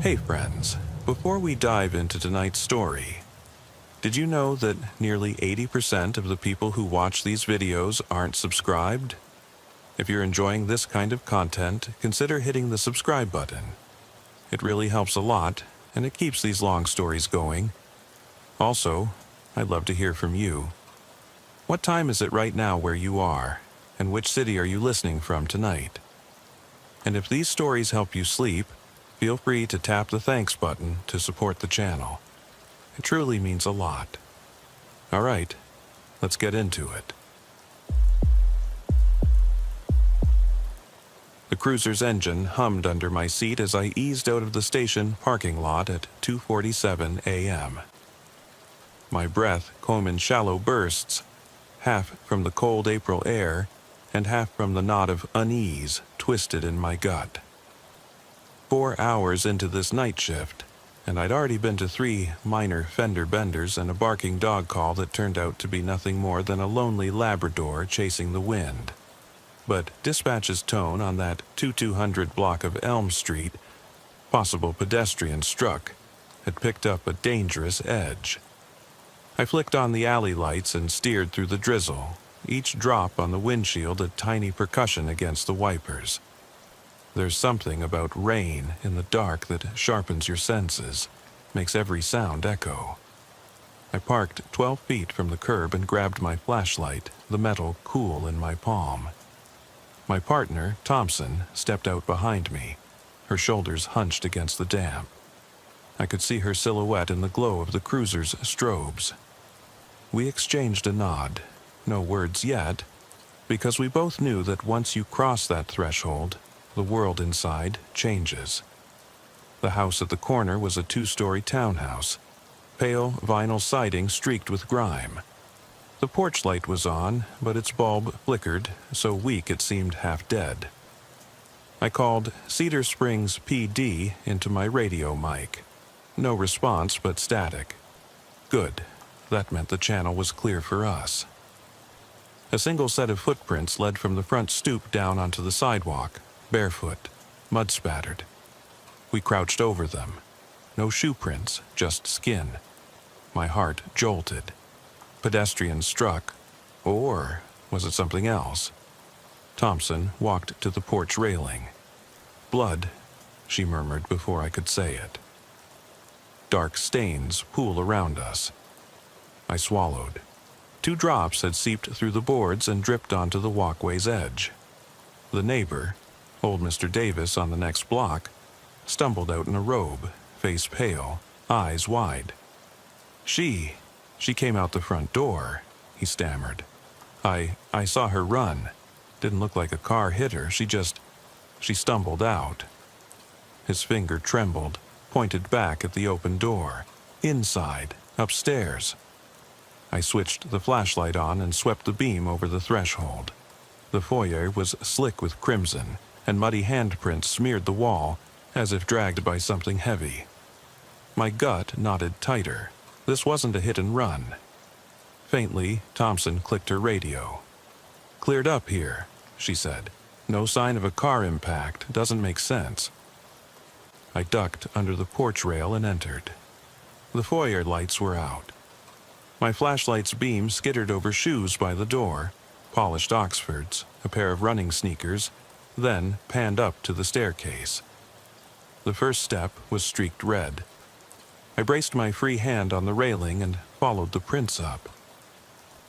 Hey friends, before we dive into tonight's story, did you know that nearly 80% of the people who watch these videos aren't subscribed? If you're enjoying this kind of content, consider hitting the subscribe button. It really helps a lot, and it keeps these long stories going. Also, I'd love to hear from you. What time is it right now where you are, and which city are you listening from tonight? And if these stories help you sleep, feel free to tap the thanks button to support the channel. It truly means a lot. All right, let's get into it. The cruiser's engine hummed under my seat as I eased out of the station parking lot at 2:47 a.m. My breath came in shallow bursts, half from the cold April air and half from the knot of unease twisted in my gut. 4 hours into this night shift, and I'd already been to 3 minor fender benders and a barking dog call that turned out to be nothing more than a lonely Labrador chasing the wind. But dispatch's tone on that 2200 block of Elm Street, possible pedestrian struck, had picked up a dangerous edge. I flicked on the alley lights and steered through the drizzle, each drop on the windshield a tiny percussion against the wipers. There's something about rain in the dark that sharpens your senses, makes every sound echo. I parked 12 feet from the curb and grabbed my flashlight, the metal cool in my palm. My partner, Thompson, stepped out behind me, her shoulders hunched against the damp. I could see her silhouette in the glow of the cruiser's strobes. We exchanged a nod, no words yet, because we both knew that once you cross that threshold, the world inside changes. The house at the corner was a 2-story townhouse, pale vinyl siding streaked with grime. The porch light was on, but its bulb flickered, so weak it seemed half dead. I called Cedar Springs PD into my radio mic. No response but static. Good. That meant the channel was clear for us. A single set of footprints led from the front stoop down onto the sidewalk, barefoot, mud-spattered. We crouched over them. No shoe prints, just skin. My heart jolted. Pedestrian struck, or was it something else? Thompson walked to the porch railing. Blood, she murmured before I could say it. Dark stains pool around us. I swallowed. 2 drops had seeped through the boards and dripped onto the walkway's edge. The neighbor, old Mr. Davis on the next block, stumbled out in a robe, face pale, eyes wide. She came out the front door, he stammered. I saw her run. Didn't look like a car hit her, she stumbled out. His finger trembled, pointed back at the open door. Inside, upstairs. I switched the flashlight on and swept the beam over the threshold. The foyer was slick with crimson, and muddy handprints smeared the wall as if dragged by something heavy. My gut knotted tighter. This wasn't a hit and run. Faintly, Thompson clicked her radio. "Cleared up here," she said. "No sign of a car impact. Doesn't make sense." I ducked under the porch rail and entered. The foyer lights were out. My flashlight's beam skittered over shoes by the door, polished Oxfords, a pair of running sneakers, then panned up to the staircase. The first step was streaked red. I braced my free hand on the railing and followed the prints up.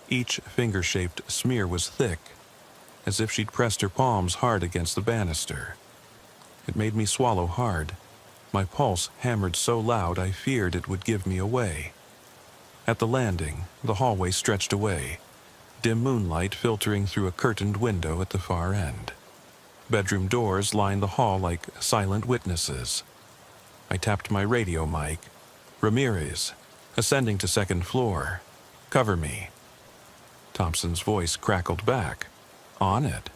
Each finger-shaped smear was thick, as if she'd pressed her palms hard against the banister. It made me swallow hard. My pulse hammered so loud I feared it would give me away. At the landing, the hallway stretched away, dim moonlight filtering through a curtained window at the far end. Bedroom doors lined the hall like silent witnesses. I tapped my radio mic. "Ramirez, ascending to 2nd floor. Cover me." Thompson's voice crackled back. "On it."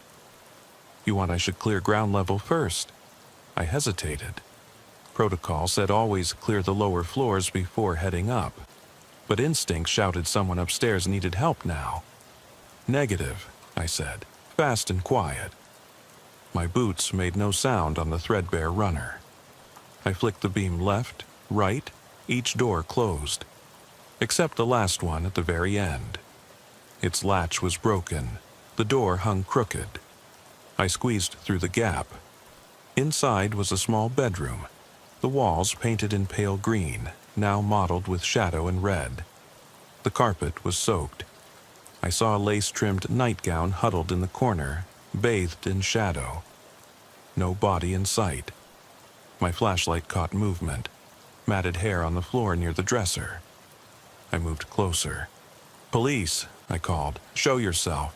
"You want I should clear ground level first?" I hesitated. Protocol said always clear the lower floors before heading up. But instinct shouted someone upstairs needed help now. "Negative," I said, fast and quiet. My boots made no sound on the threadbare runner. I flicked the beam left, right, each door closed, except the last one at the very end. Its latch was broken. The door hung crooked. I squeezed through the gap. Inside was a small bedroom, the walls painted in pale green, now mottled with shadow and red. The carpet was soaked. I saw a lace-trimmed nightgown huddled in the corner, bathed in shadow. No body in sight. My flashlight caught movement, matted hair on the floor near the dresser. I moved closer. "Police," I called. "Show yourself."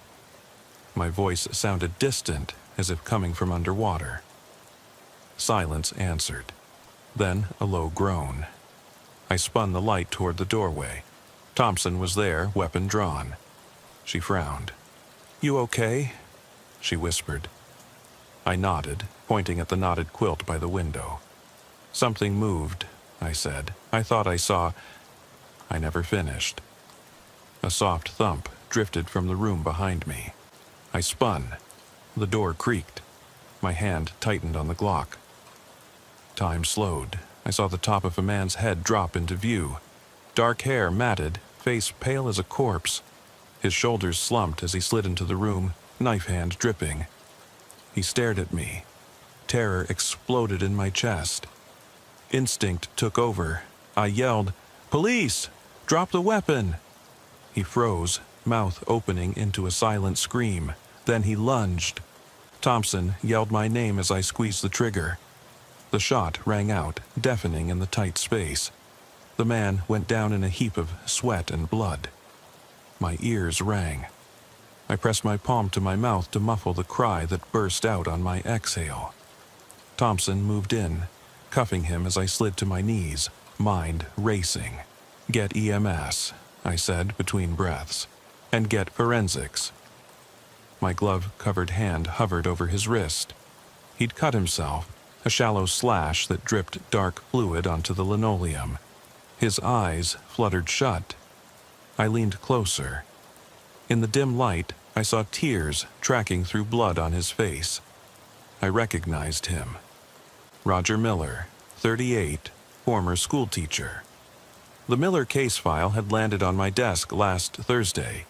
My voice sounded distant, as if coming from underwater. Silence answered. Then a low groan. I spun the light toward the doorway. Thompson was there, weapon drawn. She frowned. "You okay?" she whispered. I nodded, pointing at the knotted quilt by the window. "Something moved," I said. "I thought I saw—" I never finished. A soft thump drifted from the room behind me. I spun. The door creaked. My hand tightened on the Glock. Time slowed. I saw the top of a man's head drop into view. Dark hair matted, face pale as a corpse. His shoulders slumped as he slid into the room, knife hand dripping. He stared at me. Terror exploded in my chest. Instinct took over. I yelled, "Police! Drop the weapon!" He froze, mouth opening into a silent scream. Then he lunged. Thompson yelled my name as I squeezed the trigger. The shot rang out, deafening in the tight space. The man went down in a heap of sweat and blood. My ears rang. I pressed my palm to my mouth to muffle the cry that burst out on my exhale. Thompson moved in, cuffing him as I slid to my knees, mind racing. "Get EMS," I said between breaths, "and get forensics." My glove-covered hand hovered over his wrist. He'd cut himself, a shallow slash that dripped dark fluid onto the linoleum. His eyes fluttered shut. I leaned closer. In the dim light, I saw tears tracking through blood on his face. I recognized him. Roger Miller, 38, former schoolteacher. The Miller case file had landed on my desk last Thursday.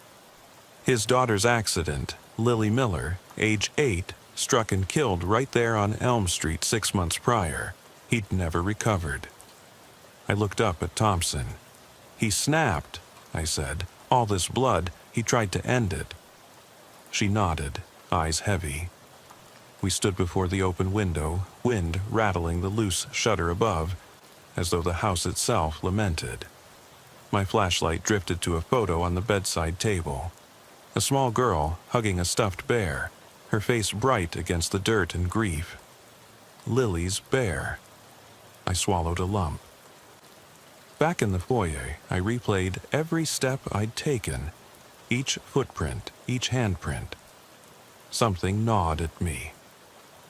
His daughter's accident, Lily Miller, age 8, struck and killed right there on Elm Street 6 months prior. He'd never recovered. I looked up at Thompson. "He snapped," I said. "All this blood, he tried to end it." She nodded, eyes heavy. We stood before the open window, wind rattling the loose shutter above, as though the house itself lamented. My flashlight drifted to a photo on the bedside table. A small girl hugging a stuffed bear, her face bright against the dirt and grief. Lily's bear. I swallowed a lump. Back in the foyer, I replayed every step I'd taken, each footprint, each handprint. Something gnawed at me.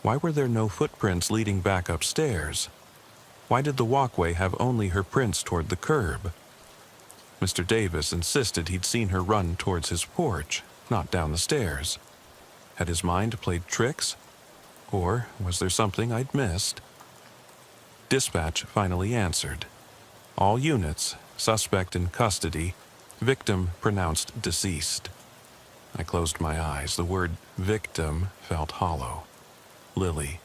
Why were there no footprints leading back upstairs? Why did the walkway have only her prints toward the curb? Mr. Davis insisted he'd seen her run towards his porch, not down the stairs. Had his mind played tricks? Or was there something I'd missed? Dispatch finally answered. All units, suspect in custody, victim pronounced deceased. I closed my eyes. The word victim felt hollow. Lily.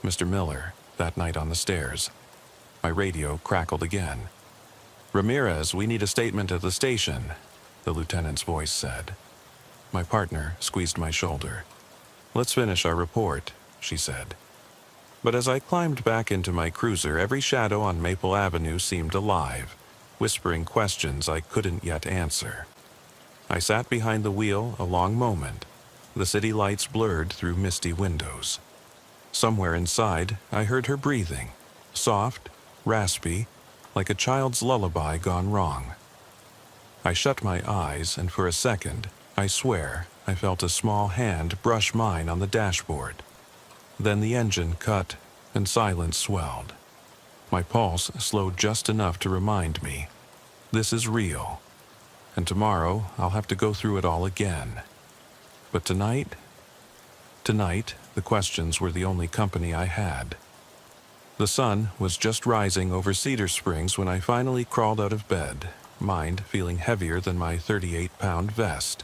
Mr. Miller, that night on the stairs. My radio crackled again. "Ramirez, we need a statement at the station," the lieutenant's voice said. My partner squeezed my shoulder. "Let's finish our report," she said. But as I climbed back into my cruiser, every shadow on Maple Avenue seemed alive, whispering questions I couldn't yet answer. I sat behind the wheel a long moment, the city lights blurred through misty windows. Somewhere inside, I heard her breathing, soft, raspy, like a child's lullaby gone wrong. I shut my eyes, and for a second, I swear, I felt a small hand brush mine on the dashboard. Then the engine cut, and silence swelled. My pulse slowed just enough to remind me, this is real, and tomorrow I'll have to go through it all again. But tonight, the questions were the only company I had. The sun was just rising over Cedar Springs when I finally crawled out of bed, mind feeling heavier than my 38-pound vest.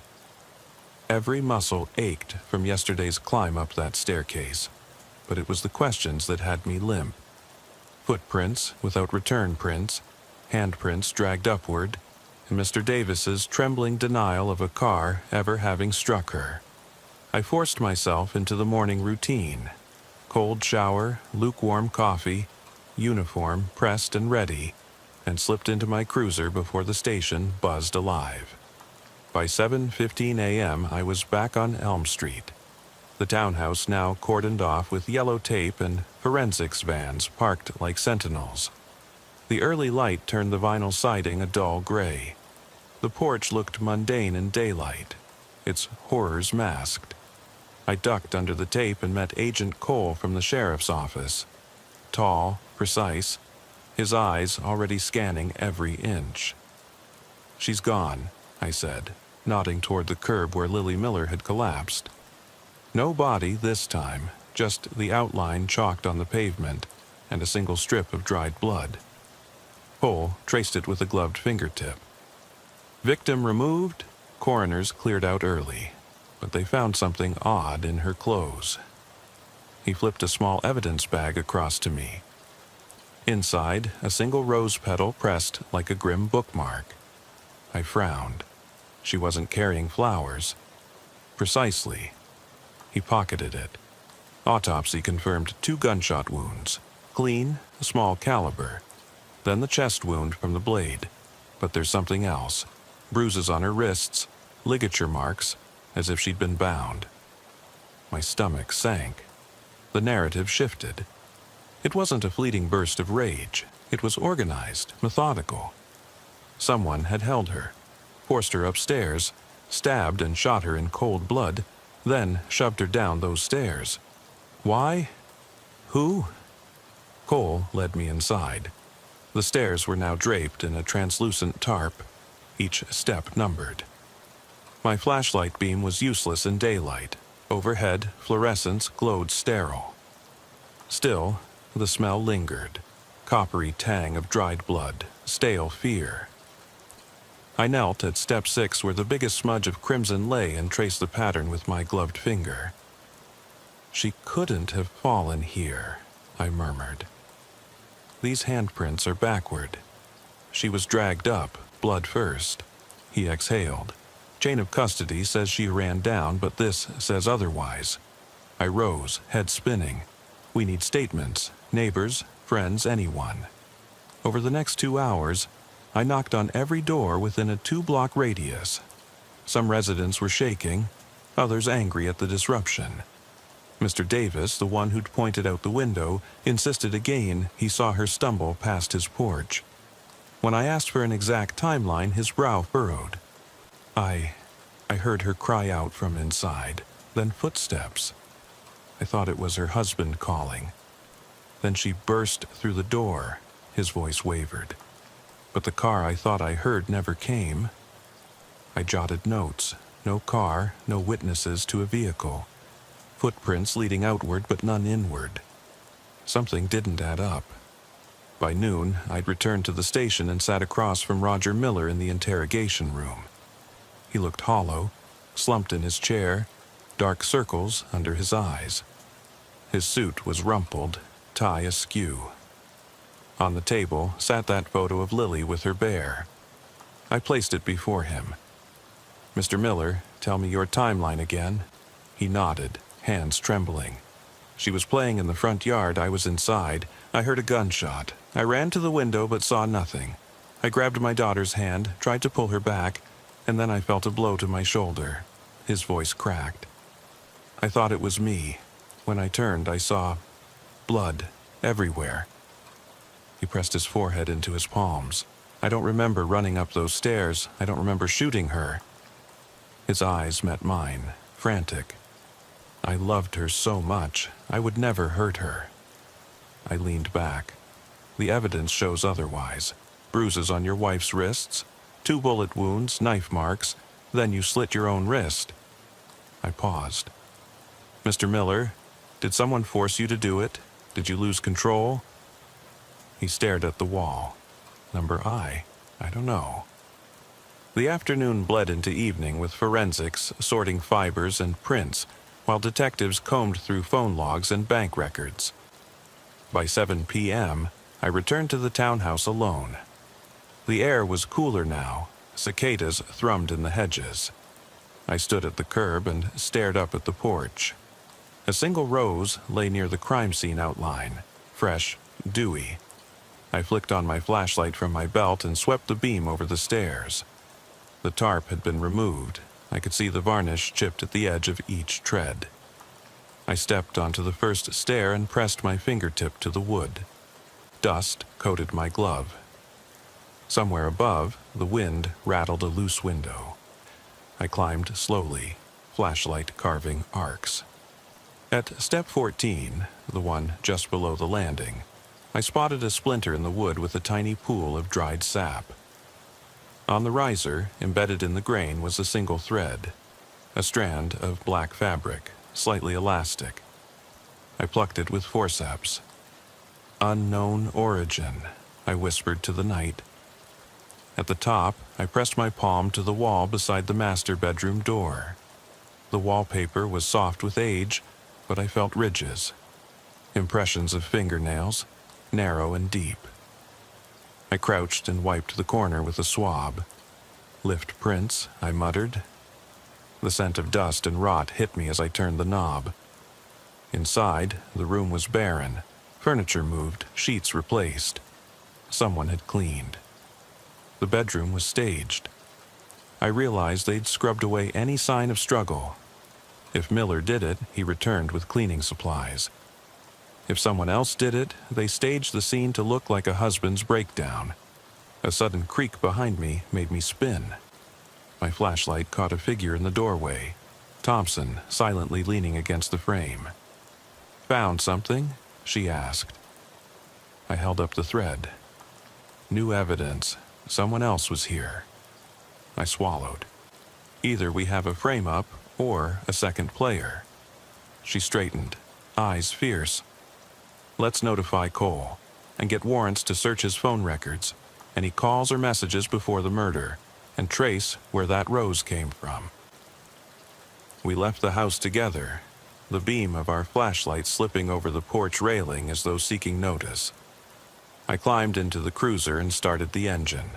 Every muscle ached from yesterday's climb up that staircase, but it was the questions that had me limp. Footprints without return prints, handprints dragged upward, and Mr. Davis's trembling denial of a car ever having struck her. I forced myself into the morning routine. Cold shower, lukewarm coffee, uniform pressed and ready, and slipped into my cruiser before the station buzzed alive. By 7:15 a.m. I was back on Elm Street, the townhouse now cordoned off with yellow tape and forensics vans parked like sentinels. The early light turned the vinyl siding a dull gray. The porch looked mundane in daylight, its horrors masked. I ducked under the tape and met Agent Cole from the sheriff's office. Tall, precise, his eyes already scanning every inch. "She's gone," I said, nodding toward the curb where Lily Miller had collapsed. No body this time, just the outline chalked on the pavement and a single strip of dried blood. Cole traced it with a gloved fingertip. Victim removed, coroners cleared out early, but they found something odd in her clothes. He flipped a small evidence bag across to me. Inside, a single rose petal pressed like a grim bookmark. I frowned. She wasn't carrying flowers. Precisely. He pocketed it. Autopsy confirmed 2 gunshot wounds. Clean, small caliber. Then the chest wound from the blade. But there's something else. Bruises on her wrists, ligature marks, as if she'd been bound. My stomach sank. The narrative shifted. It wasn't a fleeting burst of rage. It was organized, methodical. Someone had held her, forced her upstairs, stabbed and shot her in cold blood, then shoved her down those stairs. Why? Who? Cole led me inside. The stairs were now draped in a translucent tarp, each step numbered. My flashlight beam was useless in daylight. Overhead, fluorescence glowed sterile. Still, the smell lingered. Coppery tang of dried blood, stale fear. I knelt at step 6 where the biggest smudge of crimson lay and traced the pattern with my gloved finger. "She couldn't have fallen here," I murmured. "These handprints are backward. She was dragged up, blood first." He exhaled. "Chain of custody says she ran down, but this says otherwise." I rose, head spinning. "We need statements. Neighbors, friends, anyone." Over the next 2 hours, I knocked on every door within a 2-block radius. Some residents were shaking, others angry at the disruption. Mr. Davis, the one who'd pointed out the window, insisted again he saw her stumble past his porch. When I asked for an exact timeline, his brow furrowed. I heard her cry out from inside, then footsteps. I thought it was her husband calling. Then she burst through the door. His voice wavered. But the car I thought I heard never came. I jotted notes. No car, no witnesses to a vehicle. Footprints leading outward but none inward. Something didn't add up. By noon, I'd returned to the station and sat across from Roger Miller in the interrogation room. He looked hollow, slumped in his chair, dark circles under his eyes. His suit was rumpled, tie askew. On the table sat that photo of Lily with her bear. I placed it before him. "Mr. Miller, tell me your timeline again." He nodded, hands trembling. "She was playing in the front yard. I was inside. I heard a gunshot. I ran to the window but saw nothing. I grabbed my daughter's hand, tried to pull her back, and then I felt a blow to my shoulder." His voice cracked. "I thought it was me. When I turned, I saw blood everywhere." He pressed his forehead into his palms. "I don't remember running up those stairs. I don't remember shooting her." His eyes met mine, frantic. I loved her so much, I would never hurt her. I leaned back. "The evidence shows otherwise. Bruises on your wife's wrists, 2 bullet wounds, knife marks, then you slit your own wrist." I paused. "Mr. Miller, did someone force you to do it? Did you lose control? He stared at the wall. Number I don't know. The afternoon bled into evening with forensics sorting fibers and prints, while detectives combed through phone logs and bank records. By 7 p.m., I returned to the townhouse alone. The air was cooler now. Cicadas thrummed in the hedges. I stood at the curb and stared up at the porch. A single rose lay near the crime scene outline, fresh, dewy. I flicked on my flashlight from my belt and swept the beam over the stairs. The tarp had been removed. I could see the varnish chipped at the edge of each tread. I stepped onto the first stair and pressed my fingertip to the wood. Dust coated my glove. Somewhere above, the wind rattled a loose window. I climbed slowly, flashlight carving arcs. At step 14, the one just below the landing, I spotted a splinter in the wood with a tiny pool of dried sap. On the riser, embedded in the grain, was a single thread, a strand of black fabric, slightly elastic. I plucked it with forceps. Unknown origin, I whispered to the night. At the top, I pressed my palm to the wall beside the master bedroom door. The wallpaper was soft with age, but I felt ridges. Impressions of fingernails, narrow and deep. I crouched and wiped the corner with a swab. Lift prints, I muttered. The scent of dust and rot hit me as I turned the knob. Inside, the room was barren. Furniture moved, sheets replaced. Someone had cleaned. The bedroom was staged. I realized they'd scrubbed away any sign of struggle. If Miller did it, he returned with cleaning supplies. If someone else did it, they staged the scene to look like a husband's breakdown. A sudden creak behind me made me spin. My flashlight caught a figure in the doorway, Thompson silently leaning against the frame. "Found something?" she asked. I held up the thread. New evidence. Someone else was here. I swallowed. Either we have a frame-up or a second player. She straightened, eyes fierce. "Let's notify Cole and get warrants to search his phone records, any calls or messages before the murder, and trace where that rose came from." We left the house together, the beam of our flashlight slipping over the porch railing as though seeking notice. I climbed into the cruiser and started the engine.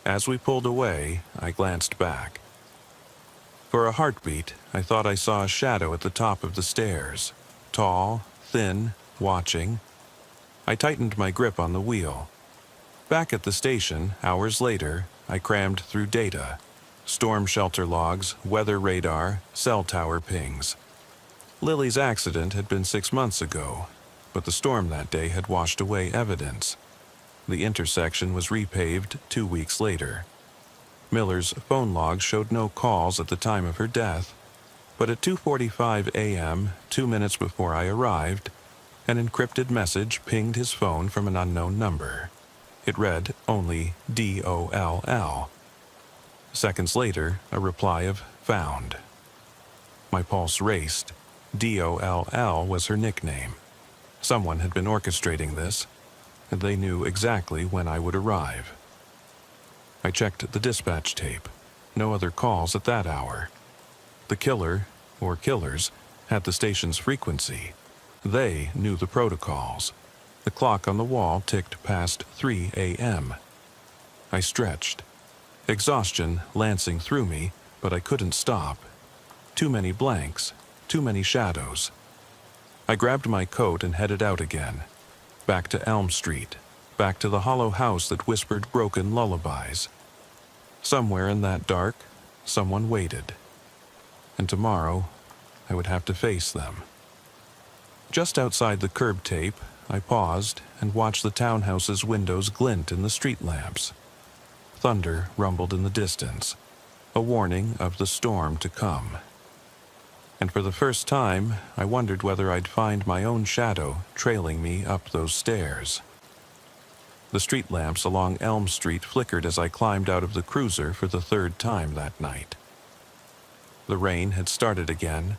As we pulled away, I glanced back. For a heartbeat, I thought I saw a shadow at the top of the stairs, tall, thin, watching. I tightened my grip on the wheel. Back at the station, hours later, I crammed through data. Storm shelter logs, weather radar, cell tower pings. Lily's accident had been 6 months ago, but the storm that day had washed away evidence. The intersection was repaved 2 weeks later. Miller's phone logs showed no calls at the time of her death, but at 2:45 a.m., 2 minutes before I arrived, an encrypted message pinged his phone from an unknown number. It read only DOLL. Seconds later, a reply of "found." My pulse raced. DOLL was her nickname. Someone had been orchestrating this, and they knew exactly when I would arrive. I checked the dispatch tape. No other calls at that hour. The killer, or killers, had the station's frequency. They knew the protocols. The clock on the wall ticked past 3 a.m. I stretched. Exhaustion lancing through me, but I couldn't stop. Too many blanks, too many shadows. I grabbed my coat and headed out again. Back to Elm Street. Back to the hollow house that whispered broken lullabies. Somewhere in that dark, someone waited. And tomorrow, I would have to face them. Just outside the curb tape, I paused and watched the townhouse's windows glint in the street lamps. Thunder rumbled in the distance, a warning of the storm to come. And for the first time, I wondered whether I'd find my own shadow trailing me up those stairs. The street lamps along Elm Street flickered as I climbed out of the cruiser for the 3rd time that night. The rain had started again,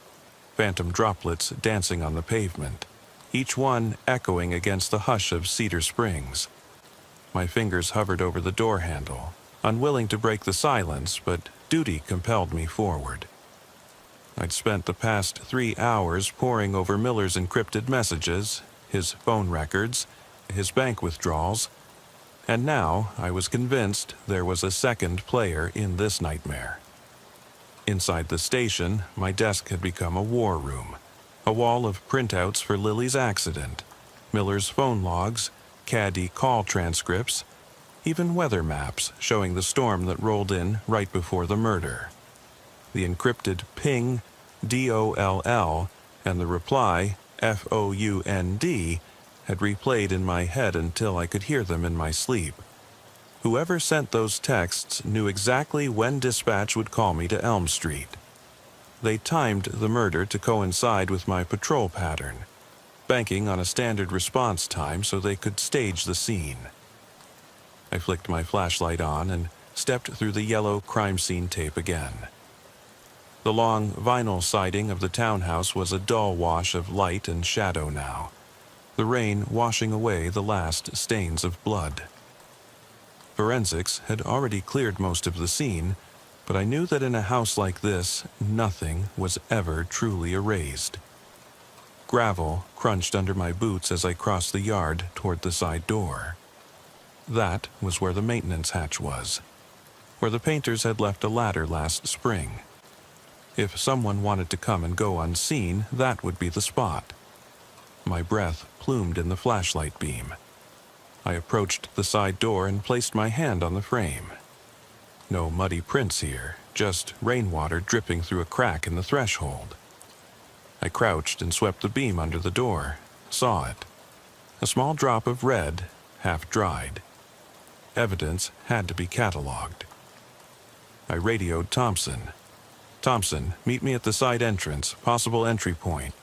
phantom droplets dancing on the pavement. each one echoing against the hush of Cedar Springs. My fingers hovered over the door handle, unwilling to break the silence, but duty compelled me forward. I'd spent the past 3 hours poring over Miller's encrypted messages, his phone records, his bank withdrawals, and now I was convinced there was a second player in this nightmare. Inside the station, my desk had become a war room, a wall of printouts for Lily's accident, Miller's phone logs, caddy call transcripts, even weather maps showing the storm that rolled in right before the murder. The encrypted ping, DOLL, and the reply, FOUND, had replayed in my head until I could hear them in my sleep. Whoever sent those texts knew exactly when dispatch would call me to Elm Street. They timed the murder to coincide with my patrol pattern, banking on a standard response time so they could stage the scene. I flicked my flashlight on and stepped through the yellow crime scene tape again. The long vinyl siding of the townhouse was a dull wash of light and shadow now, the rain washing away the last stains of blood. Forensics had already cleared most of the scene, but I knew that in a house like this, nothing was ever truly erased. Gravel crunched under my boots as I crossed the yard toward the side door. That was where the maintenance hatch was, where the painters had left a ladder last spring. If someone wanted to come and go unseen, that would be the spot. My breath plumed in the flashlight beam. I approached the side door and placed my hand on the frame. No muddy prints here, just rainwater dripping through a crack in the threshold. I crouched and swept the beam under the door, saw it. A small drop of red, half dried. Evidence had to be cataloged. I radioed Thompson. "Thompson, meet me at the side entrance, possible entry point."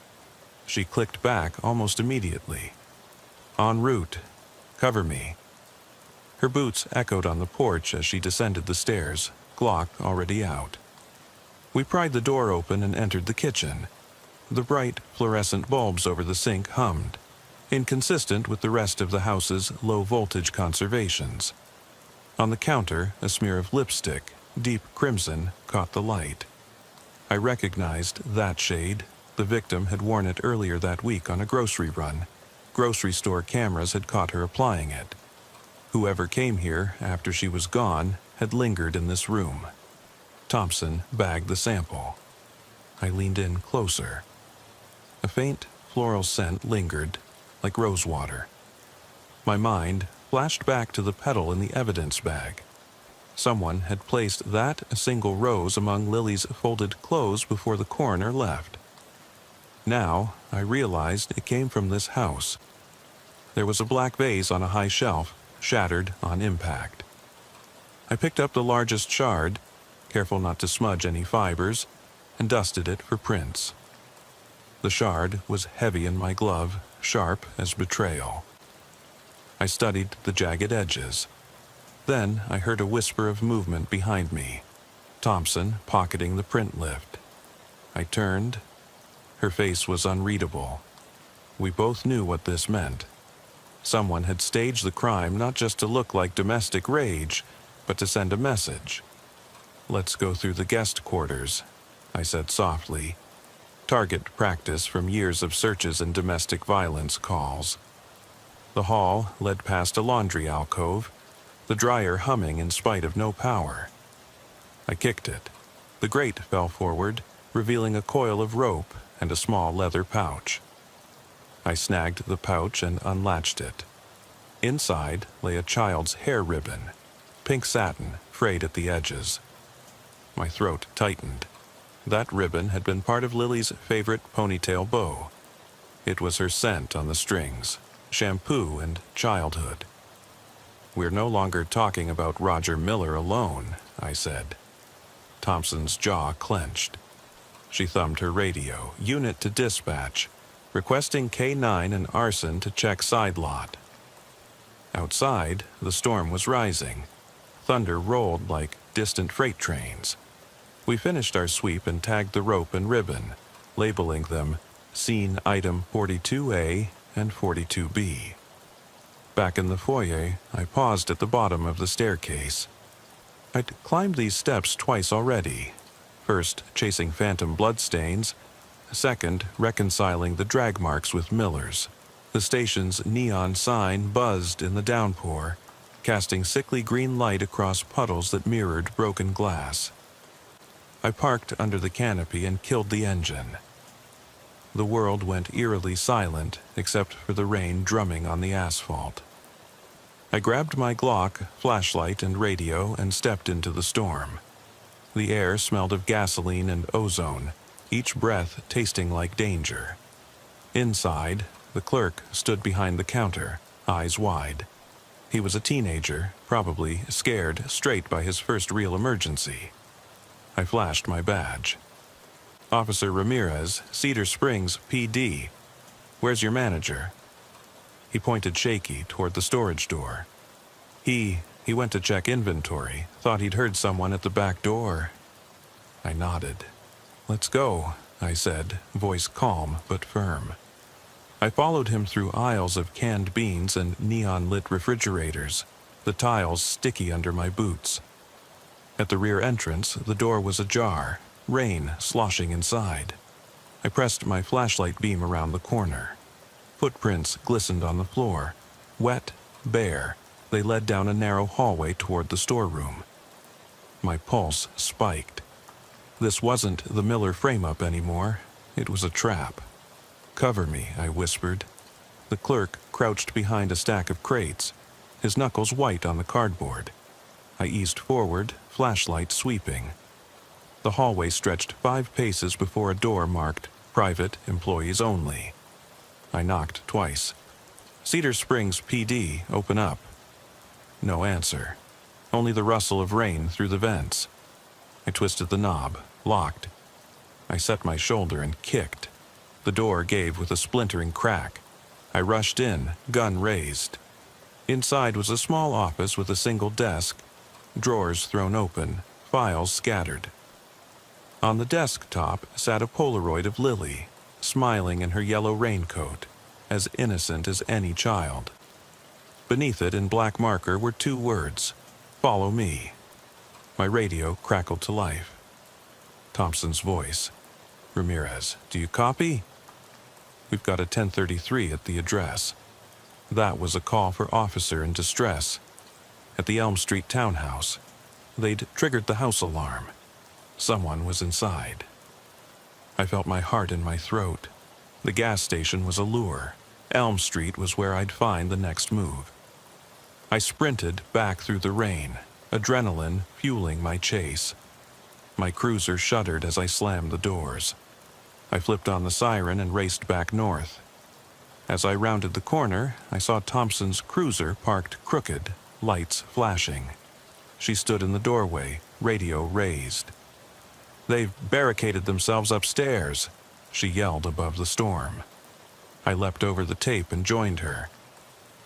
She clicked back almost immediately. "En route. Cover me." Her boots echoed on the porch as she descended the stairs, Glock already out. We pried the door open and entered the kitchen. The bright, fluorescent bulbs over the sink hummed, inconsistent with the rest of the house's low-voltage conservations. On the counter, a smear of lipstick, deep crimson, caught the light. I recognized that shade. The victim had worn it earlier that week on a grocery run. Grocery store cameras had caught her applying it. Whoever came here after she was gone had lingered in this room. Thompson bagged the sample. I leaned in closer. A faint floral scent lingered, like rosewater. My mind flashed back to the petal in the evidence bag. Someone had placed that single rose among Lily's folded clothes before the coroner left. Now, I realized it came from this house. There was a black vase on a high shelf, shattered on impact. I picked up the largest shard, careful not to smudge any fibers, and dusted it for prints. The shard was heavy in my glove, sharp as betrayal. I studied the jagged edges. Then I heard a whisper of movement behind me, Thompson pocketing the print lift. I turned. Her face was unreadable. We both knew what this meant. Someone had staged the crime not just to look like domestic rage, but to send a message. "Let's go through the guest quarters," I said softly. Target practice from years of searches and domestic violence calls. The hall led past a laundry alcove, the dryer humming in spite of no power. I kicked it. The grate fell forward, revealing a coil of rope and a small leather pouch. I snagged the pouch and unlatched it. Inside lay a child's hair ribbon, pink satin, frayed at the edges. My throat tightened. That ribbon had been part of Lily's favorite ponytail bow. It was her scent on the strings, shampoo and childhood. "We're no longer talking about Roger Miller alone," I said. Thompson's jaw clenched. She thumbed her radio, unit to dispatch, requesting K9 and arson to check side lot. Outside, the storm was rising. Thunder rolled like distant freight trains. We finished our sweep and tagged the rope and ribbon, labeling them Scene Item 42A and 42B. Back in the foyer, I paused at the bottom of the staircase. I'd climbed these steps twice already. First, chasing phantom bloodstains. Second, reconciling the drag marks with Miller's. The station's neon sign buzzed in the downpour, casting sickly green light across puddles that mirrored broken glass. I parked under the canopy and killed the engine. The world went eerily silent except for the rain drumming on the asphalt. I grabbed my Glock, flashlight, and radio and stepped into the storm. The air smelled of gasoline and ozone, each breath tasting like danger. Inside, the clerk stood behind the counter, eyes wide. He was a teenager, probably scared straight by his first real emergency. I flashed my badge. "Officer Ramirez, Cedar Springs, PD. Where's your manager?" He pointed shaky toward the storage door. He went to check inventory, thought he'd heard someone at the back door. I nodded. "Let's go," I said, voice calm but firm. I followed him through aisles of canned beans and neon-lit refrigerators, the tiles sticky under my boots. At the rear entrance, the door was ajar, rain sloshing inside. I pressed my flashlight beam around the corner. Footprints glistened on the floor. Wet, bare, they led down a narrow hallway toward the storeroom. My pulse spiked. This wasn't the Miller frame-up anymore. It was a trap. "Cover me," I whispered. The clerk crouched behind a stack of crates, his knuckles white on the cardboard. I eased forward, flashlight sweeping. The hallway stretched 5 paces before a door marked "Private Employees Only." I knocked twice. "Cedar Springs PD, open up." No answer. Only the rustle of rain through the vents. I twisted the knob, locked. I set my shoulder and kicked. The door gave with a splintering crack. I rushed in, gun raised. Inside was a small office with a single desk, drawers thrown open, files scattered. On the desk top sat a Polaroid of Lily, smiling in her yellow raincoat, as innocent as any child. Beneath it in black marker were 2 words, "Follow me." My radio crackled to life. Thompson's voice. "Ramirez, do you copy? We've got a 1033 at the address." That was a call for officer in distress. At the Elm Street townhouse. They'd triggered the house alarm. Someone was inside. I felt my heart in my throat. The gas station was a lure. Elm Street was where I'd find the next move. I sprinted back through the rain, adrenaline fueling my chase. My cruiser shuddered as I slammed the doors. I flipped on the siren and raced back north. As I rounded the corner, I saw Thompson's cruiser parked crooked, lights flashing. She stood in the doorway, radio raised. "They've barricaded themselves upstairs," she yelled above the storm. I leapt over the tape and joined her.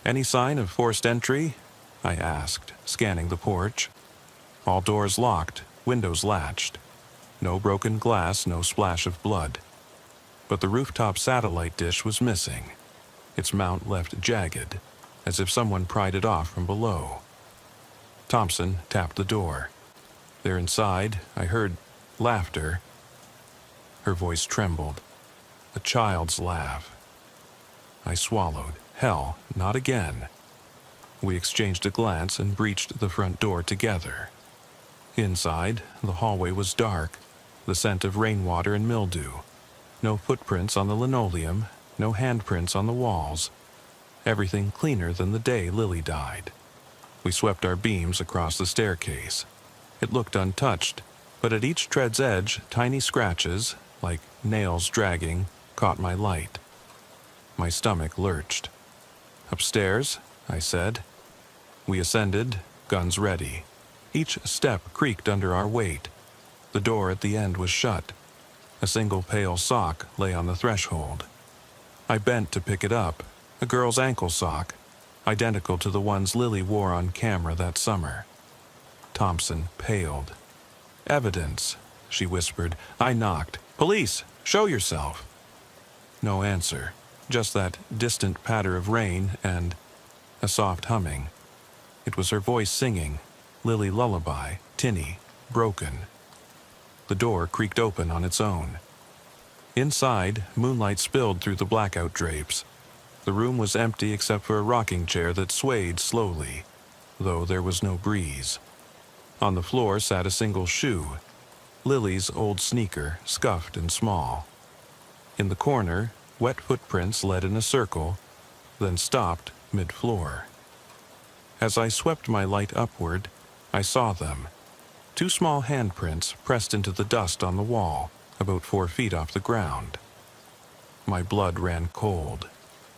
"Any sign of forced entry?" I asked, scanning the porch. All doors locked, windows latched. No broken glass, no splash of blood. But the rooftop satellite dish was missing. Its mount left jagged, as if someone pried it off from below. Thompson tapped the door. There inside, I heard laughter. Her voice trembled. A child's laugh. I swallowed. Hell, not again. We exchanged a glance and breached the front door together. Inside, the hallway was dark, the scent of rainwater and mildew. No footprints on the linoleum, no handprints on the walls. Everything cleaner than the day Lily died. We swept our beams across the staircase. It looked untouched, but at each tread's edge, tiny scratches, like nails dragging, caught my light. My stomach lurched. "Upstairs," I said. We ascended, guns ready. Each step creaked under our weight. The door at the end was shut. A single pale sock lay on the threshold. I bent to pick it up, a girl's ankle sock, identical to the ones Lily wore on camera that summer. Thompson paled. "Evidence," she whispered. I knocked. "Police, show yourself." No answer. just that distant patter of rain and a soft humming. It was her voice singing, Lily lullaby, tinny, broken. The door creaked open on its own. Inside, moonlight spilled through the blackout drapes. The room was empty except for a rocking chair that swayed slowly, though there was no breeze. On the floor sat a single shoe, Lily's old sneaker, scuffed and small. In the corner, wet footprints led in a circle, then stopped mid-floor. As I swept my light upward, I saw them. 2 small handprints pressed into the dust on the wall, about 4 feet off the ground. My blood ran cold.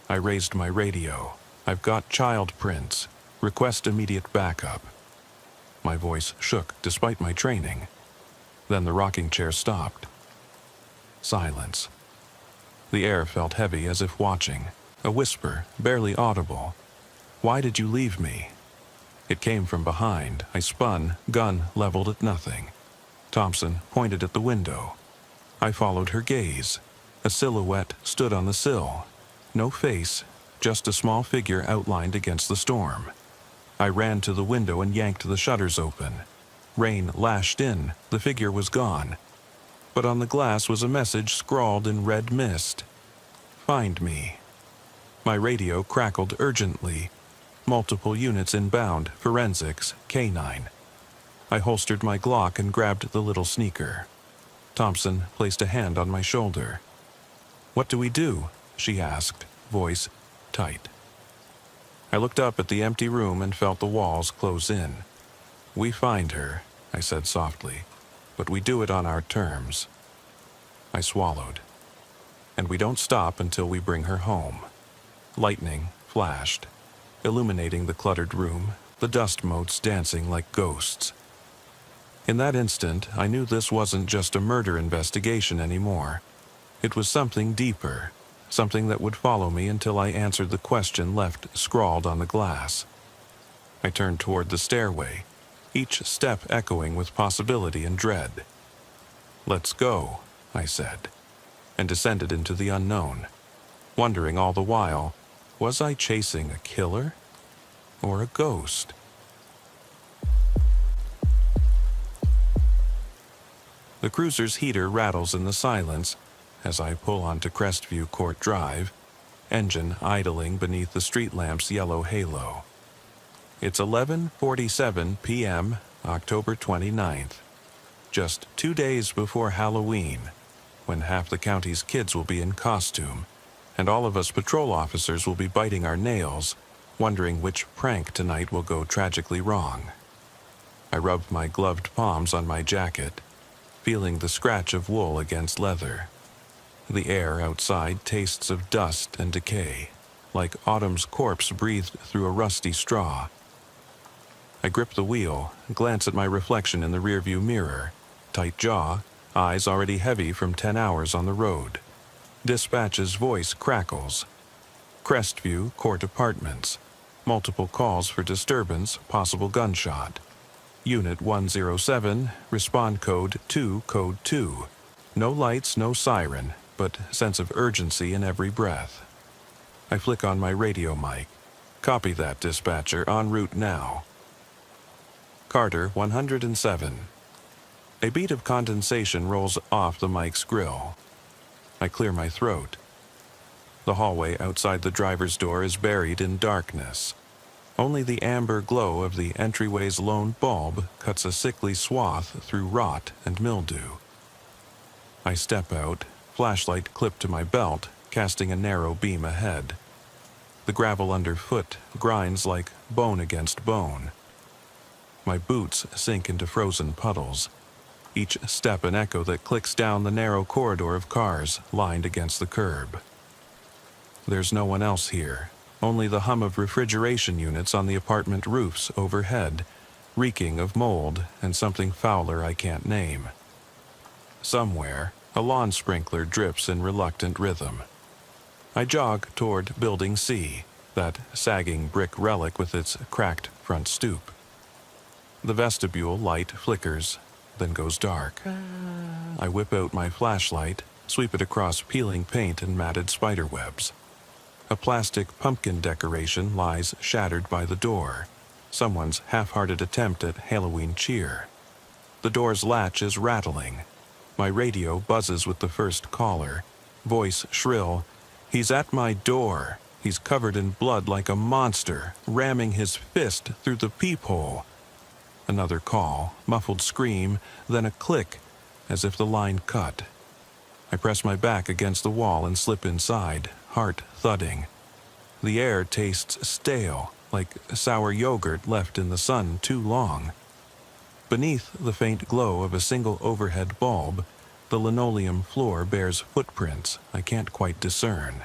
I raised my radio. "I've got child prints. Request immediate backup." My voice shook despite my training. Then the rocking chair stopped. Silence. The air felt heavy as if watching. A whisper, barely audible. "Why did you leave me?" It came from behind. I spun, gun leveled at nothing. Thompson pointed at the window. I followed her gaze. A silhouette stood on the sill. No face, just a small figure outlined against the storm. I ran to the window and yanked the shutters open. Rain lashed in. The figure was gone. But on the glass was a message scrawled in red mist. "Find me." My radio crackled urgently. Multiple units inbound, forensics, K9. I holstered my Glock and grabbed the little sneaker. Thompson placed a hand on my shoulder. "What do we do?" she asked, voice tight. I looked up at the empty room and felt the walls close in. "We find her," I said softly, "but we do it on our terms." I swallowed. "And we don't stop until we bring her home." Lightning flashed, illuminating the cluttered room, the dust motes dancing like ghosts. In that instant, I knew this wasn't just a murder investigation anymore. It was something deeper, something that would follow me until I answered the question left scrawled on the glass. I turned toward the stairway, each step echoing with possibility and dread. "Let's go," I said, and descended into the unknown, wondering all the while, was I chasing a killer or a ghost? The cruiser's heater rattles in the silence as I pull onto Crestview Court Drive, engine idling beneath the street lamp's yellow halo. It's 11:47 p.m., October 29th, just 2 days before Halloween, when half the county's kids will be in costume, and all of us patrol officers will be biting our nails, wondering which prank tonight will go tragically wrong. I rubbed my gloved palms on my jacket, feeling the scratch of wool against leather. The air outside tastes of dust and decay, like autumn's corpse breathed through a rusty straw. I grip the wheel, glance at my reflection in the rearview mirror, tight jaw, eyes already heavy from 10 hours on the road. Dispatch's voice crackles. Crestview Court Apartments. Multiple calls for disturbance, possible gunshot. Unit 107, respond code 2, code 2. No lights, no siren, but sense of urgency in every breath. I flick on my radio mic. "Copy that, dispatcher, en route now." Carter 107. A bead of condensation rolls off the mic's grill. I clear my throat. The hallway outside the driver's door is buried in darkness. Only the amber glow of the entryway's lone bulb cuts a sickly swath through rot and mildew. I step out, flashlight clipped to my belt, casting a narrow beam ahead. The gravel underfoot grinds like bone against bone. My boots sink into frozen puddles, each step an echo that clicks down the narrow corridor of cars lined against the curb. There's no one else here, only the hum of refrigeration units on the apartment roofs overhead, reeking of mold and something fouler I can't name. Somewhere, a lawn sprinkler drips in reluctant rhythm. I jog toward Building C, that sagging brick relic with its cracked front stoop. The vestibule light flickers, then goes dark. I whip out my flashlight, sweep it across peeling paint and matted spiderwebs. A plastic pumpkin decoration lies shattered by the door, someone's half-hearted attempt at Halloween cheer. The door's latch is rattling. My radio buzzes with the first caller, voice shrill. He's at my door. He's covered in blood like a monster, ramming his fist through the peephole. Another call, muffled scream, then a click, as if the line cut. I press my back against the wall and slip inside, heart thudding. The air tastes stale, like sour yogurt left in the sun too long. Beneath the faint glow of a single overhead bulb, the linoleum floor bears footprints I can't quite discern.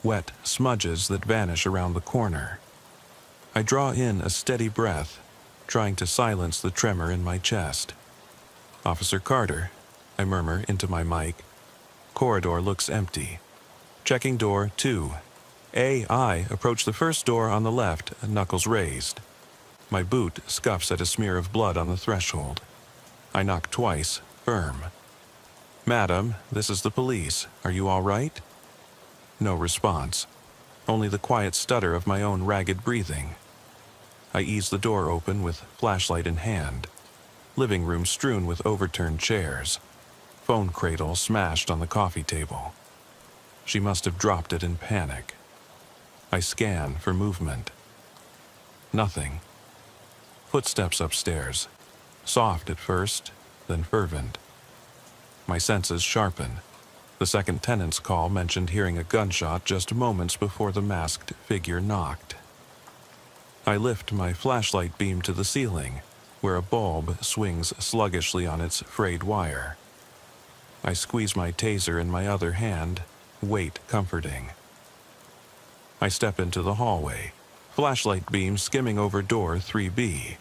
Wet smudges that vanish around the corner. I draw in a steady breath, trying to silence the tremor in my chest. "Officer Carter," I murmur into my mic. Corridor looks empty. Checking door 2. I approach the first door on the left, knuckles raised. My boot scuffs at a smear of blood on the threshold. I knock twice, firm. "Madam, this is the police. Are you all right?" No response. Only the quiet stutter of my own ragged breathing. I ease the door open with flashlight in hand. Living room strewn with overturned chairs. Phone cradle smashed on the coffee table. She must have dropped it in panic. I scan for movement. Nothing. Footsteps upstairs. Soft at first, then fervent. My senses sharpen. The second tenant's call mentioned hearing a gunshot just moments before the masked figure knocked. I lift my flashlight beam to the ceiling, where a bulb swings sluggishly on its frayed wire. I squeeze my taser in my other hand, weight comforting. I step into the hallway, flashlight beam skimming over door 3B.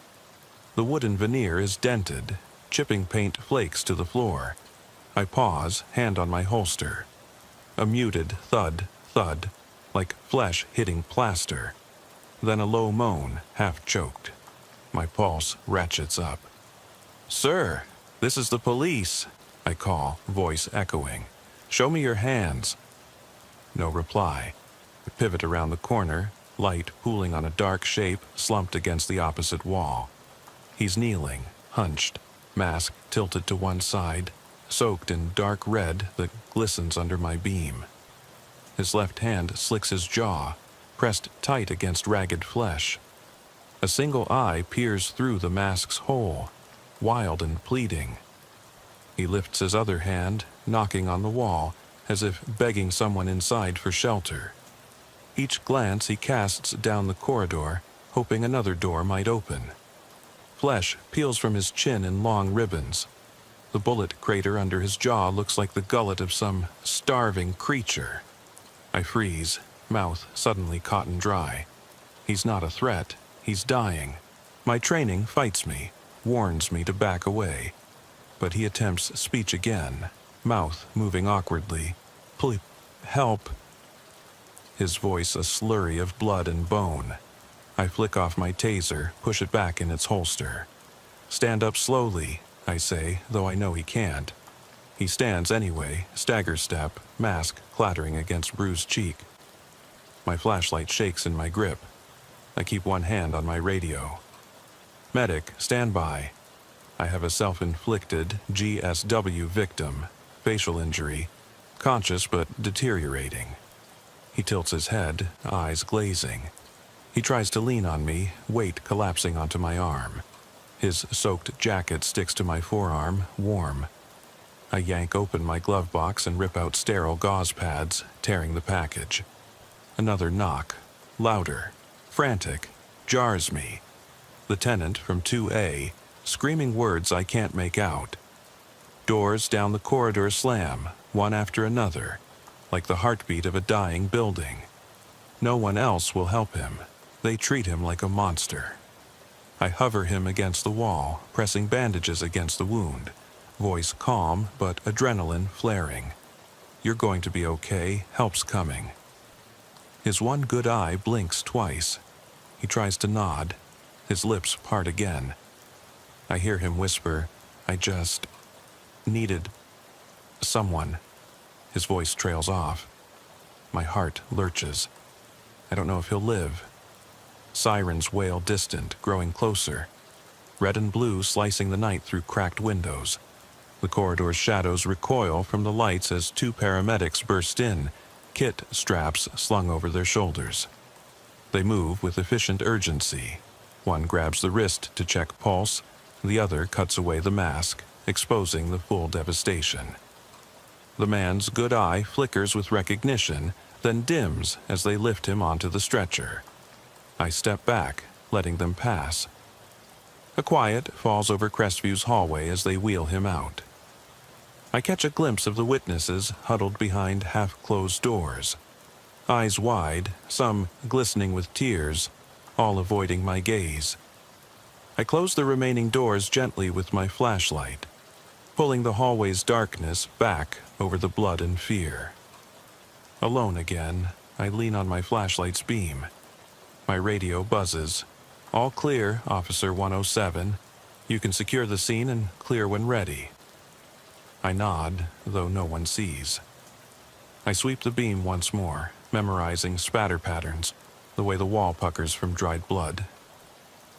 The wooden veneer is dented, chipping paint flakes to the floor. I pause, hand on my holster. A muted thud, thud, like flesh hitting plaster. Then a low moan, half choked. My pulse ratchets up. "Sir, this is the police," I call, voice echoing. "Show me your hands." No reply. I pivot around the corner, light pooling on a dark shape slumped against the opposite wall. He's kneeling, hunched, mask tilted to one side, soaked in dark red that glistens under my beam. His left hand slicks his jaw, pressed tight against ragged flesh. A single eye peers through the mask's hole, wild and pleading. He lifts his other hand, knocking on the wall, as if begging someone inside for shelter. Each glance he casts down the corridor, hoping another door might open. Flesh peels from his chin in long ribbons. The bullet crater under his jaw looks like the gullet of some starving creature. I freeze, mouth suddenly cotton dry. He's not a threat. He's dying. My training fights me, warns me to back away. But he attempts speech again, mouth moving awkwardly. "Please, help." His voice a slurry of blood and bone. I flick off my taser, push it back in its holster. "Stand up slowly," I say, though I know he can't. He stands anyway, stagger step, mask clattering against bruised cheek. My flashlight shakes in my grip. I keep one hand on my radio. "Medic, stand by." I have a self-inflicted GSW victim, facial injury, conscious but deteriorating. He tilts his head, eyes glazing. He tries to lean on me, weight collapsing onto my arm. His soaked jacket sticks to my forearm, warm. I yank open my glove box and rip out sterile gauze pads, tearing the package. Another knock, louder, frantic, jars me. The tenant from 2A, screaming words I can't make out. Doors down the corridor slam, one after another, like the heartbeat of a dying building. No one else will help him. They treat him like a monster. I hover him against the wall, pressing bandages against the wound. Voice calm, but adrenaline flaring. "You're going to be okay. Help's coming." His one good eye blinks twice. He tries to nod. His lips part again. I hear him whisper, "I just needed someone." His voice trails off. My heart lurches. I don't know if he'll live. Sirens wail distant, growing closer. Red and blue slicing the night through cracked windows. The corridor's shadows recoil from the lights as two paramedics burst in, kit straps slung over their shoulders. They move with efficient urgency. One grabs the wrist to check pulse, the other cuts away the mask, exposing the full devastation. The man's good eye flickers with recognition, then dims as they lift him onto the stretcher. I step back, letting them pass. A quiet falls over Crestview's hallway as they wheel him out. I catch a glimpse of the witnesses huddled behind half-closed doors. Eyes wide, some glistening with tears, all avoiding my gaze. I close the remaining doors gently with my flashlight, pulling the hallway's darkness back over the blood and fear. Alone again, I lean on my flashlight's beam. My radio buzzes. All clear, Officer 107. You can secure the scene and clear when ready. I nod, though no one sees. I sweep the beam once more, memorizing spatter patterns, the way the wall puckers from dried blood.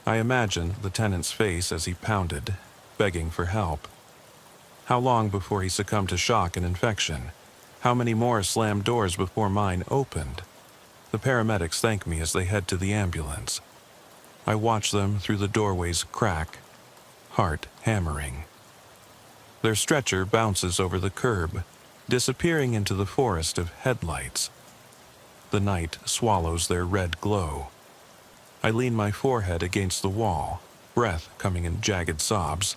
I imagine the tenant's face as he pounded, begging for help. How long before he succumbed to shock and infection? How many more slammed doors before mine opened? The paramedics thank me as they head to the ambulance. I watch them through the doorway's crack, heart hammering. Their stretcher bounces over the curb, disappearing into the forest of headlights. The night swallows their red glow. I lean my forehead against the wall, breath coming in jagged sobs.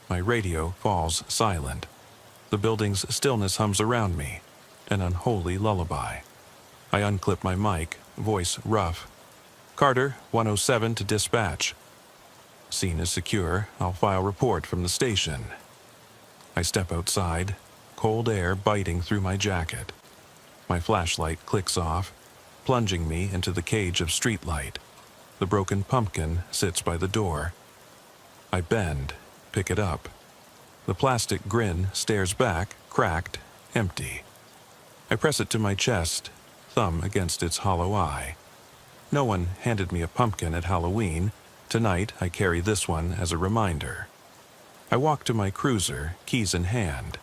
My radio falls silent. The building's stillness hums around me, an unholy lullaby. I unclip my mic, voice rough. Carter, 107 to dispatch. Scene is secure. I'll file report from the station. I step outside, cold air biting through my jacket. My flashlight clicks off, plunging me into the cage of streetlight. The broken pumpkin sits by the door. I bend, pick it up. The plastic grin stares back, cracked, empty. I press it to my chest, thumb against its hollow eye. No one handed me a pumpkin at Halloween. Tonight I carry this one as a reminder. I walk to my cruiser, keys in hand.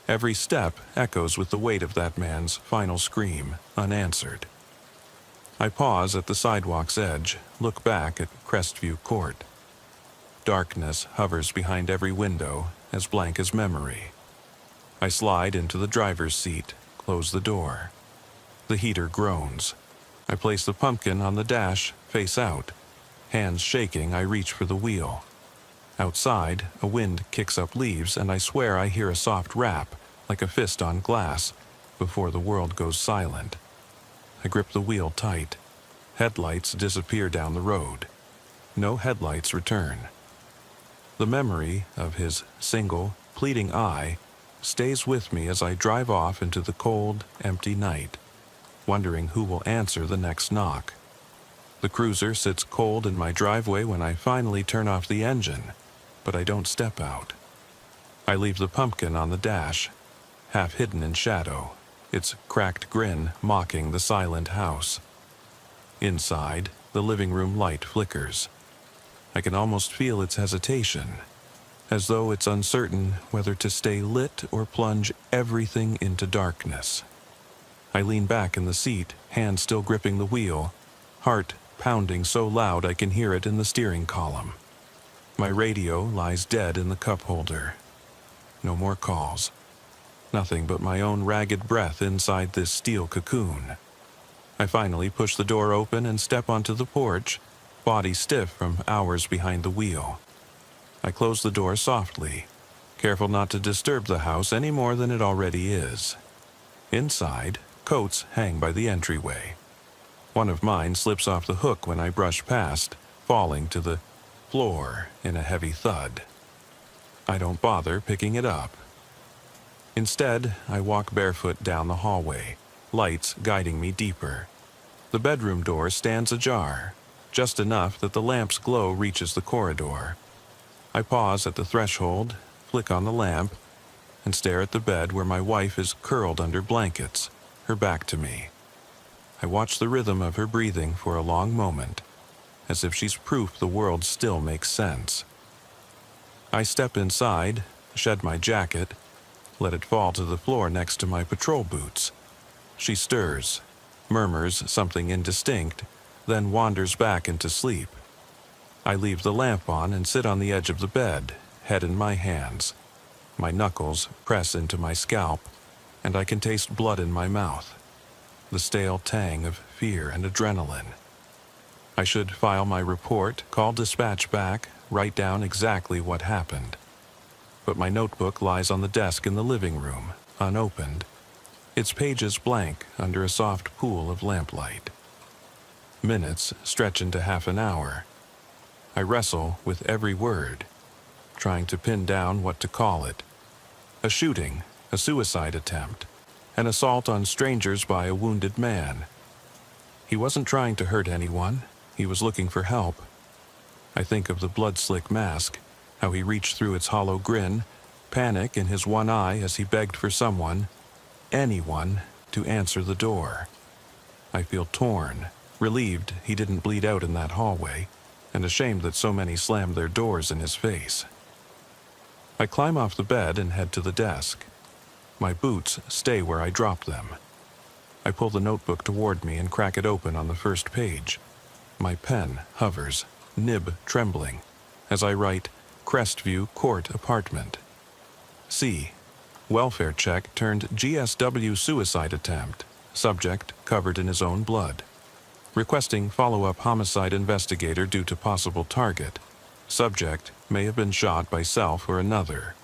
Every step echoes with the weight of that man's final scream, unanswered. I pause at the sidewalk's edge, look back at Crestview Court. Darkness hovers behind every window, as blank as memory. I slide into the driver's seat, close the door. The heater groans. I place the pumpkin on the dash, face out. Hands shaking, I reach for the wheel. Outside, a wind kicks up leaves, and I swear I hear a soft rap, like a fist on glass, before the world goes silent. I grip the wheel tight. Headlights disappear down the road. No headlights return. The memory of his single, pleading eye stays with me as I drive off into the cold, empty night, wondering who will answer the next knock. The cruiser sits cold in my driveway when I finally turn off the engine, but I don't step out. I leave the pumpkin on the dash, half hidden in shadow, its cracked grin mocking the silent house. Inside, the living room light flickers. I can almost feel its hesitation, as though it's uncertain whether to stay lit or plunge everything into darkness. I lean back in the seat, hand still gripping the wheel, heart pounding so loud I can hear it in the steering column. My radio lies dead in the cup holder. No more calls. Nothing but my own ragged breath inside this steel cocoon. I finally push the door open and step onto the porch, body stiff from hours behind the wheel. I close the door softly, careful not to disturb the house any more than it already is. Inside, coats hang by the entryway. One of mine slips off the hook when I brush past, falling to the floor in a heavy thud. I don't bother picking it up. Instead, I walk barefoot down the hallway, lights guiding me deeper. The bedroom door stands ajar, just enough that the lamp's glow reaches the corridor. I pause at the threshold, flick on the lamp, and stare at the bed where my wife is curled under blankets, her back to me. I watch the rhythm of her breathing for a long moment, as if she's proof the world still makes sense. I step inside, shed my jacket, let it fall to the floor next to my patrol boots. She stirs, murmurs something indistinct, then wanders back into sleep. I leave the lamp on and sit on the edge of the bed, head in my hands. My knuckles press into my scalp, and I can taste blood in my mouth, the stale tang of fear and adrenaline. I should file my report, call dispatch back, write down exactly what happened. But my notebook lies on the desk in the living room, unopened, its pages blank under a soft pool of lamplight. Minutes stretch into half an hour. I wrestle with every word, trying to pin down what to call it. A shooting, a suicide attempt, an assault on strangers by a wounded man. He wasn't trying to hurt anyone. He was looking for help. I think of the blood-slick mask, how he reached through its hollow grin, panic in his one eye as he begged for someone, anyone, to answer the door. I feel torn, relieved he didn't bleed out in that hallway, and ashamed that so many slammed their doors in his face. I climb off the bed and head to the desk. My boots stay where I dropped them. I pull the notebook toward me and crack it open on the first page. My pen hovers, nib trembling, as I write, Crestview Court Apartment. C. Welfare check turned GSW suicide attempt. Subject covered in his own blood. Requesting follow-up homicide investigator due to possible target. Subject may have been shot by self or another.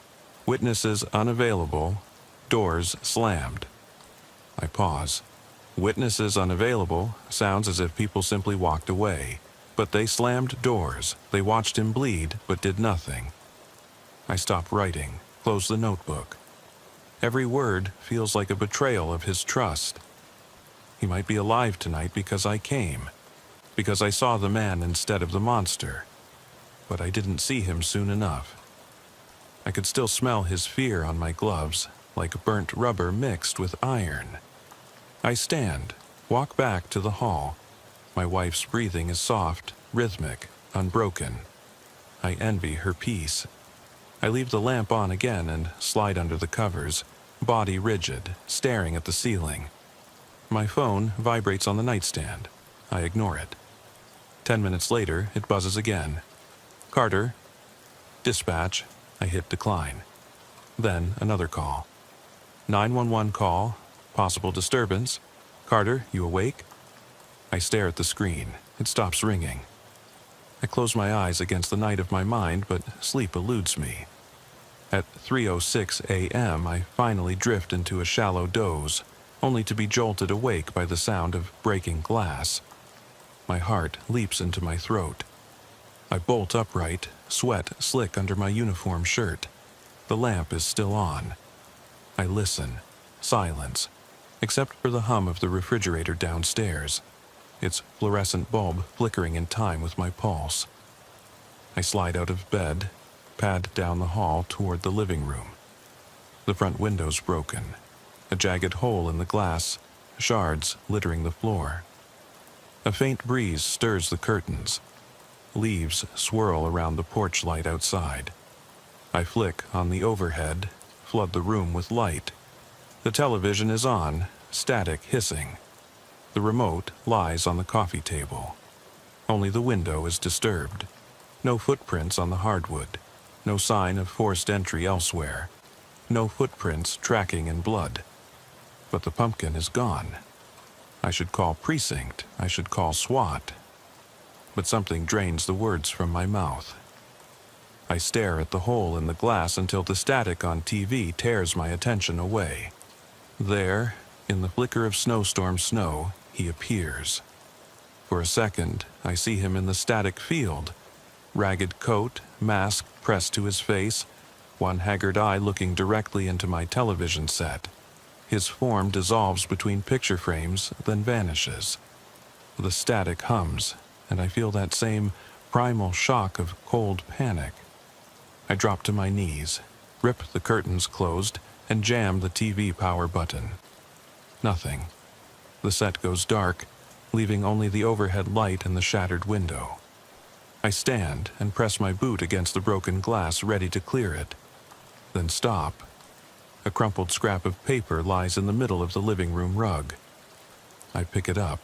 Witnesses unavailable. Doors slammed. I pause. Witnesses unavailable sounds as if people simply walked away. But they slammed doors. They watched him bleed, but did nothing. I stop writing, close the notebook. Every word feels like a betrayal of his trust. He might be alive tonight because I came, because I saw the man instead of the monster. But I didn't see him soon enough. I could still smell his fear on my gloves, like burnt rubber mixed with iron. I stand, walk back to the hall. My wife's breathing is soft, rhythmic, unbroken. I envy her peace. I leave the lamp on again and slide under the covers, body rigid, staring at the ceiling. My phone vibrates on the nightstand. I ignore it. 10 minutes later, it buzzes again. Carter. Dispatch. I hit decline. Then another call. 911 call. Possible disturbance. Carter, you awake? I stare at the screen. It stops ringing. I close my eyes against the night of my mind, but sleep eludes me. At 3:06 a.m., I finally drift into a shallow doze, only to be jolted awake by the sound of breaking glass. My heart leaps into my throat. I bolt upright, sweat slick under my uniform shirt. The lamp is still on. I listen. Silence, except for the hum of the refrigerator downstairs, its fluorescent bulb flickering in time with my pulse. I slide out of bed, pad down the hall toward the living room. The front window's broken, a jagged hole in the glass, shards littering the floor. A faint breeze stirs the curtains. Leaves swirl around the porch light outside. I flick on the overhead, flood the room with light. The television is on, static hissing. The remote lies on the coffee table. Only the window is disturbed. No footprints on the hardwood. No sign of forced entry elsewhere. No footprints tracking in blood. But the pumpkin is gone. I should call precinct. I should call SWAT. But something drains the words from my mouth. I stare at the hole in the glass until the static on TV tears my attention away. There, in the flicker of snowstorm snow, he appears. For a second, I see him in the static field. Ragged coat, mask pressed to his face, one haggard eye looking directly into my television set. His form dissolves between picture frames, then vanishes. The static hums, and I feel that same primal shock of cold panic. I drop to my knees, rip the curtains closed, and jam the TV power button. Nothing. The set goes dark, leaving only the overhead light and the shattered window. I stand and press my boot against the broken glass, ready to clear it. Then stop. A crumpled scrap of paper lies in the middle of the living room rug. I pick it up.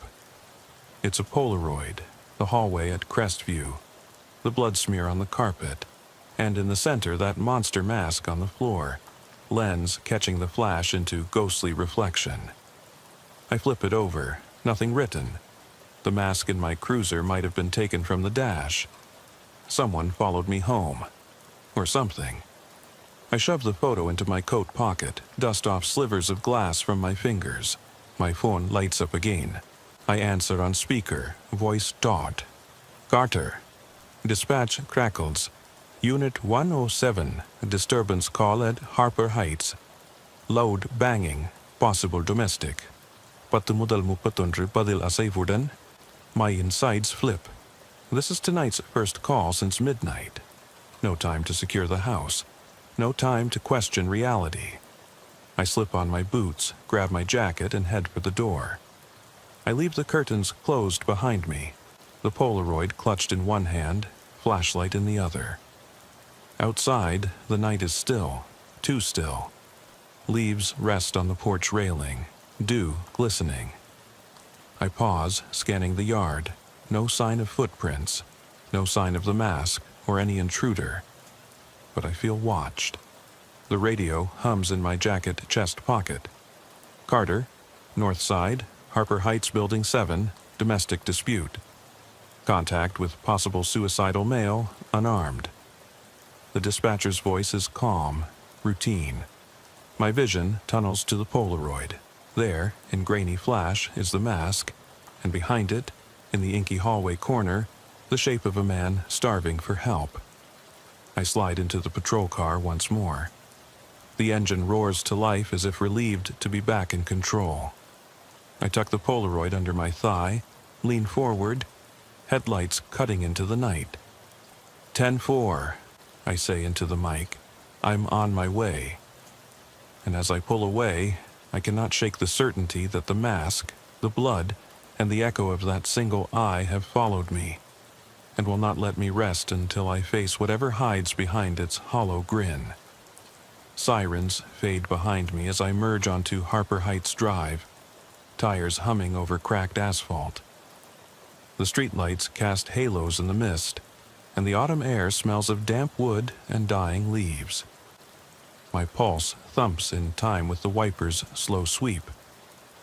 It's a Polaroid, the hallway at Crestview, the blood smear on the carpet, and in the center that monster mask on the floor, lens catching the flash into ghostly reflection. I flip it over, nothing written. The mask in my cruiser might have been taken from the dash. Someone followed me home. Or something. I shove the photo into my coat pocket, dust off slivers of glass from my fingers. My phone lights up again. I answer on speaker, voice taut. Carter. Dispatch crackles. Unit 107, disturbance call at Harper Heights. Loud banging, possible domestic. Patumudal mo patunri padil asayvudan. My insides flip. This is tonight's first call since midnight. No time to secure the house. No time to question reality. I slip on my boots, grab my jacket, and head for the door. I leave the curtains closed behind me, the Polaroid clutched in one hand, flashlight in the other. Outside, the night is still, too still. Leaves rest on the porch railing, dew glistening. I pause, scanning the yard. No sign of footprints, no sign of the mask or any intruder. But I feel watched. The radio hums in my jacket chest pocket. Carter, North Side, Harper Heights Building 7, domestic dispute. Contact with possible suicidal male, unarmed. The dispatcher's voice is calm, routine. My vision tunnels to the Polaroid. There, in grainy flash, is the mask, and behind it, in the inky hallway corner, the shape of a man starving for help. I slide into the patrol car once more. The engine roars to life as if relieved to be back in control. I tuck the Polaroid under my thigh, lean forward, headlights cutting into the night. 10-4, I say into the mic. I'm on my way. And as I pull away, I cannot shake the certainty that the mask, the blood, and the echo of that single eye have followed me, and will not let me rest until I face whatever hides behind its hollow grin. Sirens fade behind me as I merge onto Harper Heights Drive, tires humming over cracked asphalt. The streetlights cast halos in the mist, and the autumn air smells of damp wood and dying leaves. My pulse thumps in time with the wiper's slow sweep.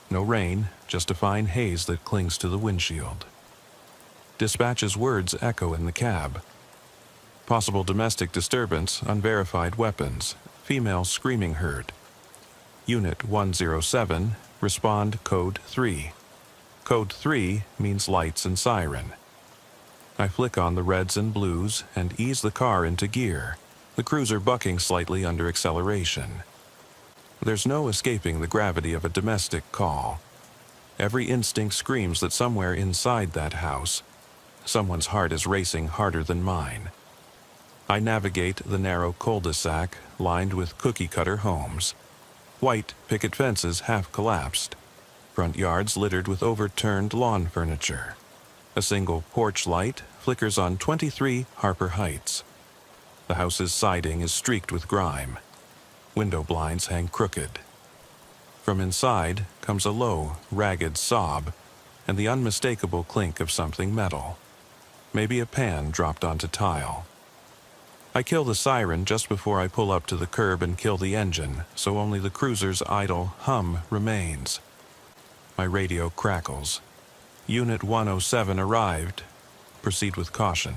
No rain, just a fine haze that clings to the windshield. Dispatch's words echo in the cab. Possible domestic disturbance, unverified weapons, female screaming heard. Unit 107, respond code 3. Code 3 means lights and siren. I flick on the reds and blues and ease the car into gear, the cruiser bucking slightly under acceleration. There's no escaping the gravity of a domestic call. Every instinct screams that somewhere inside that house, someone's heart is racing harder than mine. I navigate the narrow cul-de-sac lined with cookie-cutter homes. White picket fences half collapsed. Front yards littered with overturned lawn furniture. A single porch light flickers on 23 Harper Heights. The house's siding is streaked with grime. Window blinds hang crooked. From inside comes a low, ragged sob, and the unmistakable clink of something metal. Maybe a pan dropped onto tile. I kill the siren just before I pull up to the curb and kill the engine, so only the cruiser's idle hum remains. My radio crackles. Unit 107 arrived. Proceed with caution.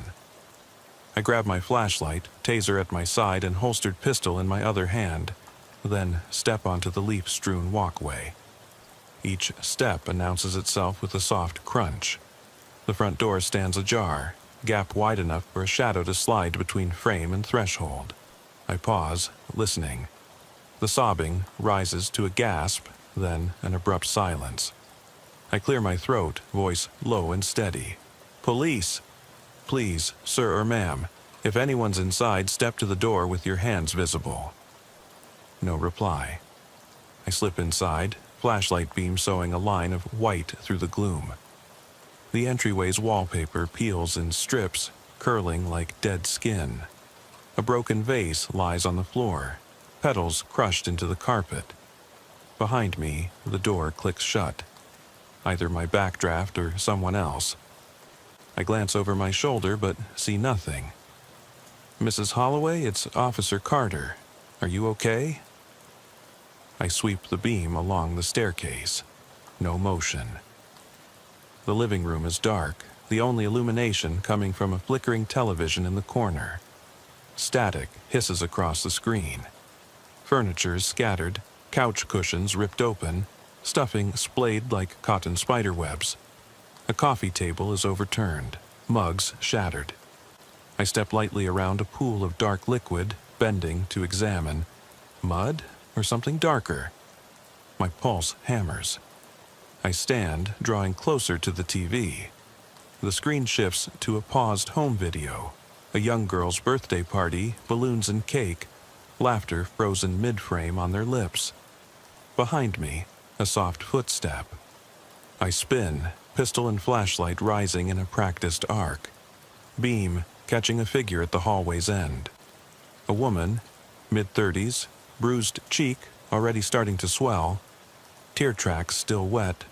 I grab my flashlight, taser at my side, and holstered pistol in my other hand, then step onto the leaf-strewn walkway. Each step announces itself with a soft crunch. The front door stands ajar, gap wide enough for a shadow to slide between frame and threshold. I pause, listening. The sobbing rises to a gasp, then an abrupt silence. I clear my throat, voice low and steady. Police! Please, sir or ma'am, if anyone's inside, step to the door with your hands visible. No reply. I slip inside, flashlight beam sewing a line of white through the gloom. The entryway's wallpaper peels in strips, curling like dead skin. A broken vase lies on the floor, petals crushed into the carpet. Behind me, the door clicks shut. Either my backdraft or someone else. I glance over my shoulder but see nothing. "Mrs. Holloway, it's Officer Carter. Are you okay?" I sweep the beam along the staircase. No motion. The living room is dark, the only illumination coming from a flickering television in the corner. Static hisses across the screen. Furniture is scattered, couch cushions ripped open, stuffing splayed like cotton spiderwebs. A coffee table is overturned, mugs shattered. I step lightly around a pool of dark liquid, bending to examine. Mud or something darker? My pulse hammers. I stand, drawing closer to the TV. The screen shifts to a paused home video. A young girl's birthday party, balloons and cake, laughter frozen mid-frame on their lips. Behind me, a soft footstep. I spin, pistol and flashlight rising in a practiced arc. Beam catching a figure at the hallway's end. A woman, mid-30s, bruised cheek already starting to swell, tear tracks still wet,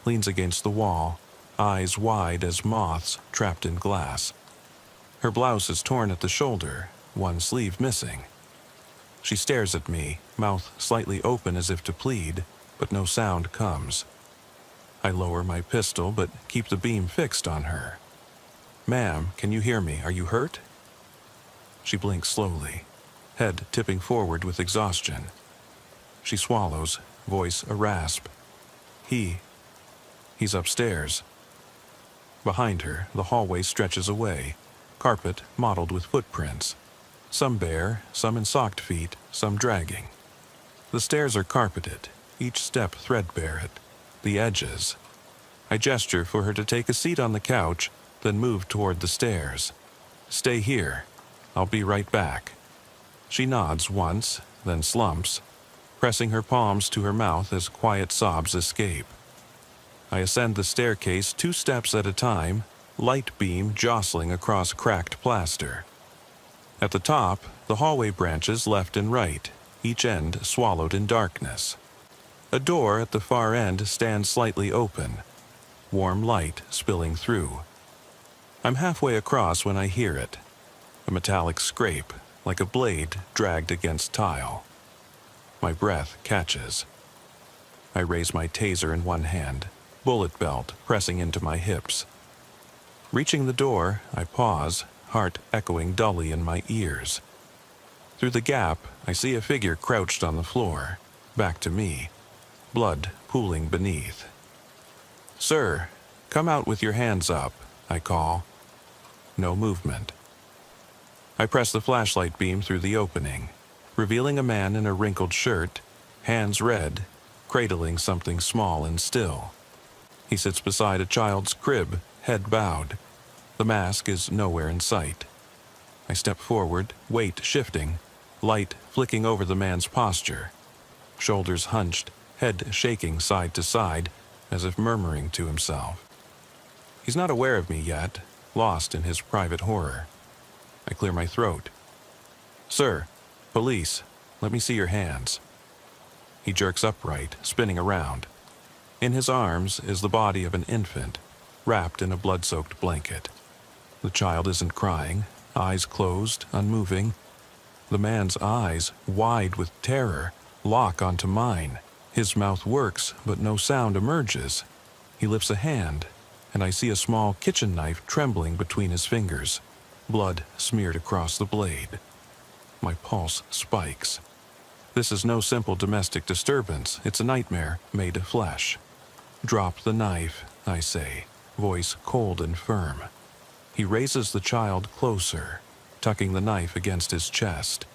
leans against the wall, eyes wide as moths trapped in glass. Her blouse is torn at the shoulder, one sleeve missing. She stares at me, mouth slightly open as if to plead, but no sound comes. I lower my pistol but keep the beam fixed on her. "Ma'am, can you hear me? Are you hurt?" She blinks slowly, head tipping forward with exhaustion. She swallows, voice a rasp. He's upstairs." Behind her, the hallway stretches away, carpet mottled with footprints. Some bare, some in socked feet, some dragging. The stairs are carpeted, each step threadbare at the edges. I gesture for her to take a seat on the couch, then move toward the stairs. "Stay here. I'll be right back." She nods once, then slumps, pressing her palms to her mouth as quiet sobs escape. I ascend the staircase 2 steps at a time, light beam jostling across cracked plaster. At the top, the hallway branches left and right, each end swallowed in darkness. A door at the far end stands slightly open, warm light spilling through. I'm halfway across when I hear it, a metallic scrape, like a blade dragged against tile. My breath catches. I raise my taser in one hand, bullet belt pressing into my hips. Reaching the door, I pause, heart echoing dully in my ears. Through the gap, I see a figure crouched on the floor, back to me, blood pooling beneath. "Sir, come out with your hands up," I call. No movement. I press the flashlight beam through the opening, revealing a man in a wrinkled shirt, hands red, cradling something small and still. He sits beside a child's crib, head bowed. The mask is nowhere in sight. I step forward, weight shifting, light flicking over the man's posture. Shoulders hunched, head shaking side to side, as if murmuring to himself. He's not aware of me yet, lost in his private horror. I clear my throat. "Sir, police, let me see your hands." He jerks upright, spinning around. In his arms is the body of an infant, wrapped in a blood-soaked blanket. The child isn't crying, eyes closed, unmoving. The man's eyes, wide with terror, lock onto mine. His mouth works, but no sound emerges. He lifts a hand, and I see a small kitchen knife trembling between his fingers, blood smeared across the blade. My pulse spikes. This is no simple domestic disturbance, it's a nightmare made of flesh. "Drop the knife," I say, voice cold and firm. He raises the child closer, tucking the knife against his chest.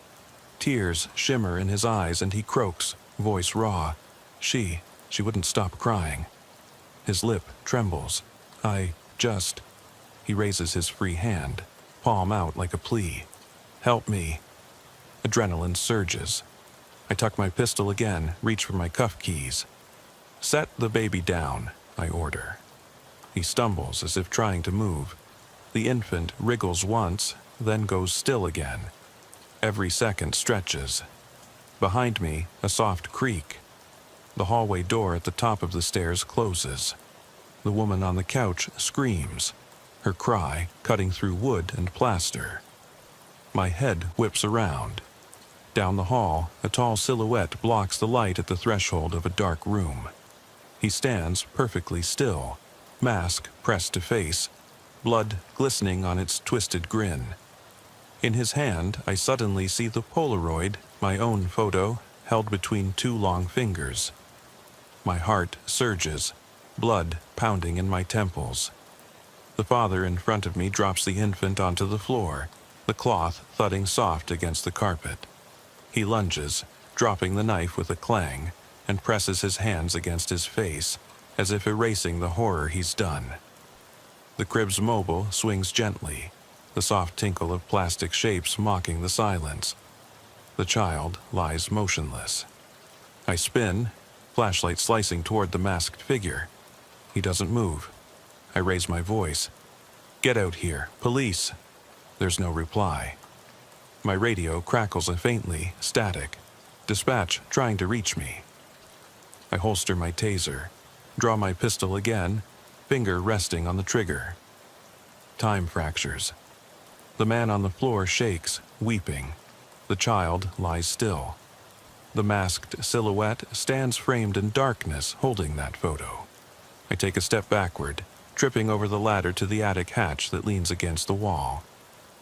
Tears shimmer in his eyes and he croaks, voice raw. She wouldn't stop crying. His lip trembles. He raises his free hand, palm out like a plea. "Help me." Adrenaline surges. I tuck my pistol again, reach for my cuff keys. "Set the baby down," I order. He stumbles as if trying to move. The infant wriggles once, then goes still again. Every second stretches. Behind me, a soft creak. The hallway door at the top of the stairs closes. The woman on the couch screams, her cry cutting through wood and plaster. My head whips around. Down the hall, a tall silhouette blocks the light at the threshold of a dark room. He stands perfectly still, mask pressed to face, blood glistening on its twisted grin. In his hand, I suddenly see the Polaroid, my own photo, held between two long fingers. My heart surges, blood pounding in my temples. The father in front of me drops the infant onto the floor, the cloth thudding soft against the carpet. He lunges, dropping the knife with a clang, and presses his hands against his face, as if erasing the horror he's done. The crib's mobile swings gently, the soft tinkle of plastic shapes mocking the silence. The child lies motionless. I spin, flashlight slicing toward the masked figure. He doesn't move. I raise my voice. "Get out here, police!" There's no reply. My radio crackles faintly, static. Dispatch trying to reach me. I holster my taser, draw my pistol again, finger resting on the trigger. Time fractures. The man on the floor shakes, weeping. The child lies still. The masked silhouette stands framed in darkness, holding that photo. I take a step backward, tripping over the ladder to the attic hatch that leans against the wall.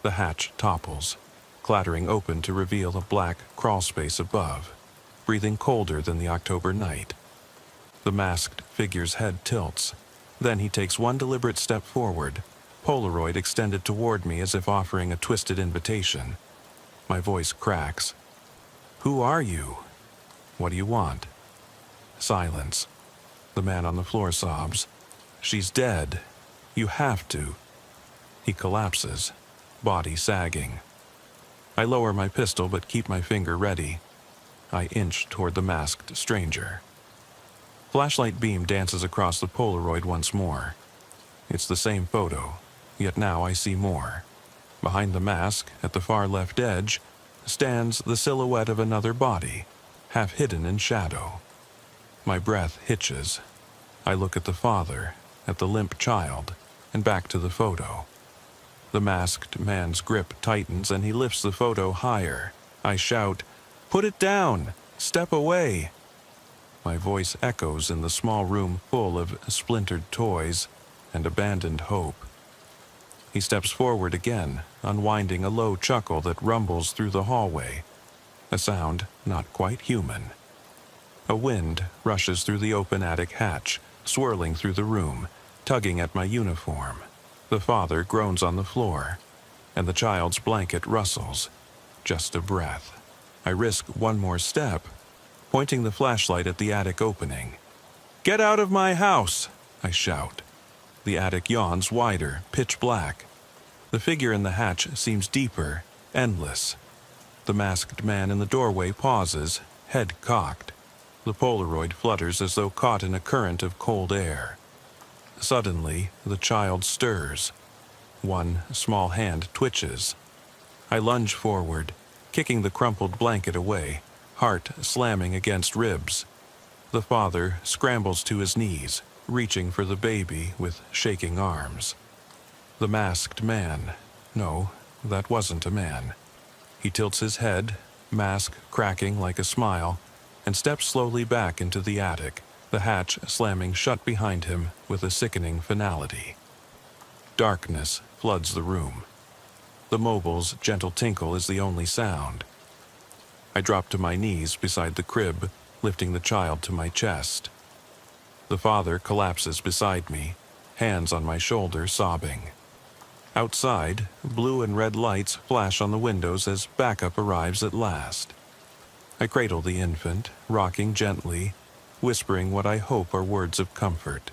The hatch topples, clattering open to reveal a black crawl space above, breathing colder than the October night. The masked figure's head tilts. Then he takes one deliberate step forward, Polaroid extended toward me as if offering a twisted invitation. My voice cracks. "Who are you? What do you want?" Silence. The man on the floor sobs. "She's dead. You have to." He collapses, body sagging. I lower my pistol but keep my finger ready. I inch toward the masked stranger. Flashlight beam dances across the Polaroid once more. It's the same photo, yet now I see more. Behind the mask, at the far left edge, stands the silhouette of another body, half hidden in shadow. My breath hitches. I look at the father, at the limp child, and back to the photo. The masked man's grip tightens and he lifts the photo higher. I shout, "Put it down! Step away!" My voice echoes in the small room full of splintered toys and abandoned hope. He steps forward again, unwinding a low chuckle that rumbles through the hallway, a sound not quite human. A wind rushes through the open attic hatch, swirling through the room, tugging at my uniform. The father groans on the floor, and the child's blanket rustles. Just a breath. I risk one more step, pointing the flashlight at the attic opening. "Get out of my house!" I shout. The attic yawns wider, pitch black. The figure in the hatch seems deeper, endless. The masked man in the doorway pauses, head cocked. The Polaroid flutters as though caught in a current of cold air. Suddenly, the child stirs. One small hand twitches. I lunge forward, kicking the crumpled blanket away, heart slamming against ribs. The father scrambles to his knees, reaching for the baby with shaking arms. The masked man. No, that wasn't a man. He tilts his head, mask cracking like a smile, and steps slowly back into the attic, the hatch slamming shut behind him with a sickening finality. Darkness floods the room. The mobile's gentle tinkle is the only sound. I drop to my knees beside the crib, lifting the child to my chest. The father collapses beside me, hands on my shoulder, sobbing. Outside, blue and red lights flash on the windows as backup arrives at last. I cradle the infant, rocking gently, whispering what I hope are words of comfort.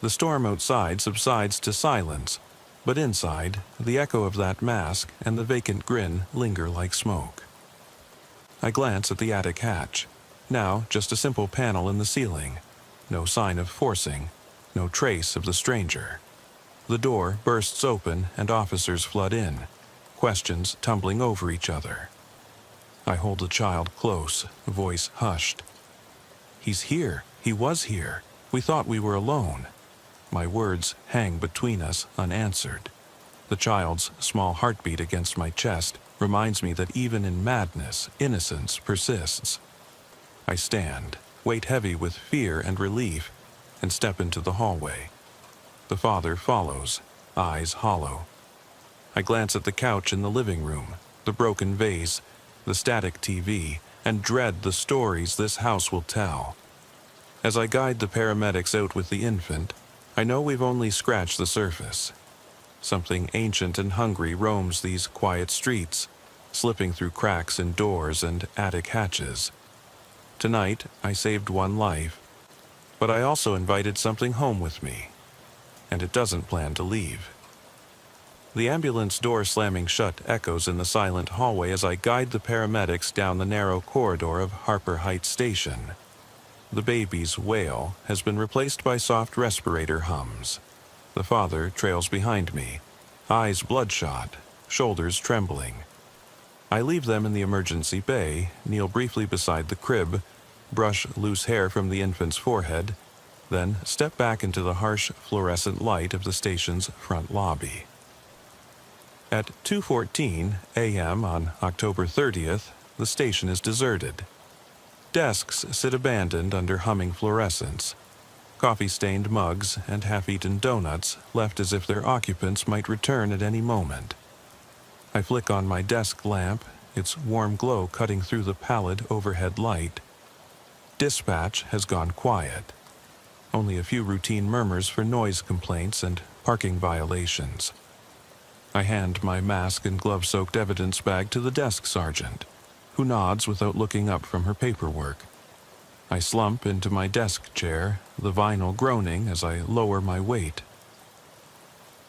The storm outside subsides to silence, but inside, the echo of that mask and the vacant grin linger like smoke. I glance at the attic hatch. Now, just a simple panel in the ceiling. No sign of forcing, no trace of the stranger. The door bursts open and officers flood in, questions tumbling over each other. I hold the child close, voice hushed. "He's here. He was here. We thought we were alone." My words hang between us unanswered. The child's small heartbeat against my chest reminds me that even in madness, innocence persists. I stand, weight heavy with fear and relief, and step into the hallway. The father follows, eyes hollow. I glance at the couch in the living room, the broken vase, the static TV, and dread the stories this house will tell. As I guide the paramedics out with the infant, I know we've only scratched the surface. Something ancient and hungry roams these quiet streets, slipping through cracks in doors and attic hatches. Tonight, I saved one life, but I also invited something home with me, and it doesn't plan to leave. The ambulance door slamming shut echoes in the silent hallway as I guide the paramedics down the narrow corridor of Harper Heights Station. The baby's wail has been replaced by soft respirator hums. The father trails behind me, eyes bloodshot, shoulders trembling. I leave them in the emergency bay, kneel briefly beside the crib, brush loose hair from the infant's forehead, then step back into the harsh fluorescent light of the station's front lobby. At 2:14 a.m. on October 30th, the station is deserted. Desks sit abandoned under humming fluorescents. Coffee-stained mugs and half-eaten donuts left as if their occupants might return at any moment. I flick on my desk lamp, its warm glow cutting through the pallid overhead light. Dispatch has gone quiet. Only a few routine murmurs for noise complaints and parking violations. I hand my mask and glove-soaked evidence bag to the desk sergeant, who nods without looking up from her paperwork. I slump into my desk chair, the vinyl groaning as I lower my weight.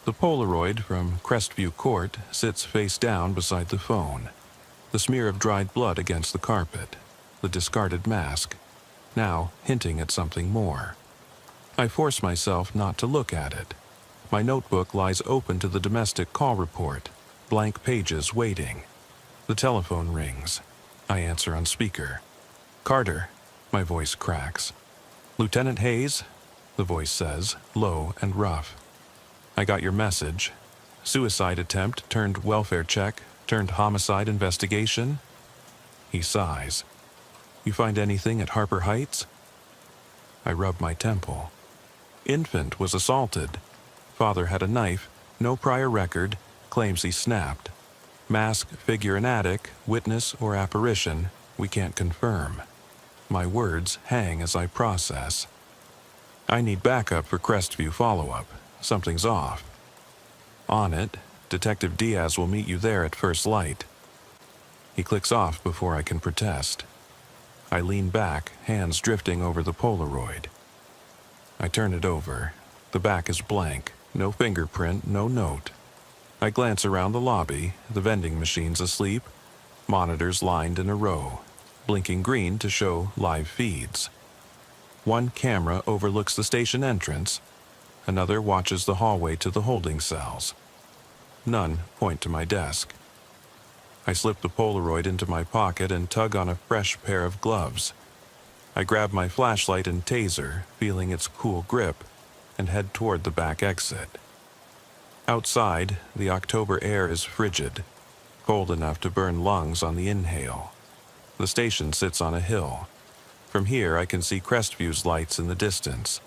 The Polaroid from Crestview Court sits face down beside the phone, the smear of dried blood against the carpet, the discarded mask, now hinting at something more. I force myself not to look at it. My notebook lies open to the domestic call report, blank pages waiting. The telephone rings. I answer on speaker. "Carter," my voice cracks. "Lieutenant Hayes," the voice says, low and rough. "I got your message. Suicide attempt turned welfare check, turned homicide investigation." He sighs. "You find anything at Harper Heights?" I rub my temple. Infant was assaulted. Father had a knife, no prior record, claims he snapped. Mask, figure in attic, witness or apparition, we can't confirm. My words hang as I process. I need backup for Crestview follow-up. Something's off. On it, Detective Diaz will meet you there at first light. He clicks off before I can protest. I lean back, hands drifting over the Polaroid. I turn it over. The back is blank. No fingerprint, no note. I glance around the lobby, the vending machines asleep, monitors lined in a row, blinking green to show live feeds. One camera overlooks the station entrance, another watches the hallway to the holding cells. None point to my desk. I slip the Polaroid into my pocket and tug on a fresh pair of gloves. I grab my flashlight and taser, feeling its cool grip, and head toward the back exit. Outside, the October air is frigid, cold enough to burn lungs on the inhale. The station sits on a hill. From here I can see Crestview's lights in the distance,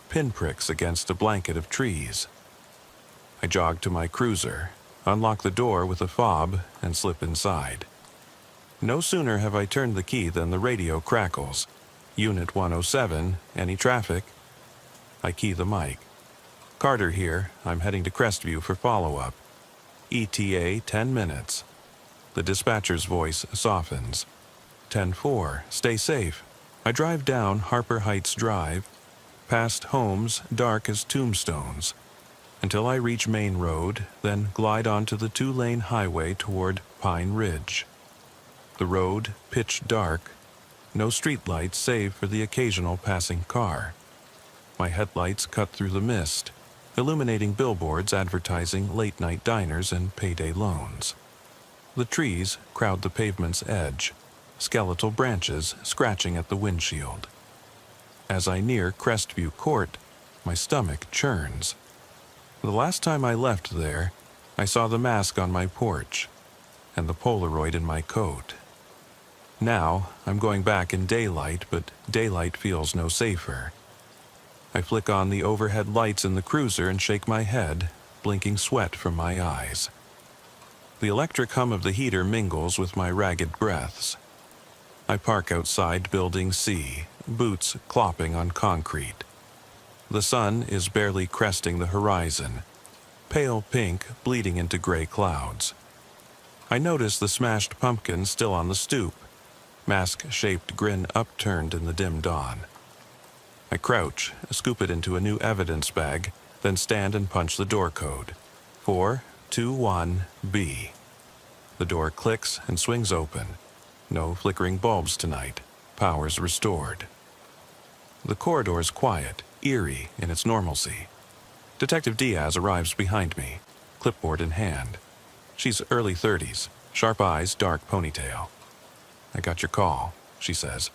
pinpricks against a blanket of trees. I jog to my cruiser, unlock the door with a fob, and slip inside. No sooner have I turned the key than the radio crackles. Unit 107, any traffic? I key the mic. "Carter here, I'm heading to Crestview for follow-up. ETA 10 minutes. The dispatcher's voice softens. 10-4, stay safe. I drive down Harper Heights Drive, past homes dark as tombstones, until I reach Main Road, then glide onto the 2-lane highway toward Pine Ridge. The road pitch dark, No streetlights save for the occasional passing car. My headlights cut through the mist, illuminating billboards advertising late-night diners and payday loans. The trees crowd the pavement's edge, skeletal branches scratching at the windshield. As I near Crestview Court, my stomach churns. The last time I left there, I saw the mask on my porch and the Polaroid in my coat. Now, I'm going back in daylight, but daylight feels no safer. I flick on the overhead lights in the cruiser and shake my head, blinking sweat from my eyes. The electric hum of the heater mingles with my ragged breaths. I park outside Building C, boots clopping on concrete. The sun is barely cresting the horizon, pale pink bleeding into gray clouds. I notice the smashed pumpkin still on the stoop, mask-shaped grin upturned in the dim dawn. I crouch, scoop it into a new evidence bag, then stand and punch the door code. 421B. The door clicks and swings open. No flickering bulbs tonight. Power's restored. The corridor's quiet, eerie in its normalcy. Detective Diaz arrives behind me, clipboard in hand. She's early 30s, sharp eyes, dark ponytail. "I got your call," she says.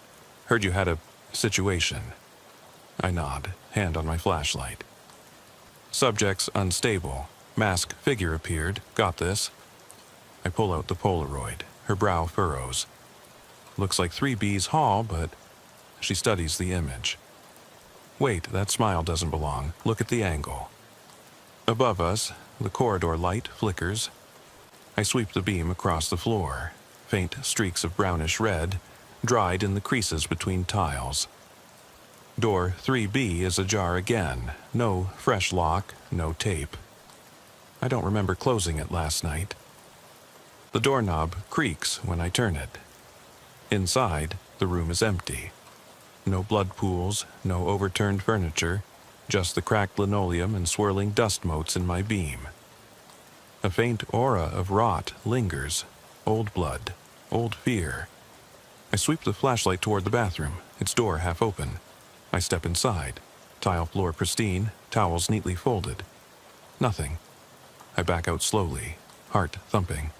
"Heard you had a situation." I nod, hand on my flashlight. "Subject's unstable. Masked figure appeared. Got this?" I pull out the Polaroid. Her brow furrows. "Looks like 3B's Hall, but..." She studies the image. "Wait, that smile doesn't belong. Look at the angle." Above us, the corridor light flickers. I sweep the beam across the floor. Faint streaks of brownish red, dried in the creases between tiles. Door 3B is ajar again. No fresh lock, no tape. I don't remember closing it last night. The doorknob creaks when I turn it. Inside, the room is empty. No blood pools, no overturned furniture, just the cracked linoleum and swirling dust motes in my beam. A faint aura of rot lingers. Old blood, old fear. I sweep the flashlight toward the bathroom, its door half open. I step inside. Tile floor pristine, towels neatly folded. Nothing. I back out slowly, heart thumping.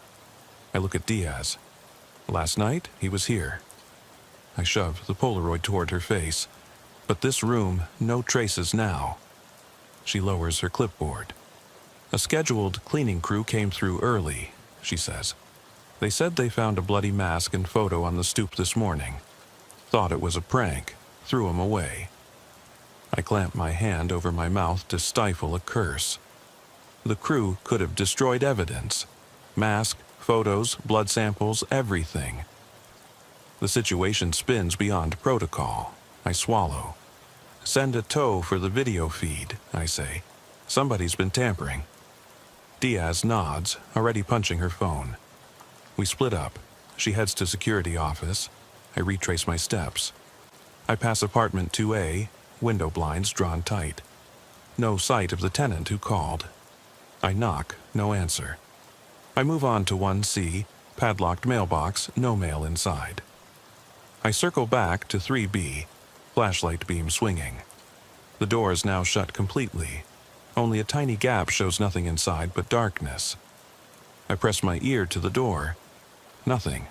I look at Diaz. Last night, he was here. I shove the Polaroid toward her face. But this room, no traces now. She lowers her clipboard. "A scheduled cleaning crew came through early," she says. "They said they found a bloody mask and photo on the stoop this morning. Thought it was a prank. Threw 'em away." I clamp my hand over my mouth to stifle a curse. The crew could have destroyed evidence. Mask, photos, blood samples, everything. The situation spins beyond protocol. I swallow. "Send a tow for the video feed," I say. "Somebody's been tampering." Diaz nods, already punching her phone. We split up. She heads to security office. I retrace my steps. I pass apartment 2A, window blinds drawn tight. No sight of the tenant who called. I knock, no answer. I move on to 1C, padlocked mailbox, no mail inside. I circle back to 3B, flashlight beam swinging. The door is now shut completely. Only a tiny gap shows nothing inside but darkness. I press my ear to the door. Nothing.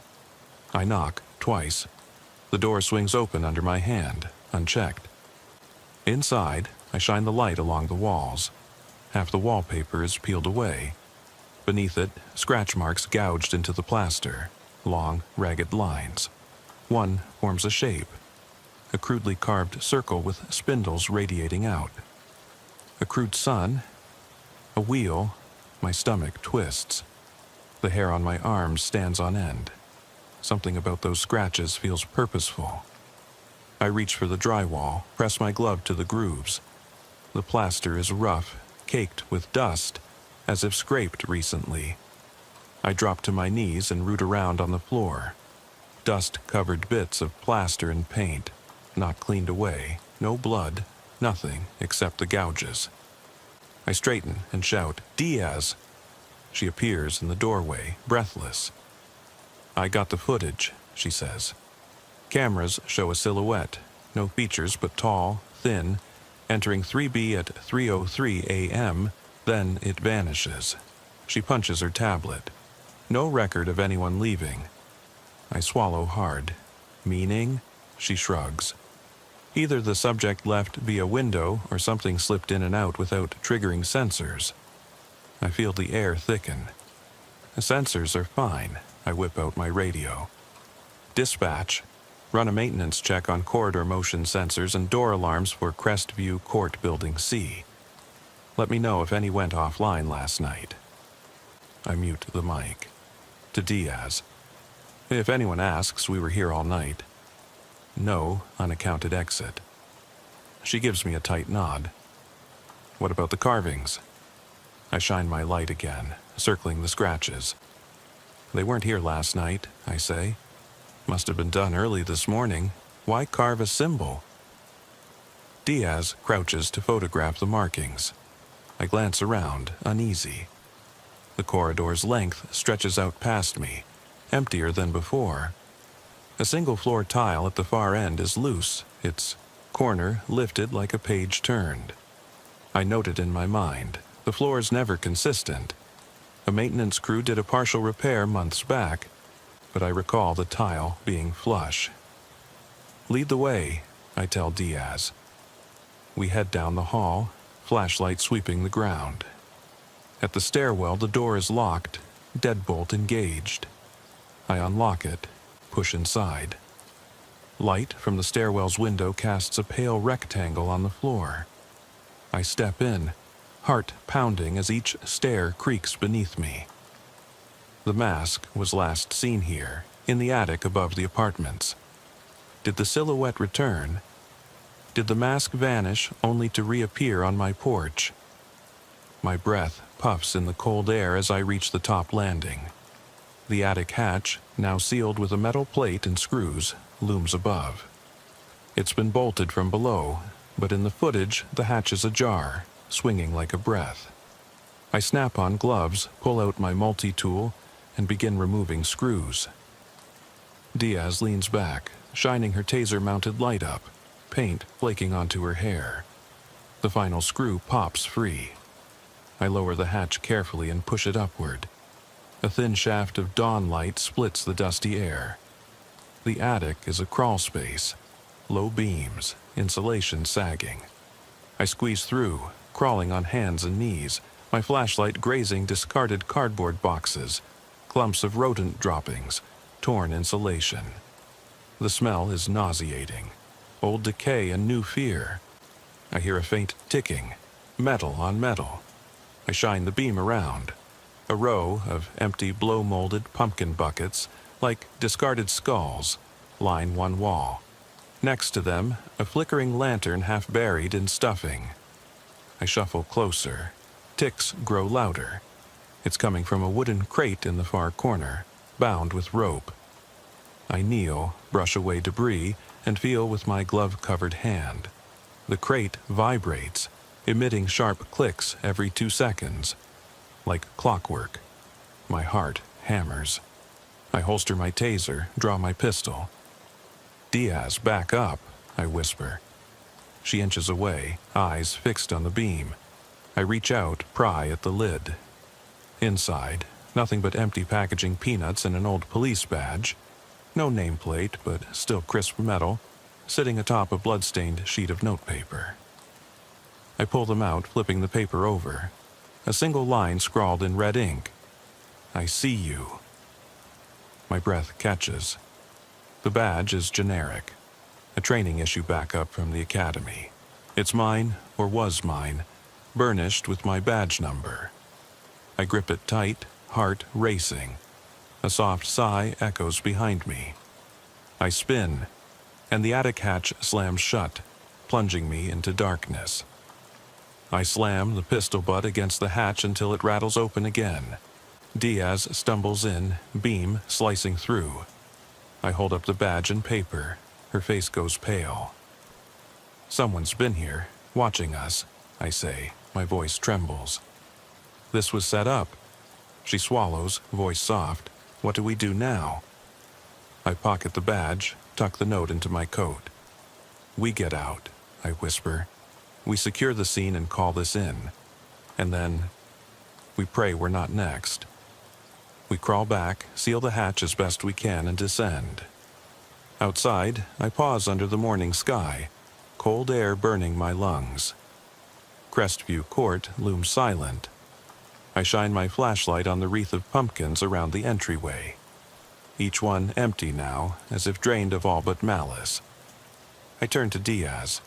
I knock, twice. The door swings open under my hand, unchecked. Inside, I shine the light along the walls. Half the wallpaper is peeled away. Beneath it, scratch marks gouged into the plaster, long, ragged lines. One forms a shape. A crudely carved circle with spindles radiating out. A crude sun. A wheel. My stomach twists. The hair on my arms stands on end. Something about those scratches feels purposeful. I reach for the drywall, press my glove to the grooves. The plaster is rough, caked with dust, as if scraped recently. I drop to my knees and root around on the floor. Dust-covered bits of plaster and paint, not cleaned away, no blood, nothing except the gouges. I straighten and shout, "Diaz!" She appears in the doorway, breathless. "I got the footage," she says. Cameras show a silhouette, no features but tall, thin, entering 3B at 3:03 a.m., then it vanishes. She punches her tablet. No record of anyone leaving. I swallow hard. Meaning? She shrugs. Either the subject left via window or something slipped in and out without triggering sensors. I feel the air thicken. The sensors are fine. I whip out my radio. Dispatch. Run a maintenance check on corridor motion sensors and door alarms for Crestview Court Building C. Let me know if any went offline last night. I mute the mic. To Diaz. If anyone asks, we were here all night. No unaccounted exit. She gives me a tight nod. What about the carvings? I shine my light again, circling the scratches. They weren't here last night, I say. Must have been done early this morning. Why carve a symbol? Diaz crouches to photograph the markings. I glance around, uneasy. The corridor's length stretches out past me, emptier than before. A single-floor tile at the far end is loose, its corner lifted like a page turned. I note it in my mind. The floor's never consistent. A maintenance crew did a partial repair months back, but I recall the tile being flush. Lead the way, I tell Diaz. We head down the hall, flashlight sweeping the ground. At the stairwell, the door is locked, deadbolt engaged. I unlock it, push inside. Light from the stairwell's window casts a pale rectangle on the floor. I step in, heart pounding as each stair creaks beneath me. The mask was last seen here, in the attic above the apartments. Did the silhouette return? Did the mask vanish only to reappear on my porch? My breath puffs in the cold air as I reach the top landing. The attic hatch, now sealed with a metal plate and screws, looms above. It's been bolted from below, but in the footage the hatch is ajar, swinging like a breath. I snap on gloves, pull out my multi-tool, and begin removing screws. Diaz leans back, shining her taser-mounted light up, paint flaking onto her hair. The final screw pops free. I lower the hatch carefully and push it upward. A thin shaft of dawn light splits the dusty air. The attic is a crawl space, low beams, insulation sagging. I squeeze through, crawling on hands and knees, my flashlight grazing discarded cardboard boxes, clumps of rodent droppings, torn insulation. The smell is nauseating, old decay and new fear. I hear a faint ticking, metal on metal. I shine the beam around. A row of empty blow-molded pumpkin buckets, like discarded skulls, line one wall. Next to them, a flickering lantern half buried in stuffing. I shuffle closer. Ticks grow louder. It's coming from a wooden crate in the far corner, bound with rope. I kneel, brush away debris, and feel with my glove-covered hand. The crate vibrates, emitting sharp clicks every 2 seconds. Like clockwork. My heart hammers. I holster my taser, draw my pistol. Diaz, back up, I whisper. She inches away, eyes fixed on the beam. I reach out, pry at the lid. Inside, nothing but empty packaging peanuts and an old police badge. No nameplate, but still crisp metal, sitting atop a blood-stained sheet of notepaper. I pull them out, flipping the paper over. A single line scrawled in red ink. I see you. My breath catches. The badge is generic. A training issue backup from the academy. It's mine, or was mine, burnished with my badge number. I grip it tight, heart racing. A soft sigh echoes behind me. I spin, and the attic hatch slams shut, plunging me into darkness. I slam the pistol butt against the hatch until it rattles open again. Diaz stumbles in, beam slicing through. I hold up the badge and paper. Her face goes pale. Someone's been here, watching us, I say. My voice trembles. This was set up. She swallows, voice soft. What do we do now? I pocket the badge, tuck the note into my coat. We get out, I whisper. We secure the scene and call this in. And then we pray we're not next. We crawl back, seal the hatch as best we can, and descend. Outside, I pause under the morning sky, cold air burning my lungs. Crestview Court looms silent. I shine my flashlight on the wreath of pumpkins around the entryway. Each one empty now, as if drained of all but malice. I turn to Diaz.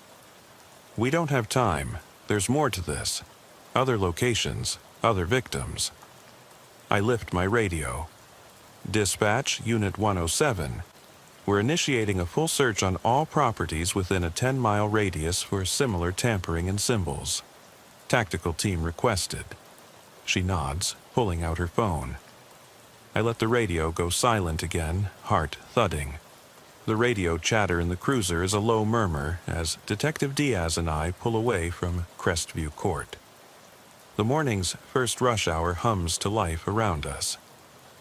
We don't have time. There's more to this. Other locations, other victims. I lift my radio. Dispatch, Unit 107. We're initiating a full search on all properties within a 10-mile radius for similar tampering in symbols. Tactical team requested. She nods, pulling out her phone. I let the radio go silent again, heart thudding. The radio chatter in the cruiser is a low murmur as Detective Diaz and I pull away from Crestview Court. The morning's first rush hour hums to life around us.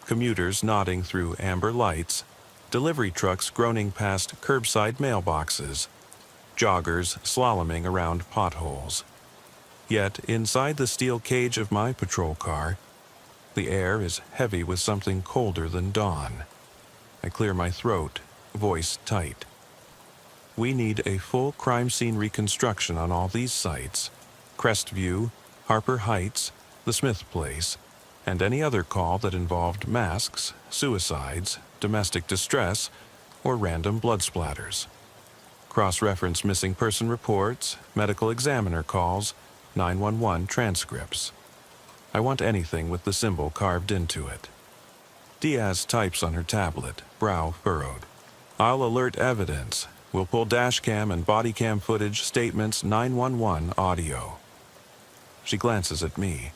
Commuters nodding through amber lights, delivery trucks groaning past curbside mailboxes, joggers slaloming around potholes. Yet, inside the steel cage of my patrol car, the air is heavy with something colder than dawn. I clear my throat, voice tight. We need a full crime scene reconstruction on all these sites: Crestview, Harper Heights, the Smith Place, and any other call that involved masks, suicides, domestic distress, or random blood splatters. Cross-reference missing person reports, medical examiner calls, 911 transcripts. I want anything with the symbol carved into it. Diaz types on her tablet, brow furrowed. I'll alert evidence. We'll pull dashcam and bodycam footage, statements, 911 audio. She glances at me.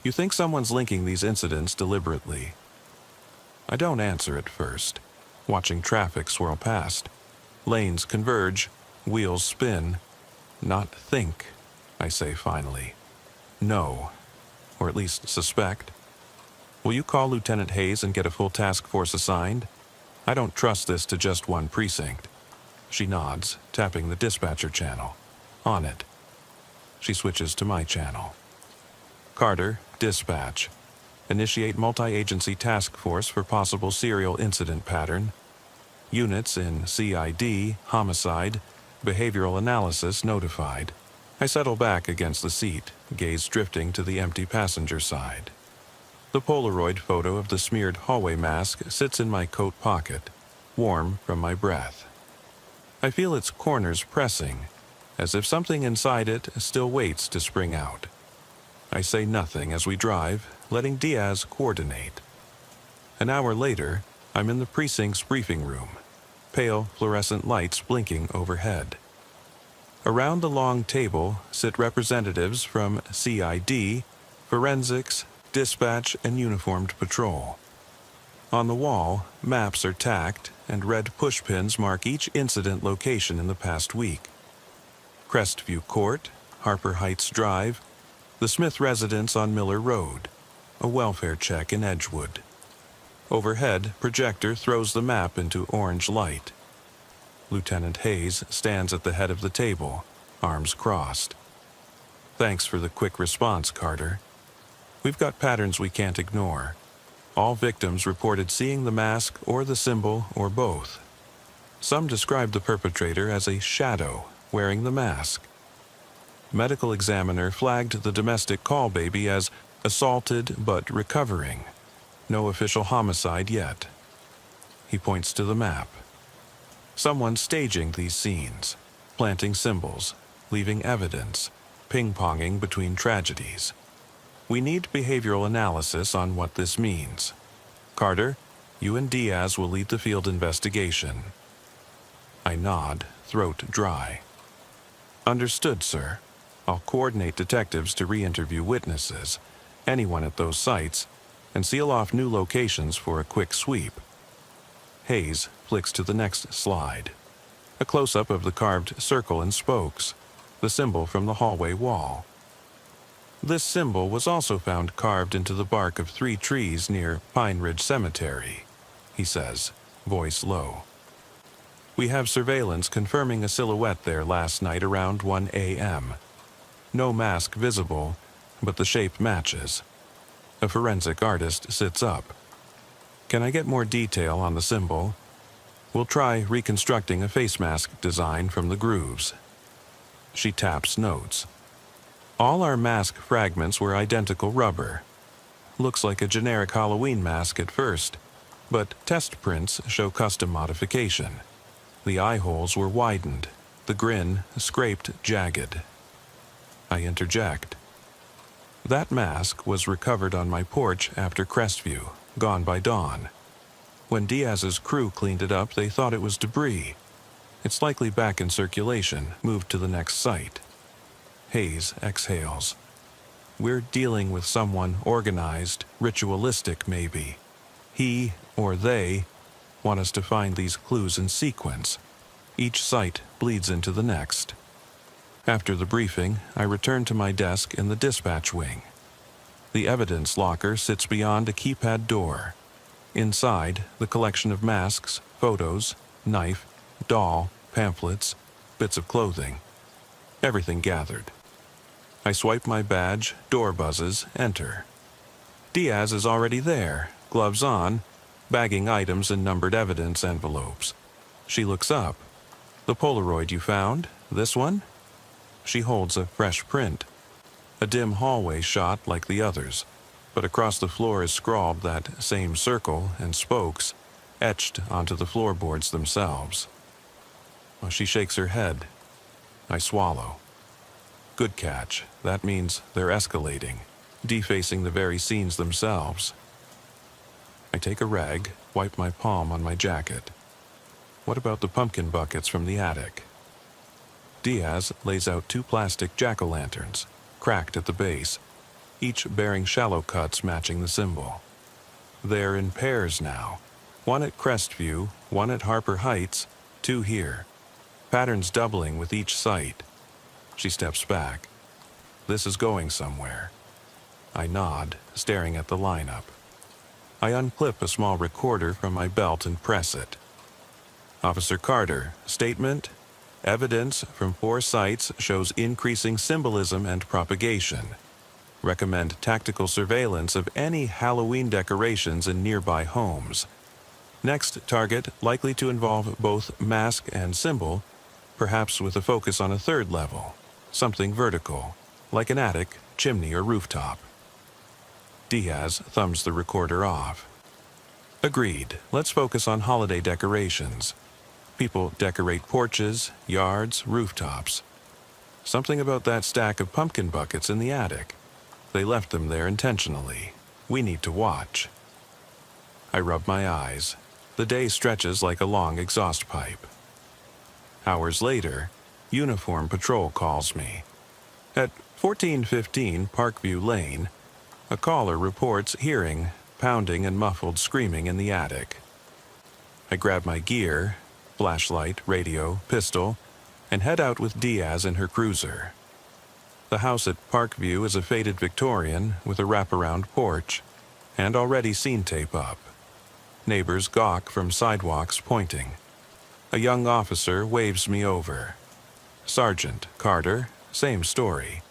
You think someone's linking these incidents deliberately? I don't answer at first, watching traffic swirl past. Lanes converge, wheels spin. Not think, I say finally. No, or at least suspect. Will you call Lieutenant Hayes and get a full task force assigned? I don't trust this to just one precinct. She nods, tapping the dispatcher channel. On it. She switches to my channel. Carter, dispatch. Initiate multi-agency task force for possible serial incident pattern. Units in CID, homicide, behavioral analysis notified. I settle back against the seat, gaze drifting to the empty passenger side. The Polaroid photo of the smeared hallway mask sits in my coat pocket, warm from my breath. I feel its corners pressing, as if something inside it still waits to spring out. I say nothing as we drive, letting Diaz coordinate. An hour later, I'm in the precinct's briefing room, pale fluorescent lights blinking overhead. Around the long table sit representatives from CID, forensics, dispatch, and uniformed patrol. On the wall, maps are tacked, and red pushpins mark each incident location in the past week. Crestview Court, Harper Heights Drive, the Smith residence on Miller Road, a welfare check in Edgewood. Overhead, projector throws the map into orange light. Lieutenant Hayes stands at the head of the table, arms crossed. Thanks for the quick response, Carter. We've got patterns we can't ignore. All victims reported seeing the mask or the symbol or both. Some described the perpetrator as a shadow wearing the mask. Medical examiner flagged the domestic call baby as assaulted but recovering. No official homicide yet. He points to the map. Someone's staging these scenes, planting symbols, leaving evidence, ping-ponging between tragedies. We need behavioral analysis on what this means. Carter, you and Diaz will lead the field investigation. I nod, throat dry. Understood, sir. I'll coordinate detectives to re-interview witnesses, anyone at those sites, and seal off new locations for a quick sweep. Hayes flicks to the next slide. A close-up of the carved circle and spokes, the symbol from the hallway wall. This symbol was also found carved into the bark of 3 trees near Pine Ridge Cemetery, he says, voice low. We have surveillance confirming a silhouette there last night around 1 a.m. No mask visible, but the shape matches. A forensic artist sits up. Can I get more detail on the symbol? We'll try reconstructing a face mask design from the grooves. She taps notes. All our mask fragments were identical rubber. Looks like a generic Halloween mask at first, but test prints show custom modification. The eye holes were widened, the grin scraped jagged. I interject. That mask was recovered on my porch after Crestview, gone by dawn. When Diaz's crew cleaned it up, they thought it was debris. It's likely back in circulation, moved to the next site. Hayes exhales. We're dealing with someone organized, ritualistic maybe. He, or they, want us to find these clues in sequence. Each site bleeds into the next. After the briefing, I return to my desk in the dispatch wing. The evidence locker sits beyond a keypad door. Inside, the collection of masks, photos, knife, doll, pamphlets, bits of clothing. Everything gathered. I swipe my badge, door buzzes, enter. Diaz is already there, gloves on, bagging items in numbered evidence envelopes. She looks up. The Polaroid you found? This one? She holds a fresh print. A dim hallway shot like the others, but across the floor is scrawled that same circle and spokes, etched onto the floorboards themselves. She shakes her head. I swallow. Good catch. That means they're escalating, defacing the very scenes themselves. I take a rag, wipe my palm on my jacket. What about the pumpkin buckets from the attic? Diaz lays out 2 plastic jack-o'-lanterns, cracked at the base, each bearing shallow cuts matching the symbol. They're in pairs now. One at Crestview, one at Harper Heights, 2 here. Patterns doubling with each site. She steps back. This is going somewhere. I nod, staring at the lineup. I unclip a small recorder from my belt and press it. Officer Carter, statement. Evidence from 4 sites shows increasing symbolism and propagation. Recommend tactical surveillance of any Halloween decorations in nearby homes. Next target likely to involve both mask and symbol, perhaps with a focus on a 3rd level, something vertical, like an attic, chimney, or rooftop. Diaz thumbs the recorder off. Agreed. Let's focus on holiday decorations. People decorate porches, yards, rooftops. Something about that stack of pumpkin buckets in the attic. They left them there intentionally. We need to watch. I rub my eyes. The day stretches like a long exhaust pipe. Hours later, Uniform Patrol calls me. At 1415 Parkview Lane, a caller reports hearing pounding and muffled screaming in the attic. I grab my gear, flashlight, radio, pistol, and head out with Diaz in her cruiser. The house at Parkview is a faded Victorian with a wraparound porch, and already scene tape up. Neighbors gawk from sidewalks pointing. A young officer waves me over. Sergeant Carter, same story.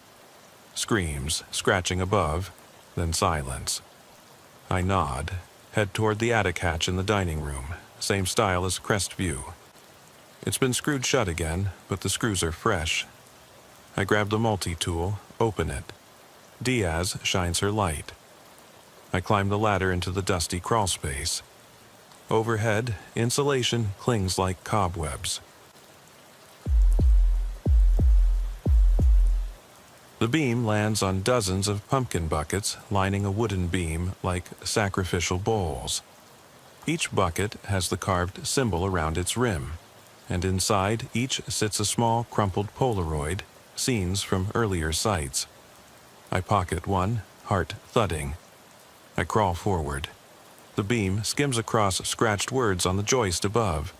Screams, scratching above, then silence. I nod, head toward the attic hatch in the dining room, same style as Crestview. It's been screwed shut again, but the screws are fresh. I grab the multi-tool, open it. Diaz shines her light. I climb the ladder into the dusty crawl space. Overhead, insulation clings like cobwebs. The beam lands on dozens of pumpkin buckets lining a wooden beam like sacrificial bowls. Each bucket has the carved symbol around its rim, and inside each sits a small crumpled Polaroid, scenes from earlier sites. I pocket one, heart thudding. I crawl forward. The beam skims across scratched words on the joist above.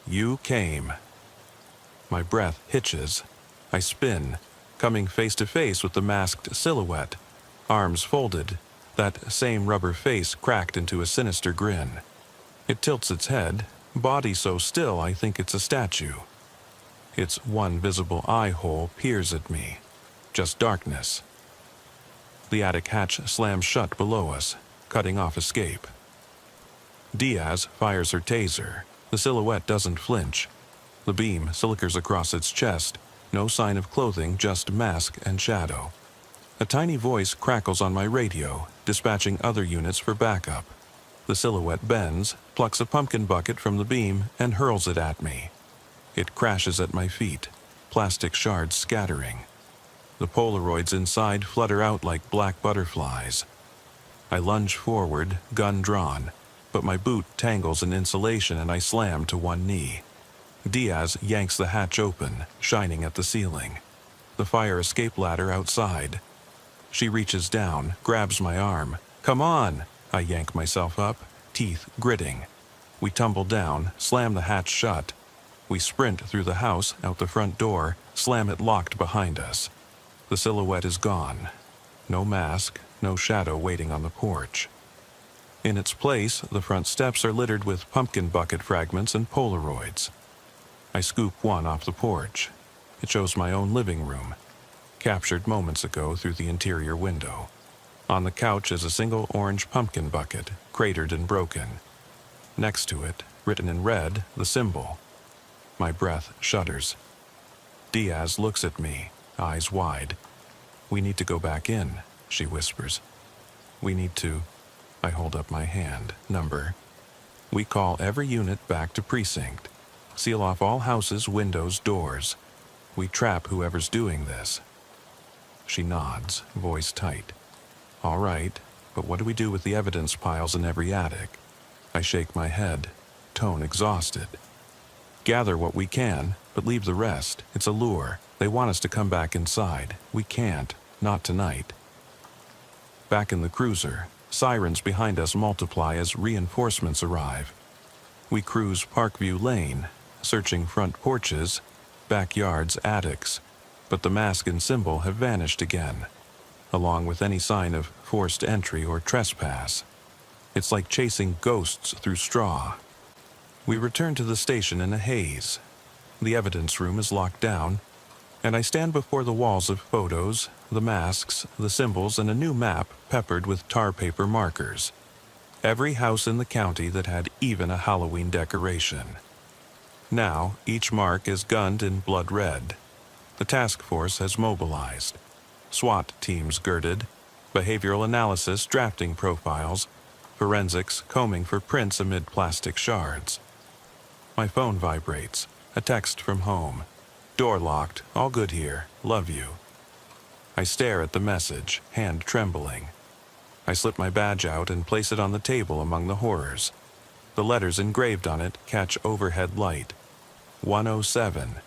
You came. My breath hitches. I spin, coming face to face with the masked silhouette, arms folded, that same rubber face cracked into a sinister grin. It tilts its head, body so still I think it's a statue. Its one visible eye hole peers at me. Just darkness. The attic hatch slams shut below us, cutting off escape. Diaz fires her taser. The silhouette doesn't flinch. The beam slickers across its chest. No sign of clothing, just mask and shadow. A tiny voice crackles on my radio, dispatching other units for backup. The silhouette bends, plucks a pumpkin bucket from the beam, and hurls it at me. It crashes at my feet, plastic shards scattering. The Polaroids inside flutter out like black butterflies. I lunge forward, gun drawn, but my boot tangles in insulation and I slam to one knee. Diaz yanks the hatch open, shining at the ceiling. The fire escape ladder outside. She reaches down, grabs my arm. "Come on!" I yank myself up, teeth gritting. We tumble down, slam the hatch shut. We sprint through the house, out the front door, slam it locked behind us. The silhouette is gone. No mask, no shadow waiting on the porch. In its place, the front steps are littered with pumpkin bucket fragments and Polaroids. I scoop one off the porch. It shows my own living room, captured moments ago through the interior window. On the couch is a single orange pumpkin bucket, cratered and broken. Next to it, written in red, the symbol. My breath shudders. Diaz looks at me, eyes wide. "We need to go back in," she whispers. "We need to..." I hold up my hand. "Number." "We call every unit back to precinct. Seal off all houses, windows, doors. We trap whoever's doing this." She nods, voice tight. "All right, but what do we do with the evidence piles in every attic?" I shake my head, tone exhausted. "Gather what we can, but leave the rest. It's a lure. They want us to come back inside. We can't. Not tonight." Back in the cruiser, sirens behind us multiply as reinforcements arrive. We cruise Parkview Lane, searching front porches, backyards, attics, but the mask and symbol have vanished again, along with any sign of forced entry or trespass. It's like chasing ghosts through straw. We return to the station in a haze. The evidence room is locked down, and I stand before the walls of photos, the masks, the symbols, and a new map peppered with tar paper markers. Every house in the county that had even a Halloween decoration. Now, each mark is gunned in blood red. The task force has mobilized. SWAT teams girded, behavioral analysis drafting profiles, forensics combing for prints amid plastic shards. My phone vibrates. A text from home. "Door locked. All good here. Love you." I stare at the message, hand trembling. I slip my badge out and place it on the table among the horrors. The letters engraved on it catch overhead light. 107.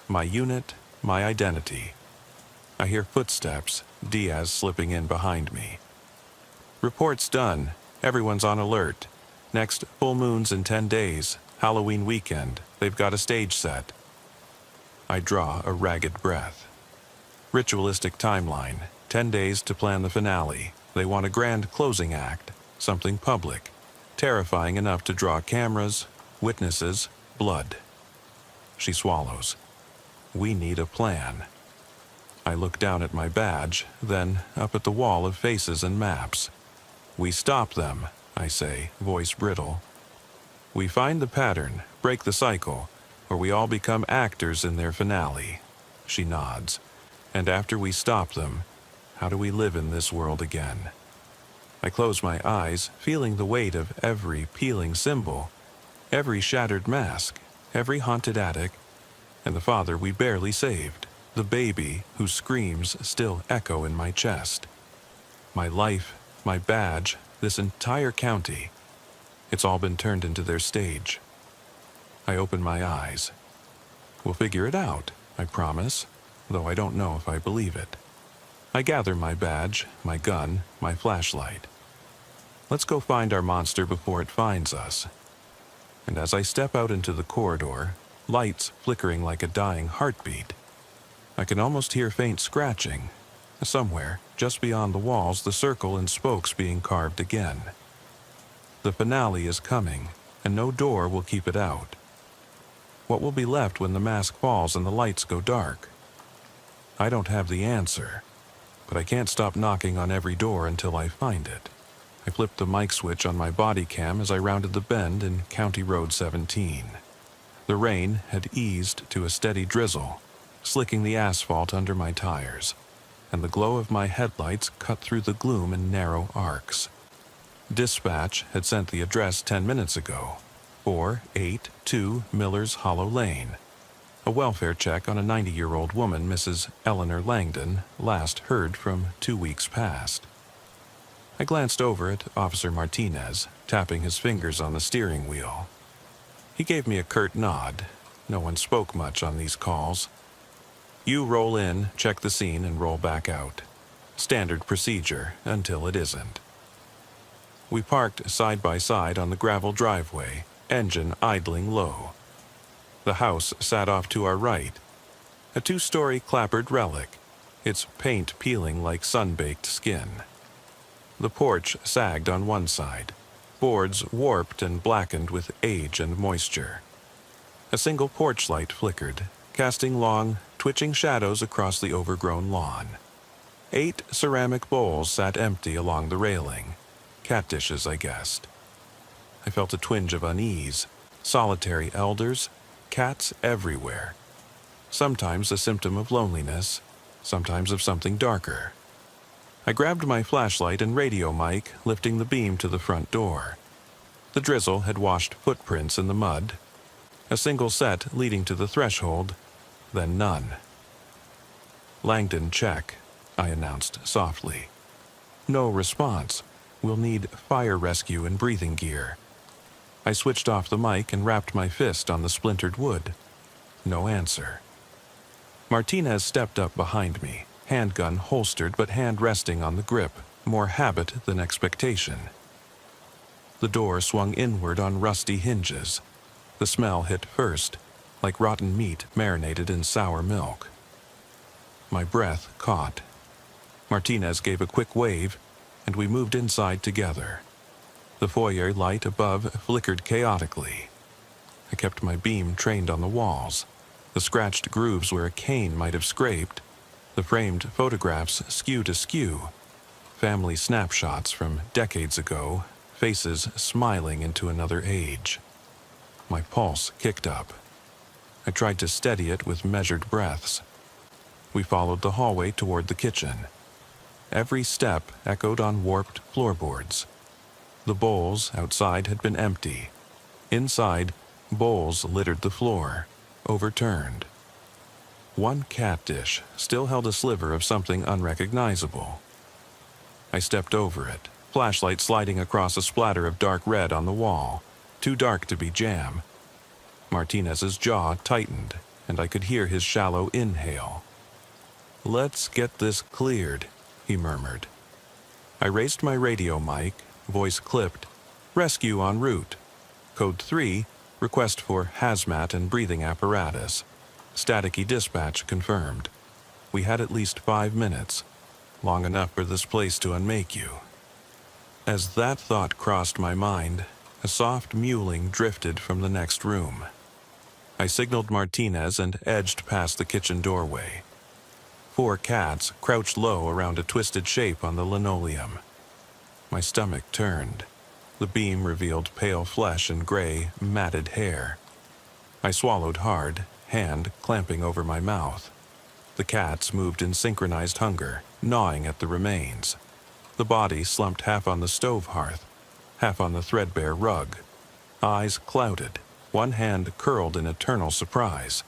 My unit, my identity. I hear footsteps, Diaz slipping in behind me. "Report's done. Everyone's on alert. Next, full moons in 10 days. Halloween weekend. They've got a stage set." I draw a ragged breath. Ritualistic timeline. 10 days to plan the finale. They want a grand closing act. Something public. Terrifying enough to draw cameras, witnesses, blood. She swallows. "We need a plan." I look down at my badge, then up at the wall of faces and maps. "We stop them," I say, voice brittle. "We find the pattern, break the cycle, or we all become actors in their finale." She nods. "And after we stop them, how do we live in this world again?" I close my eyes, feeling the weight of every peeling symbol, every shattered mask, every haunted attic, and the father we barely saved, the baby whose screams still echo in my chest. My life, my badge, this entire county. It's all been turned into their stage. I open my eyes. "We'll figure it out," I promise, though I don't know if I believe it. I gather my badge, my gun, my flashlight. Let's go find our monster before it finds us. And as I step out into the corridor, lights flickering like a dying heartbeat, I can almost hear faint scratching. Somewhere, just beyond the walls, the circle and spokes being carved again. The finale is coming, and no door will keep it out. What will be left when the mask falls and the lights go dark? I don't have the answer, but I can't stop knocking on every door until I find it. I flipped the mic switch on my body cam as I rounded the bend in County Road 17. The rain had eased to a steady drizzle, slicking the asphalt under my tires, and the glow of my headlights cut through the gloom in narrow arcs. Dispatch had sent the address 10 minutes ago, 482 Miller's Hollow Lane. A welfare check on a 90-year-old woman, Mrs. Eleanor Langdon, last heard from 2 weeks past. I glanced over at Officer Martinez, tapping his fingers on the steering wheel. He gave me a curt nod. No one spoke much on these calls. You roll in, check the scene, and roll back out. Standard procedure until it isn't. We parked side by side on the gravel driveway, engine idling low. The house sat off to our right, a 2-story clapboard relic, its paint peeling like sun-baked skin. The porch sagged on one side, boards warped and blackened with age and moisture. A single porch light flickered, casting long, twitching shadows across the overgrown lawn. 8 ceramic bowls sat empty along the railing. Cat dishes, I guessed. I felt a twinge of unease. Solitary elders, cats everywhere. Sometimes a symptom of loneliness, sometimes of something darker. I grabbed my flashlight and radio mic, lifting the beam to the front door. The drizzle had washed footprints in the mud. A single set leading to the threshold, then none. Langdon check, I announced softly. No response. We'll need fire rescue and breathing gear. I switched off the mic and rapped my fist on the splintered wood. No answer. Martinez stepped up behind me, handgun holstered but hand resting on the grip, more habit than expectation. The door swung inward on rusty hinges. The smell hit first, like rotten meat marinated in sour milk. My breath caught. Martinez gave a quick wave, and we moved inside together. The foyer light above flickered chaotically. I kept my beam trained on the walls, the scratched grooves where a cane might have scraped, the framed photographs skewed askew, family snapshots from decades ago, faces smiling into another age. My pulse kicked up. I tried to steady it with measured breaths. We followed the hallway toward the kitchen. Every step echoed on warped floorboards. The bowls outside had been empty. Inside, bowls littered the floor, overturned. One cat dish still held a sliver of something unrecognizable. I stepped over it, flashlight sliding across a splatter of dark red on the wall, too dark to be jam. Martinez's jaw tightened, and I could hear his shallow inhale. "Let's get this cleared," he murmured. I raised my radio mic, voice clipped. "Rescue en route. Code 3, request for hazmat and breathing apparatus. Staticky dispatch confirmed. We had at least 5 minutes, long enough for this place to unmake you." As that thought crossed my mind, a soft mewling drifted from the next room. I signaled Martinez and edged past the kitchen doorway. 4 cats crouched low around a twisted shape on the linoleum. My stomach turned. The beam revealed pale flesh and gray, matted hair. I swallowed hard, hand clamping over my mouth. The cats moved in synchronized hunger, gnawing at the remains. The body slumped half on the stove hearth, half on the threadbare rug. Eyes clouded, one hand curled in eternal surprise.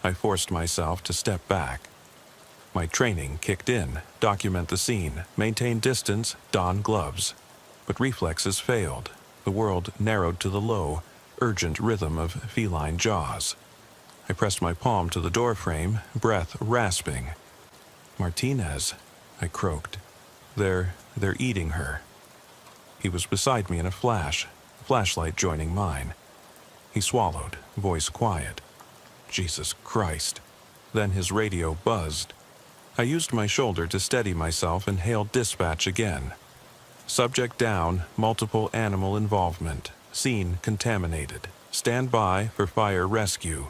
I forced myself to step back. My training kicked in, document the scene, maintain distance, don gloves. But reflexes failed. The world narrowed to the low, urgent rhythm of feline jaws. I pressed my palm to the doorframe, breath rasping. "Martinez," I croaked. They're eating her." He was beside me in a flash, flashlight joining mine. He swallowed, voice quiet. Jesus Christ. Then his radio buzzed. I used my shoulder to steady myself and hailed dispatch again. "Subject down, multiple animal involvement. Scene contaminated. Stand by for fire rescue.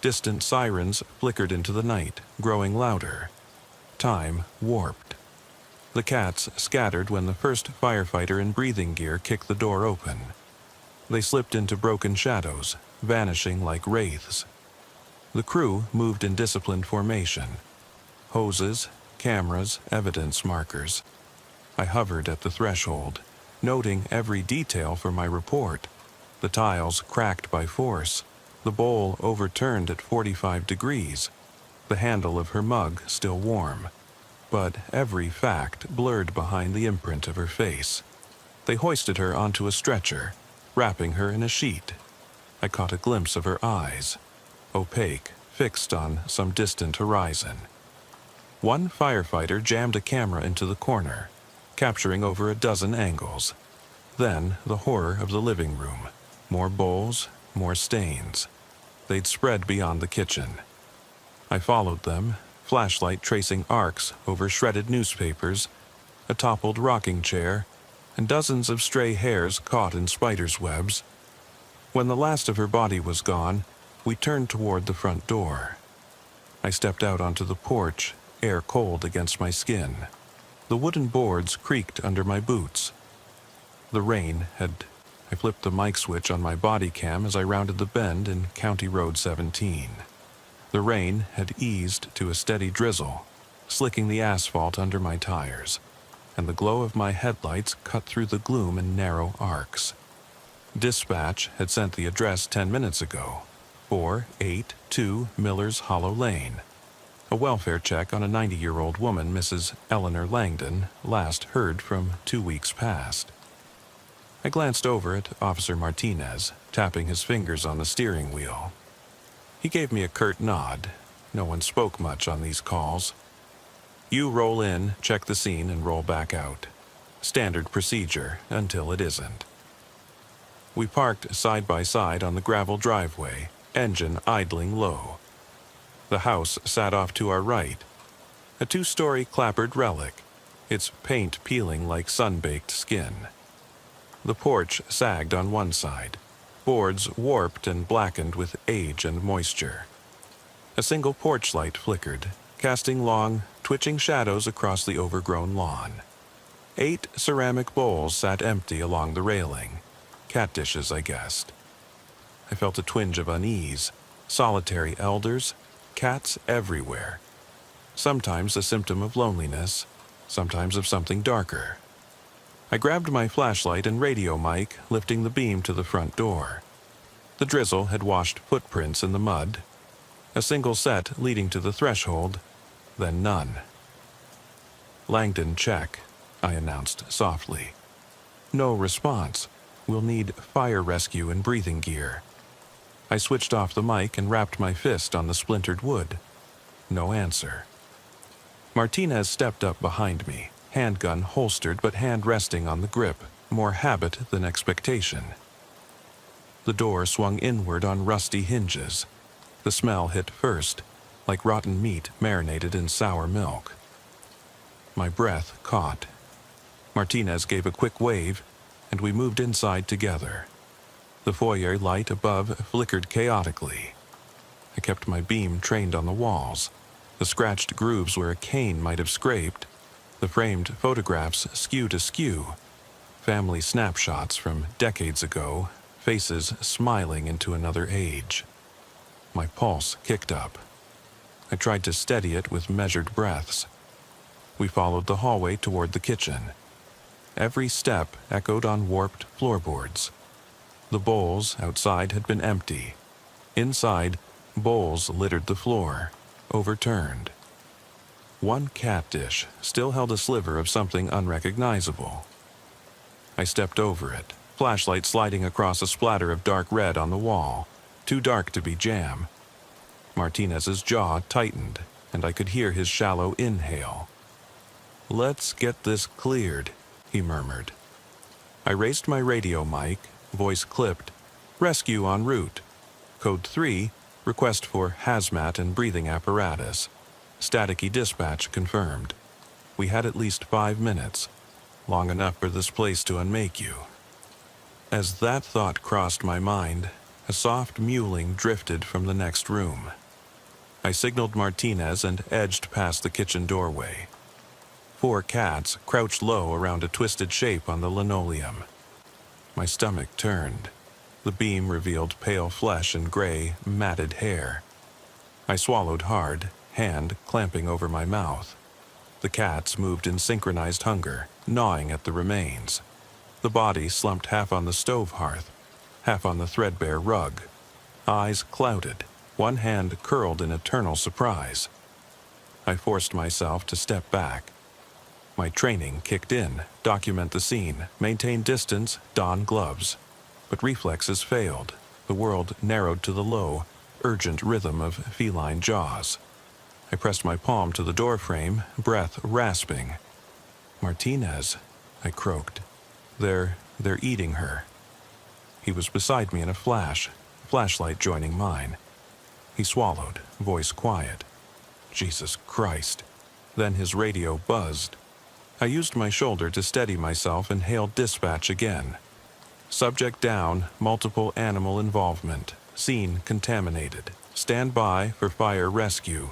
Distant sirens flickered into the night, growing louder. Time warped. The cats scattered when the first firefighter in breathing gear kicked the door open. They slipped into broken shadows, vanishing like wraiths. The crew moved in disciplined formation. Hoses, cameras, evidence markers. I hovered at the threshold, noting every detail for my report. The tiles cracked by force, the bowl overturned at 45 degrees, the handle of her mug still warm, but every fact blurred behind the imprint of her face. They hoisted her onto a stretcher, wrapping her in a sheet. I caught a glimpse of her eyes, opaque, fixed on some distant horizon. One firefighter jammed a camera into the corner, capturing over a dozen angles. Then the horror of the living room. More bowls, more stains. They'd spread beyond the kitchen. I followed them, flashlight tracing arcs over shredded newspapers, a toppled rocking chair, and dozens of stray hairs caught in spiders' webs. When the last of her body was gone, we turned toward the front door. I stepped out onto the porch, air cold against my skin. The wooden boards creaked under my boots. The rain had... I flipped the mic switch on my body cam as I rounded the bend in County Road 17. The rain had eased to a steady drizzle, slicking the asphalt under my tires, and the glow of my headlights cut through the gloom in narrow arcs. Dispatch had sent the address 10 minutes ago, 482 Miller's Hollow Lane. A welfare check on a 90-year-old woman, Mrs. Eleanor Langdon, last heard from 2 weeks past. I glanced over at Officer Martinez, tapping his fingers on the steering wheel. He gave me a curt nod. No one spoke much on these calls. You roll in, check the scene, and roll back out. Standard procedure until it isn't. We parked side by side on the gravel driveway, engine idling low. The house sat off to our right, a 2-story clapboard relic, its paint peeling like sun-baked skin. The porch sagged on one side, boards warped and blackened with age and moisture. A single porch light flickered, casting long, twitching shadows across the overgrown lawn. 8 ceramic bowls sat empty along the railing. Cat dishes, I guessed. I felt a twinge of unease. Solitary elders, cats everywhere. Sometimes a symptom of loneliness, sometimes of something darker. I grabbed my flashlight and radio mic, lifting the beam to the front door. The drizzle had washed footprints in the mud. A single set leading to the threshold, then none. Langdon check, I announced softly. No response. We'll need fire rescue and breathing gear. I switched off the mic and rapped my fist on the splintered wood. No answer. Martinez stepped up behind me, handgun holstered but hand resting on the grip, more habit than expectation. The door swung inward on rusty hinges. The smell hit first, like rotten meat marinated in sour milk. My breath caught. Martinez gave a quick wave, and we moved inside together. The foyer light above flickered chaotically. I kept my beam trained on the walls, the scratched grooves where a cane might have scraped, the framed photographs skewed askew, family snapshots from decades ago, faces smiling into another age. My pulse kicked up. I tried to steady it with measured breaths. We followed the hallway toward the kitchen. Every step echoed on warped floorboards. The bowls outside had been empty. Inside, bowls littered the floor, overturned. One cat dish still held a sliver of something unrecognizable. I stepped over it, flashlight sliding across a splatter of dark red on the wall, too dark to be jam. Martinez's jaw tightened, and I could hear his shallow inhale. "Let's get this cleared," he murmured. I raised my radio mic, voice clipped. "Rescue en route. Code 3, request for hazmat and breathing apparatus. Staticky dispatch confirmed." We had at least 5 minutes, long enough for this place to unmake you. As that thought crossed my mind, a soft mewling drifted from the next room. I signaled Martinez and edged past the kitchen doorway. 4 cats crouched low around a twisted shape on the linoleum. My stomach turned. The beam revealed pale flesh and gray, matted hair. I swallowed hard, hand clamping over my mouth. The cats moved in synchronized hunger, gnawing at the remains. The body slumped half on the stove hearth, half on the threadbare rug. Eyes clouded, one hand curled in eternal surprise. I forced myself to step back. My training kicked in, document the scene, maintain distance, don gloves. But reflexes failed. The world narrowed to the low, urgent rhythm of feline jaws. I pressed my palm to the doorframe, breath rasping. "Martinez," I croaked. They're eating her." He was beside me in a flash, flashlight joining mine. He swallowed, voice quiet. Jesus Christ. Then his radio buzzed. I used my shoulder to steady myself and hailed dispatch again. "Subject down, multiple animal involvement. Scene contaminated. Stand by for fire rescue."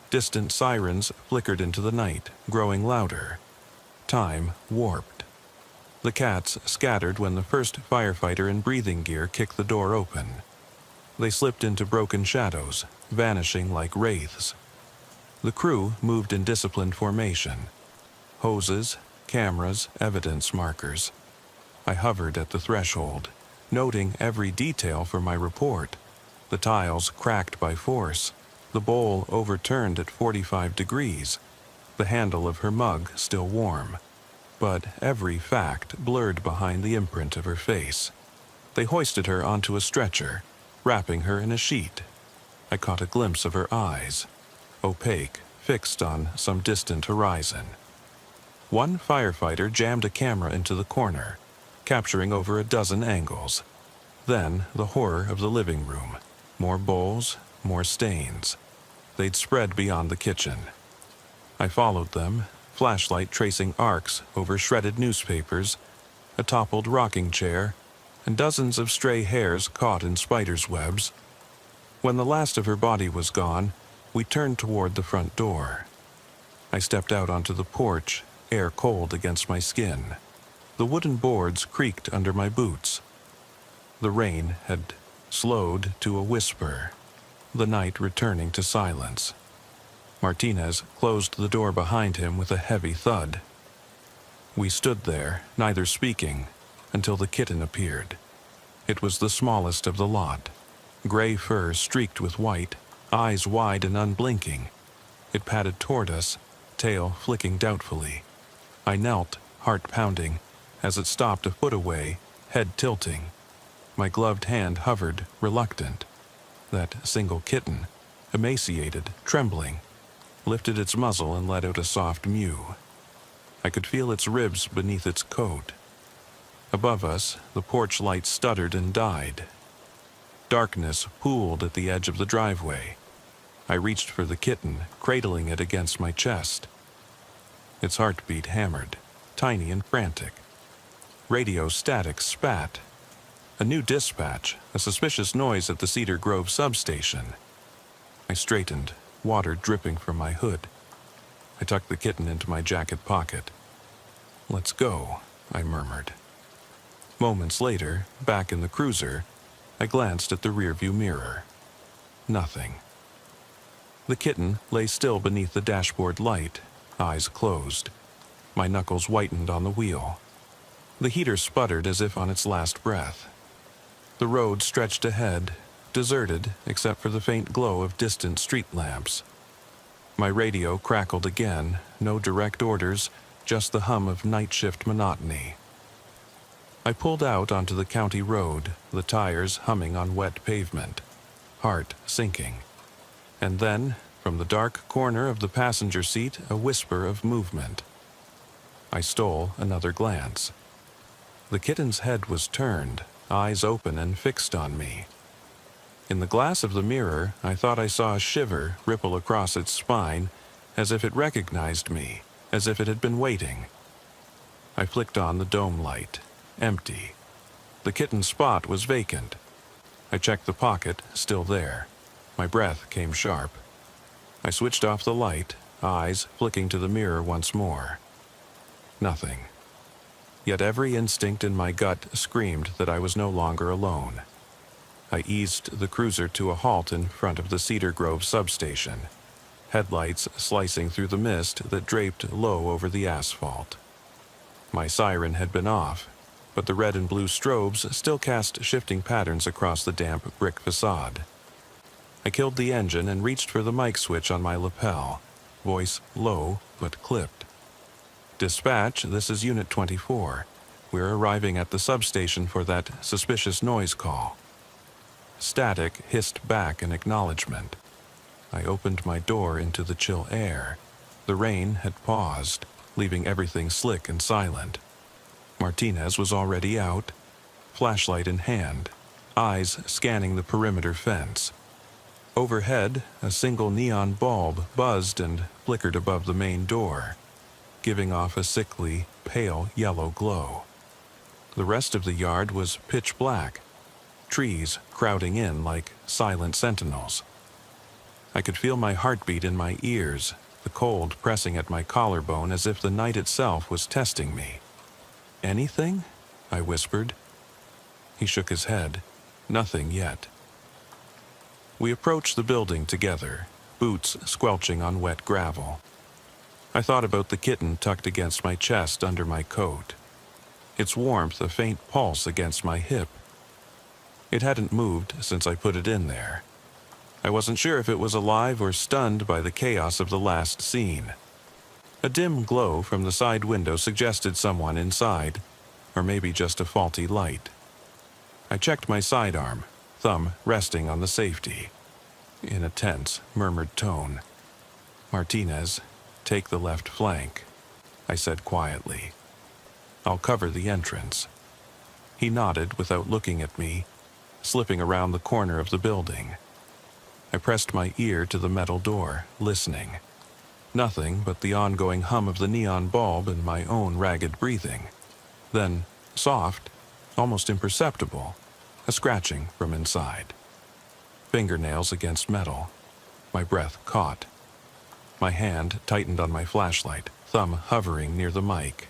Distant sirens flickered into the night, growing louder. Time warped. The cats scattered when the first firefighter in breathing gear kicked the door open. They slipped into broken shadows, vanishing like wraiths. The crew moved in disciplined formation. Hoses, cameras, evidence markers. I hovered at the threshold, noting every detail for my report. The tiles cracked by force, the bowl overturned at 45 degrees, the handle of her mug still warm. But every fact blurred behind the imprint of her face. They hoisted her onto a stretcher, wrapping her in a sheet. I caught a glimpse of her eyes, opaque, fixed on some distant horizon. One firefighter jammed a camera into the corner, capturing over a dozen angles. Then the horror of the living room. More bowls, more stains. They'd spread beyond the kitchen. I followed them, flashlight tracing arcs over shredded newspapers, a toppled rocking chair, and dozens of stray hairs caught in spiders' webs. When the last of her body was gone, we turned toward the front door. I stepped out onto the porch, air cold against my skin. The wooden boards creaked under my boots. The rain had slowed to a whisper, the night returning to silence. Martinez closed the door behind him with a heavy thud. We stood there, neither speaking, until the kitten appeared. It was the smallest of the lot, gray fur streaked with white, eyes wide and unblinking. It padded toward us, tail flicking doubtfully. I knelt, heart pounding, as it stopped a foot away, head tilting. My gloved hand hovered, reluctant. That single kitten, emaciated, trembling, lifted its muzzle and let out a soft mew. I could feel its ribs beneath its coat. Above us, the porch light stuttered and died. Darkness pooled at the edge of the driveway. I reached for the kitten, cradling it against my chest. Its heartbeat hammered, tiny and frantic. Radio static spat. A new dispatch, a suspicious noise at the Cedar Grove substation. I straightened, water dripping from my hood. I tucked the kitten into my jacket pocket. "Let's go," I murmured. Moments later, back in the cruiser, I glanced at the rearview mirror. Nothing. The kitten lay still beneath the dashboard light, eyes closed. My knuckles whitened on the wheel. The heater sputtered as if on its last breath. The road stretched ahead, deserted except for the faint glow of distant street lamps. My radio crackled again, no direct orders, just the hum of night shift monotony. I pulled out onto the county road, the tires humming on wet pavement, heart sinking. And then, from the dark corner of the passenger seat, a whisper of movement. I stole another glance. The kitten's head was turned, eyes open and fixed on me. In the glass of the mirror, I thought I saw a shiver ripple across its spine, as if it recognized me, as if it had been waiting. I flicked on the dome light, empty. The kitten's spot was vacant. I checked the pocket, still there. My breath came sharp. I switched off the light, eyes flicking to the mirror once more. Nothing. Yet every instinct in my gut screamed that I was no longer alone. I eased the cruiser to a halt in front of the Cedar Grove substation, headlights slicing through the mist that draped low over the asphalt. My siren had been off, but the red and blue strobes still cast shifting patterns across the damp brick facade. I killed the engine and reached for the mic switch on my lapel, voice low but clipped. "Dispatch, this is Unit 24. We're arriving at the substation for that suspicious noise call." Static hissed back in acknowledgement. I opened my door into the chill air. The rain had paused, leaving everything slick and silent. Martinez was already out, flashlight in hand, eyes scanning the perimeter fence. Overhead, a single neon bulb buzzed and flickered above the main door, giving off a sickly, pale yellow glow. The rest of the yard was pitch black, trees crowding in like silent sentinels. I could feel my heartbeat in my ears, the cold pressing at my collarbone as if the night itself was testing me. "Anything?" I whispered. He shook his head. "Nothing yet." We approached the building together, boots squelching on wet gravel. I thought about the kitten tucked against my chest under my coat, its warmth a faint pulse against my hip. It hadn't moved since I put it in there. I wasn't sure if it was alive or stunned by the chaos of the last scene. A dim glow from the side window suggested someone inside, or maybe just a faulty light. I checked my sidearm, thumb resting on the safety. In a tense, murmured tone, "Martinez, take the left flank," I said quietly. "I'll cover the entrance." He nodded without looking at me, slipping around the corner of the building. I pressed my ear to the metal door, listening. Nothing but the ongoing hum of the neon bulb and my own ragged breathing. Then, soft, almost imperceptible, a scratching from inside. Fingernails against metal. My breath caught. My hand tightened on my flashlight, thumb hovering near the mic.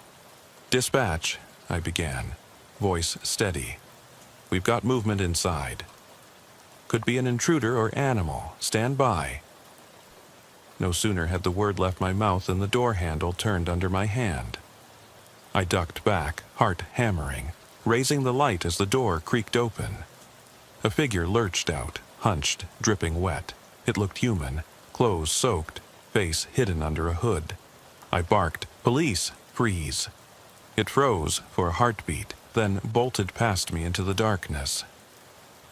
"Dispatch," I began, voice steady. "We've got movement inside. Could be an intruder or animal. Stand by." No sooner had the word left my mouth than the door handle turned under my hand. I ducked back, heart hammering, raising the light as the door creaked open. A figure lurched out, hunched, dripping wet. It looked human, clothes soaked, face hidden under a hood. I barked, "Police, freeze." It froze for a heartbeat, then bolted past me into the darkness.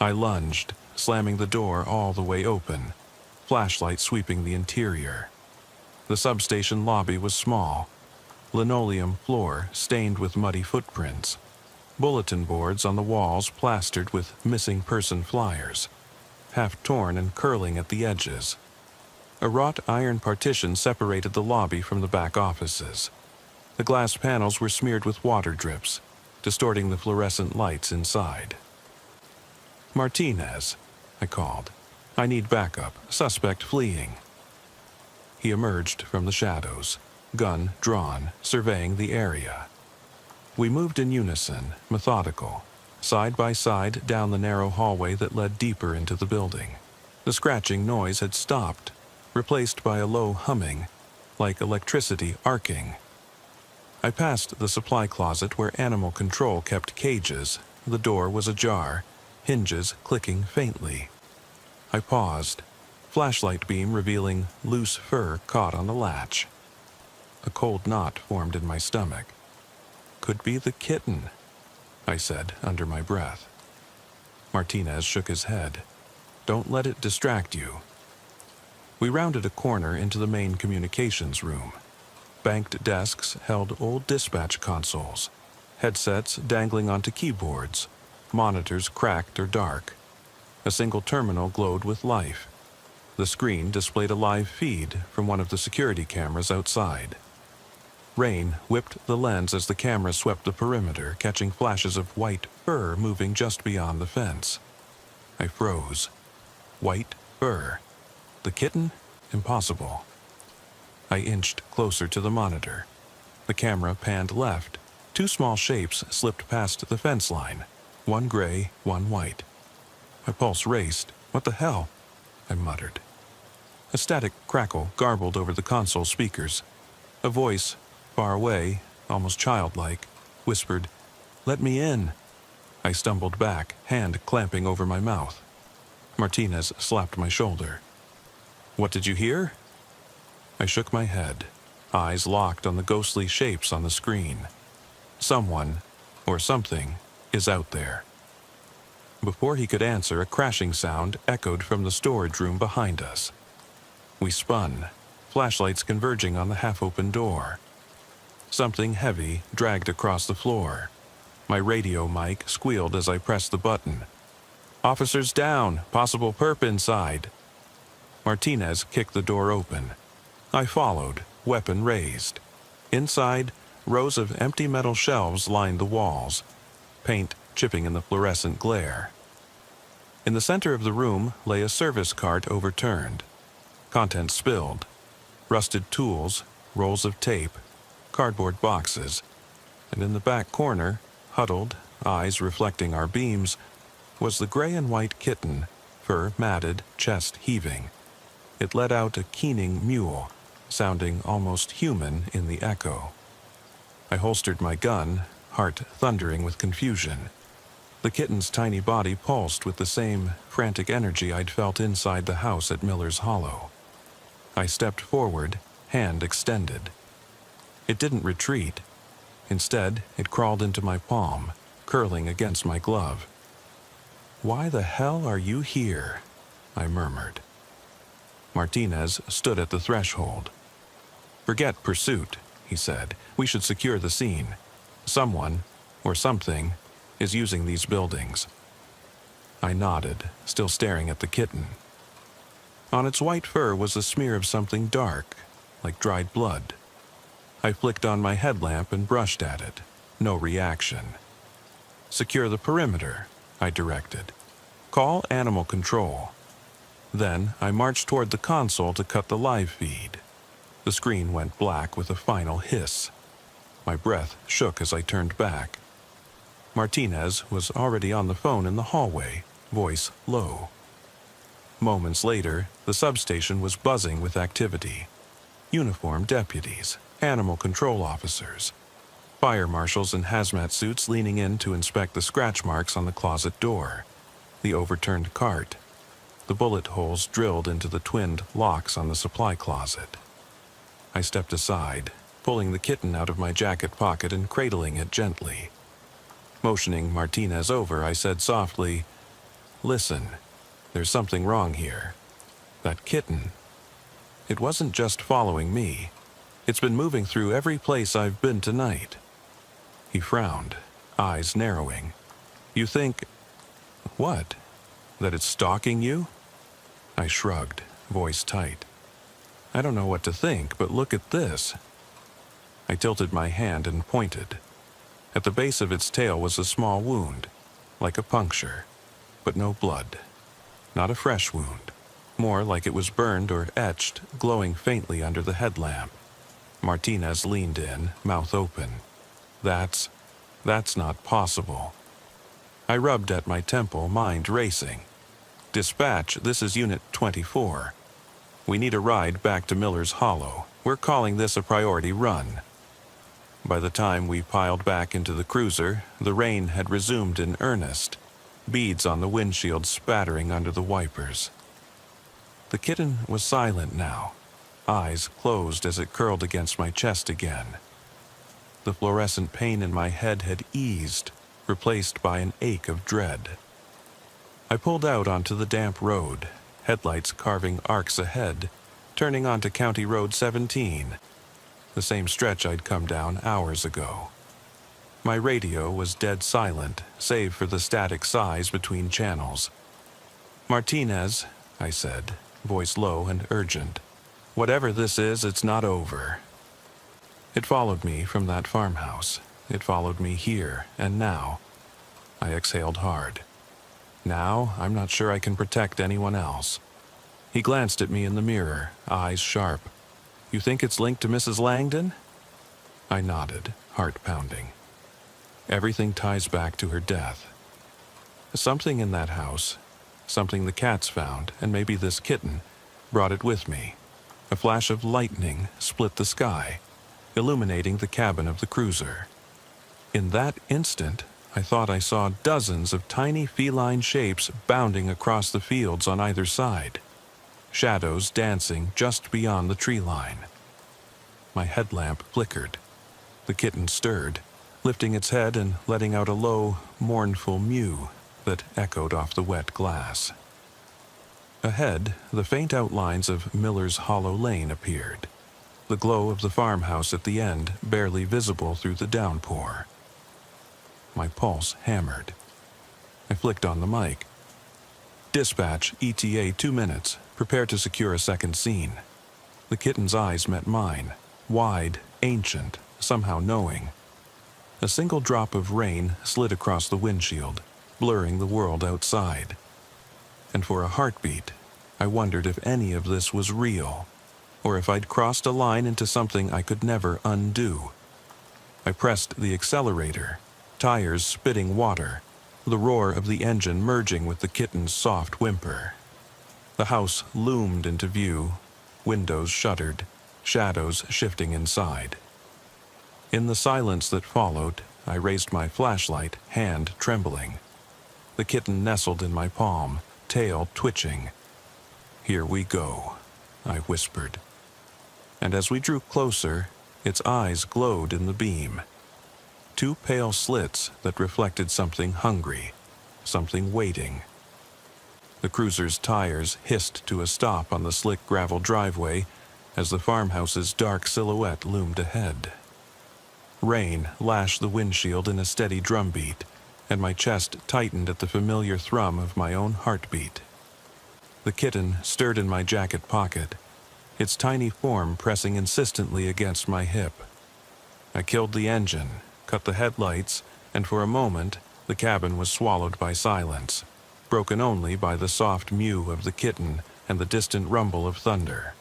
I lunged, slamming the door all the way open, flashlight sweeping the interior. The substation lobby was small, linoleum floor stained with muddy footprints, bulletin boards on the walls plastered with missing person flyers, half torn and curling at the edges. A wrought iron partition separated the lobby from the back offices. The glass panels were smeared with water drips, distorting the fluorescent lights inside. "Martinez," I called. "I need backup. Suspect fleeing." He emerged from the shadows, gun drawn, surveying the area. We moved in unison, methodical, side by side down the narrow hallway that led deeper into the building. The scratching noise had stopped, replaced by a low humming, like electricity arcing. I passed the supply closet where animal control kept cages. The door was ajar, hinges clicking faintly. I paused, flashlight beam revealing loose fur caught on the latch. A cold knot formed in my stomach. "Could be the kitten," I said under my breath. Martinez shook his head. "Don't let it distract you." We rounded a corner into the main communications room. Banked desks held old dispatch consoles, headsets dangling onto keyboards, monitors cracked or dark. A single terminal glowed with life. The screen displayed a live feed from one of the security cameras outside. Rain whipped the lens as the camera swept the perimeter, catching flashes of white fur moving just beyond the fence. I froze. White fur. The kitten? Impossible. I inched closer to the monitor. The camera panned left. Two small shapes slipped past the fence line. One gray, one white. My pulse raced. What the hell? I muttered. A static crackle garbled over the console speakers. A voice, far away, almost childlike, whispered, "Let me in." I stumbled back, hand clamping over my mouth. Martinez slapped my shoulder. "What did you hear?" I shook my head, eyes locked on the ghostly shapes on the screen. Someone, or something, is out there. Before he could answer, a crashing sound echoed from the storage room behind us. We spun, flashlights converging on the half-open door. Something heavy dragged across the floor. My radio mic squealed as I pressed the button. "Officers down, possible perp inside." Martinez kicked the door open. I followed, weapon raised. Inside, rows of empty metal shelves lined the walls, paint chipping in the fluorescent glare. In the center of the room lay a service cart overturned. Contents spilled. Rusted tools, rolls of tape, cardboard boxes, and in the back corner, huddled, eyes reflecting our beams, was the gray and white kitten, fur matted, chest heaving. It let out a keening mew, sounding almost human in the echo. I holstered my gun, heart thundering with confusion. The kitten's tiny body pulsed with the same frantic energy I'd felt inside the house at Miller's Hollow. I stepped forward, hand extended. It didn't retreat. Instead, it crawled into my palm, curling against my glove. "Why the hell are you here?" I murmured. Martinez stood at the threshold. "Forget pursuit," he said. "We should secure the scene. Someone, or something, is using these buildings." I nodded, still staring at the kitten. On its white fur was a smear of something dark, like dried blood. I flicked on my headlamp and brushed at it. No reaction. "Secure the perimeter," I directed. "Call animal control." Then I marched toward the console to cut the live feed. The screen went black with a final hiss. My breath shook as I turned back. Martinez was already on the phone in the hallway, voice low. Moments later, the substation was buzzing with activity. Uniformed deputies, animal control officers, fire marshals in hazmat suits leaning in to inspect the scratch marks on the closet door, the overturned cart, the bullet holes drilled into the twinned locks on the supply closet. I stepped aside, pulling the kitten out of my jacket pocket and cradling it gently. Motioning Martinez over, I said softly, "Listen, there's something wrong here. That kitten, it wasn't just following me. It's been moving through every place I've been tonight." He frowned, eyes narrowing. "You think..." "What? That it's stalking you?" I shrugged, voice tight. "I don't know what to think, but look at this." I tilted my hand and pointed. At the base of its tail was a small wound, like a puncture, but no blood. Not a fresh wound, more like it was burned or etched, glowing faintly under the headlamp. Martinez leaned in, mouth open. That's not possible." I rubbed at my temple, mind racing. "Dispatch, this is Unit 24. We need a ride back to Miller's Hollow. We're calling this a priority run." By the time we piled back into the cruiser, the rain had resumed in earnest, beads on the windshield spattering under the wipers. The kitten was silent now, eyes closed as it curled against my chest again. The fluorescent pain in my head had eased, replaced by an ache of dread. I pulled out onto the damp road, headlights carving arcs ahead, turning onto County Road 17, the same stretch I'd come down hours ago. My radio was dead silent, save for the static sighs between channels. "Martinez," I said, voice low and urgent. "Whatever this is, it's not over." It followed me from that farmhouse. It followed me here and now. I exhaled hard. Now, I'm not sure I can protect anyone else. He glanced at me in the mirror, eyes sharp. You think it's linked to Mrs. Langdon? I nodded, heart pounding. Everything ties back to her death. Something in that house, something the cats found, and maybe this kitten, brought it with me. A flash of lightning split the sky, illuminating the cabin of the cruiser. In that instant, I thought I saw dozens of tiny feline shapes bounding across the fields on either side, shadows dancing just beyond the tree line. My headlamp flickered. The kitten stirred, lifting its head and letting out a low, mournful mew that echoed off the wet glass. Ahead, the faint outlines of Miller's Hollow Lane appeared, the glow of the farmhouse at the end barely visible through the downpour. My pulse hammered. I flicked on the mic. Dispatch, ETA 2 minutes. Prepare to secure a second scene. The kitten's eyes met mine, wide, ancient, somehow knowing. A single drop of rain slid across the windshield, blurring the world outside. And for a heartbeat, I wondered if any of this was real, or if I'd crossed a line into something I could never undo. I pressed the accelerator, tires spitting water, the roar of the engine merging with the kitten's soft whimper. The house loomed into view, windows shuttered, shadows shifting inside. In the silence that followed, I raised my flashlight, hand trembling. The kitten nestled in my palm, tail twitching. "Here we go," I whispered. And as we drew closer, its eyes glowed in the beam. 2 pale slits that reflected something hungry, something waiting. The cruiser's tires hissed to a stop on the slick gravel driveway as the farmhouse's dark silhouette loomed ahead. Rain lashed the windshield in a steady drumbeat, and my chest tightened at the familiar thrum of my own heartbeat. The kitten stirred in my jacket pocket, its tiny form pressing insistently against my hip. I killed the engine, cut the headlights, and for a moment, the cabin was swallowed by silence, broken only by the soft mew of the kitten and the distant rumble of thunder.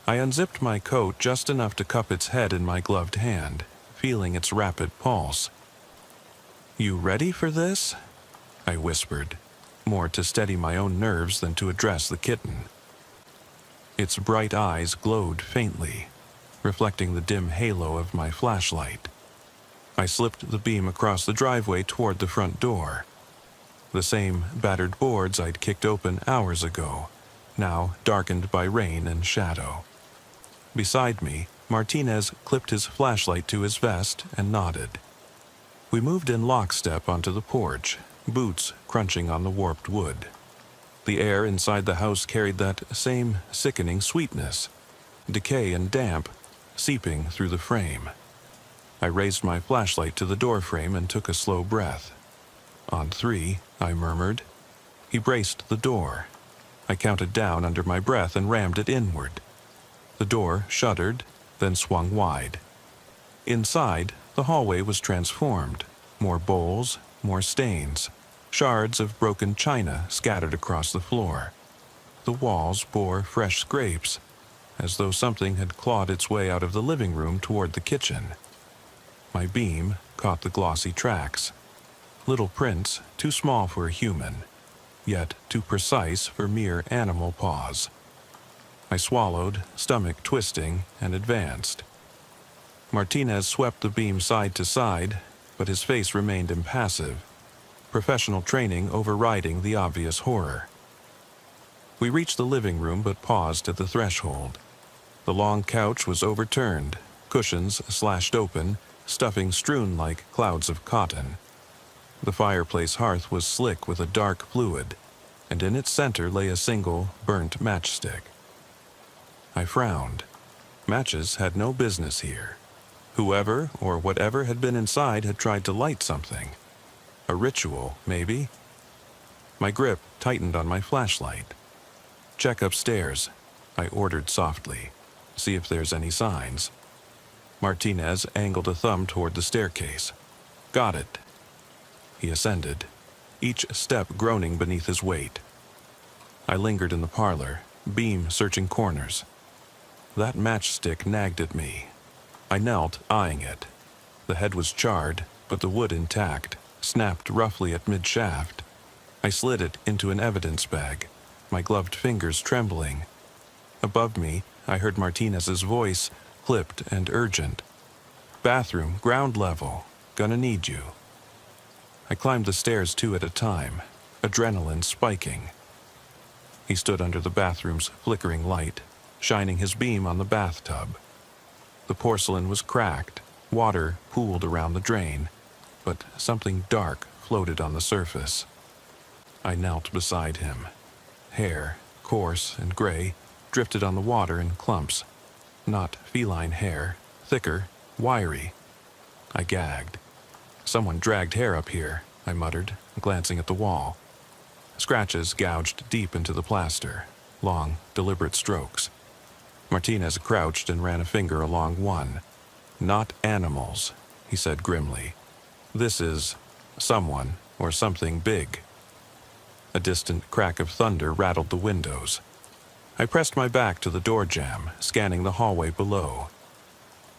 I unzipped my coat just enough to cup its head in my gloved hand, feeling its rapid pulse. "You ready for this?" I whispered, more to steady my own nerves than to address the kitten. Its bright eyes glowed faintly, reflecting the dim halo of my flashlight. I slipped the beam across the driveway toward the front door. The same battered boards I'd kicked open hours ago, now darkened by rain and shadow. Beside me, Martinez clipped his flashlight to his vest and nodded. We moved in lockstep onto the porch, boots crunching on the warped wood. The air inside the house carried that same sickening sweetness, decay and damp, seeping through the frame. I raised my flashlight to the doorframe and took a slow breath. "On 3, I murmured. He braced the door. I counted down under my breath and rammed it inward. The door shuddered, then swung wide. Inside, the hallway was transformed. More bowls, more stains, shards of broken china scattered across the floor. The walls bore fresh scrapes, as though something had clawed its way out of the living room toward the kitchen. My beam caught the glossy tracks. Little prints too small for a human, yet too precise for mere animal paws. I swallowed, stomach twisting, and advanced. Martinez swept the beam side to side, but his face remained impassive, professional training overriding the obvious horror. We reached the living room but paused at the threshold. The long couch was overturned, cushions slashed open, stuffing strewn like clouds of cotton. The fireplace hearth was slick with a dark fluid, and in its center lay a single, burnt matchstick. I frowned. Matches had no business here. Whoever or whatever had been inside had tried to light something. A ritual, maybe? My grip tightened on my flashlight. "Check upstairs," I ordered softly. "See if there's any signs." Martinez angled a thumb toward the staircase. "Got it." he ascended, each step groaning beneath his weight. I lingered in the parlor, beam searching corners. That matchstick nagged at me. I knelt, eyeing it. The head was charred, but the wood intact, snapped roughly at mid-shaft. I slid it into an evidence bag, my gloved fingers trembling. Above me, I heard Martinez's voice, clipped and urgent. "Bathroom, ground level. Gonna need you." I climbed the stairs 2 at a time, adrenaline spiking. He stood under the bathroom's flickering light, shining his beam on the bathtub. The porcelain was cracked, water pooled around the drain, but something dark floated on the surface. I knelt beside him. Hair, coarse and gray, drifted on the water in clumps. Not feline hair, thicker, wiry. I gagged. "Someone dragged hair up here," I muttered, glancing at the wall. Scratches gouged deep into the plaster, long, deliberate strokes. Martinez crouched and ran a finger along one. "Not animals," he said grimly. "This is someone or something big." A distant crack of thunder rattled the windows. I pressed my back to the door jamb, scanning the hallway below.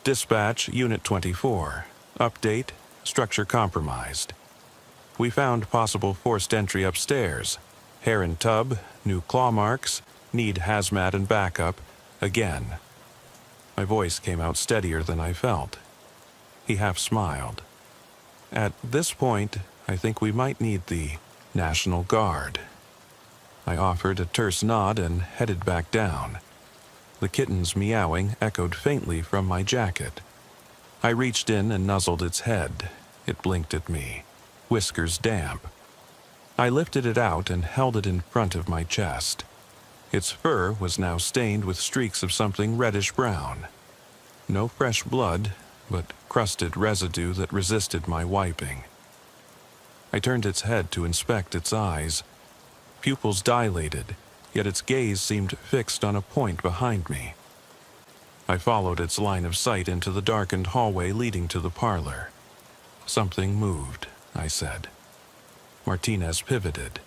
"Dispatch, Unit 24. Update, structure compromised. We found possible forced entry upstairs. Hair in tub, new claw marks, need hazmat and backup, again." My voice came out steadier than I felt. He half smiled. "At this point, I think we might need the National Guard." I offered a terse nod and headed back down. The kitten's meowing echoed faintly from my jacket. I reached in and nuzzled its head. It blinked at me, whiskers damp. I lifted it out and held it in front of my chest. Its fur was now stained with streaks of something reddish-brown. No fresh blood, but crusted residue that resisted my wiping. I turned its head to inspect its eyes. Pupils dilated, yet its gaze seemed fixed on a point behind me. I followed its line of sight into the darkened hallway leading to the parlor. "Something moved," I said. Martinez pivoted.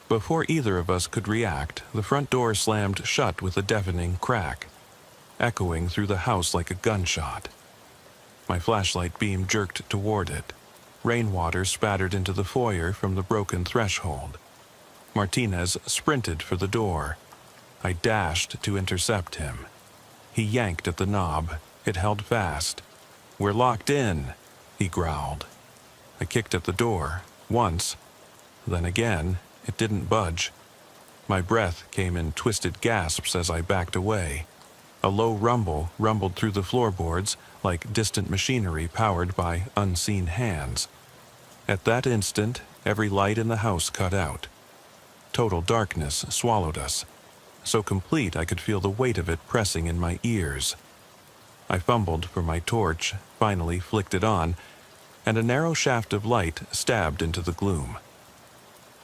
Before either of us could react, the front door slammed shut with a deafening crack, echoing through the house like a gunshot. My flashlight beam jerked toward it. Rainwater spattered into the foyer from the broken threshold. Martinez sprinted for the door. I dashed to intercept him. He yanked at the knob. It held fast. "We're locked in," he growled. I kicked at the door, once. Then again, it didn't budge. My breath came in twisted gasps as I backed away. A low rumble rumbled through the floorboards like distant machinery powered by unseen hands. At that instant, every light in the house cut out. Total darkness swallowed us, so complete I could feel the weight of it pressing in my ears. I fumbled for my torch, finally flicked it on, and a narrow shaft of light stabbed into the gloom.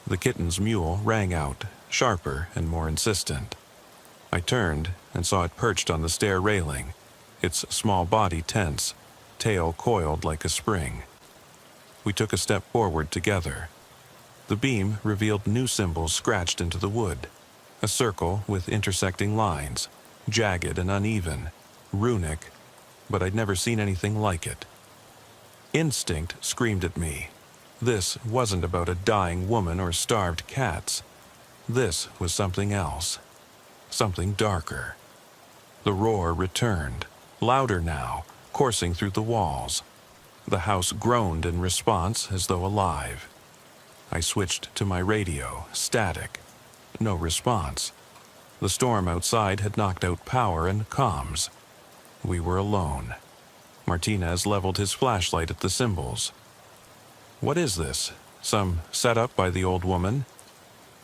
The kitten's mewl rang out, sharper and more insistent. I turned and saw it perched on the stair railing, its small body tense, tail coiled like a spring. We took a step forward together. The beam revealed new symbols scratched into the wood. A circle with intersecting lines, jagged and uneven, runic, but I'd never seen anything like it. Instinct screamed at me. This wasn't about a dying woman or starved cats. This was something else. Something darker. The roar returned, louder now, coursing through the walls. The house groaned in response as though alive. I switched to my radio, static. No response. The storm outside had knocked out power and comms. We were alone. Martinez leveled his flashlight at the symbols. "What is this? Some setup by the old woman?"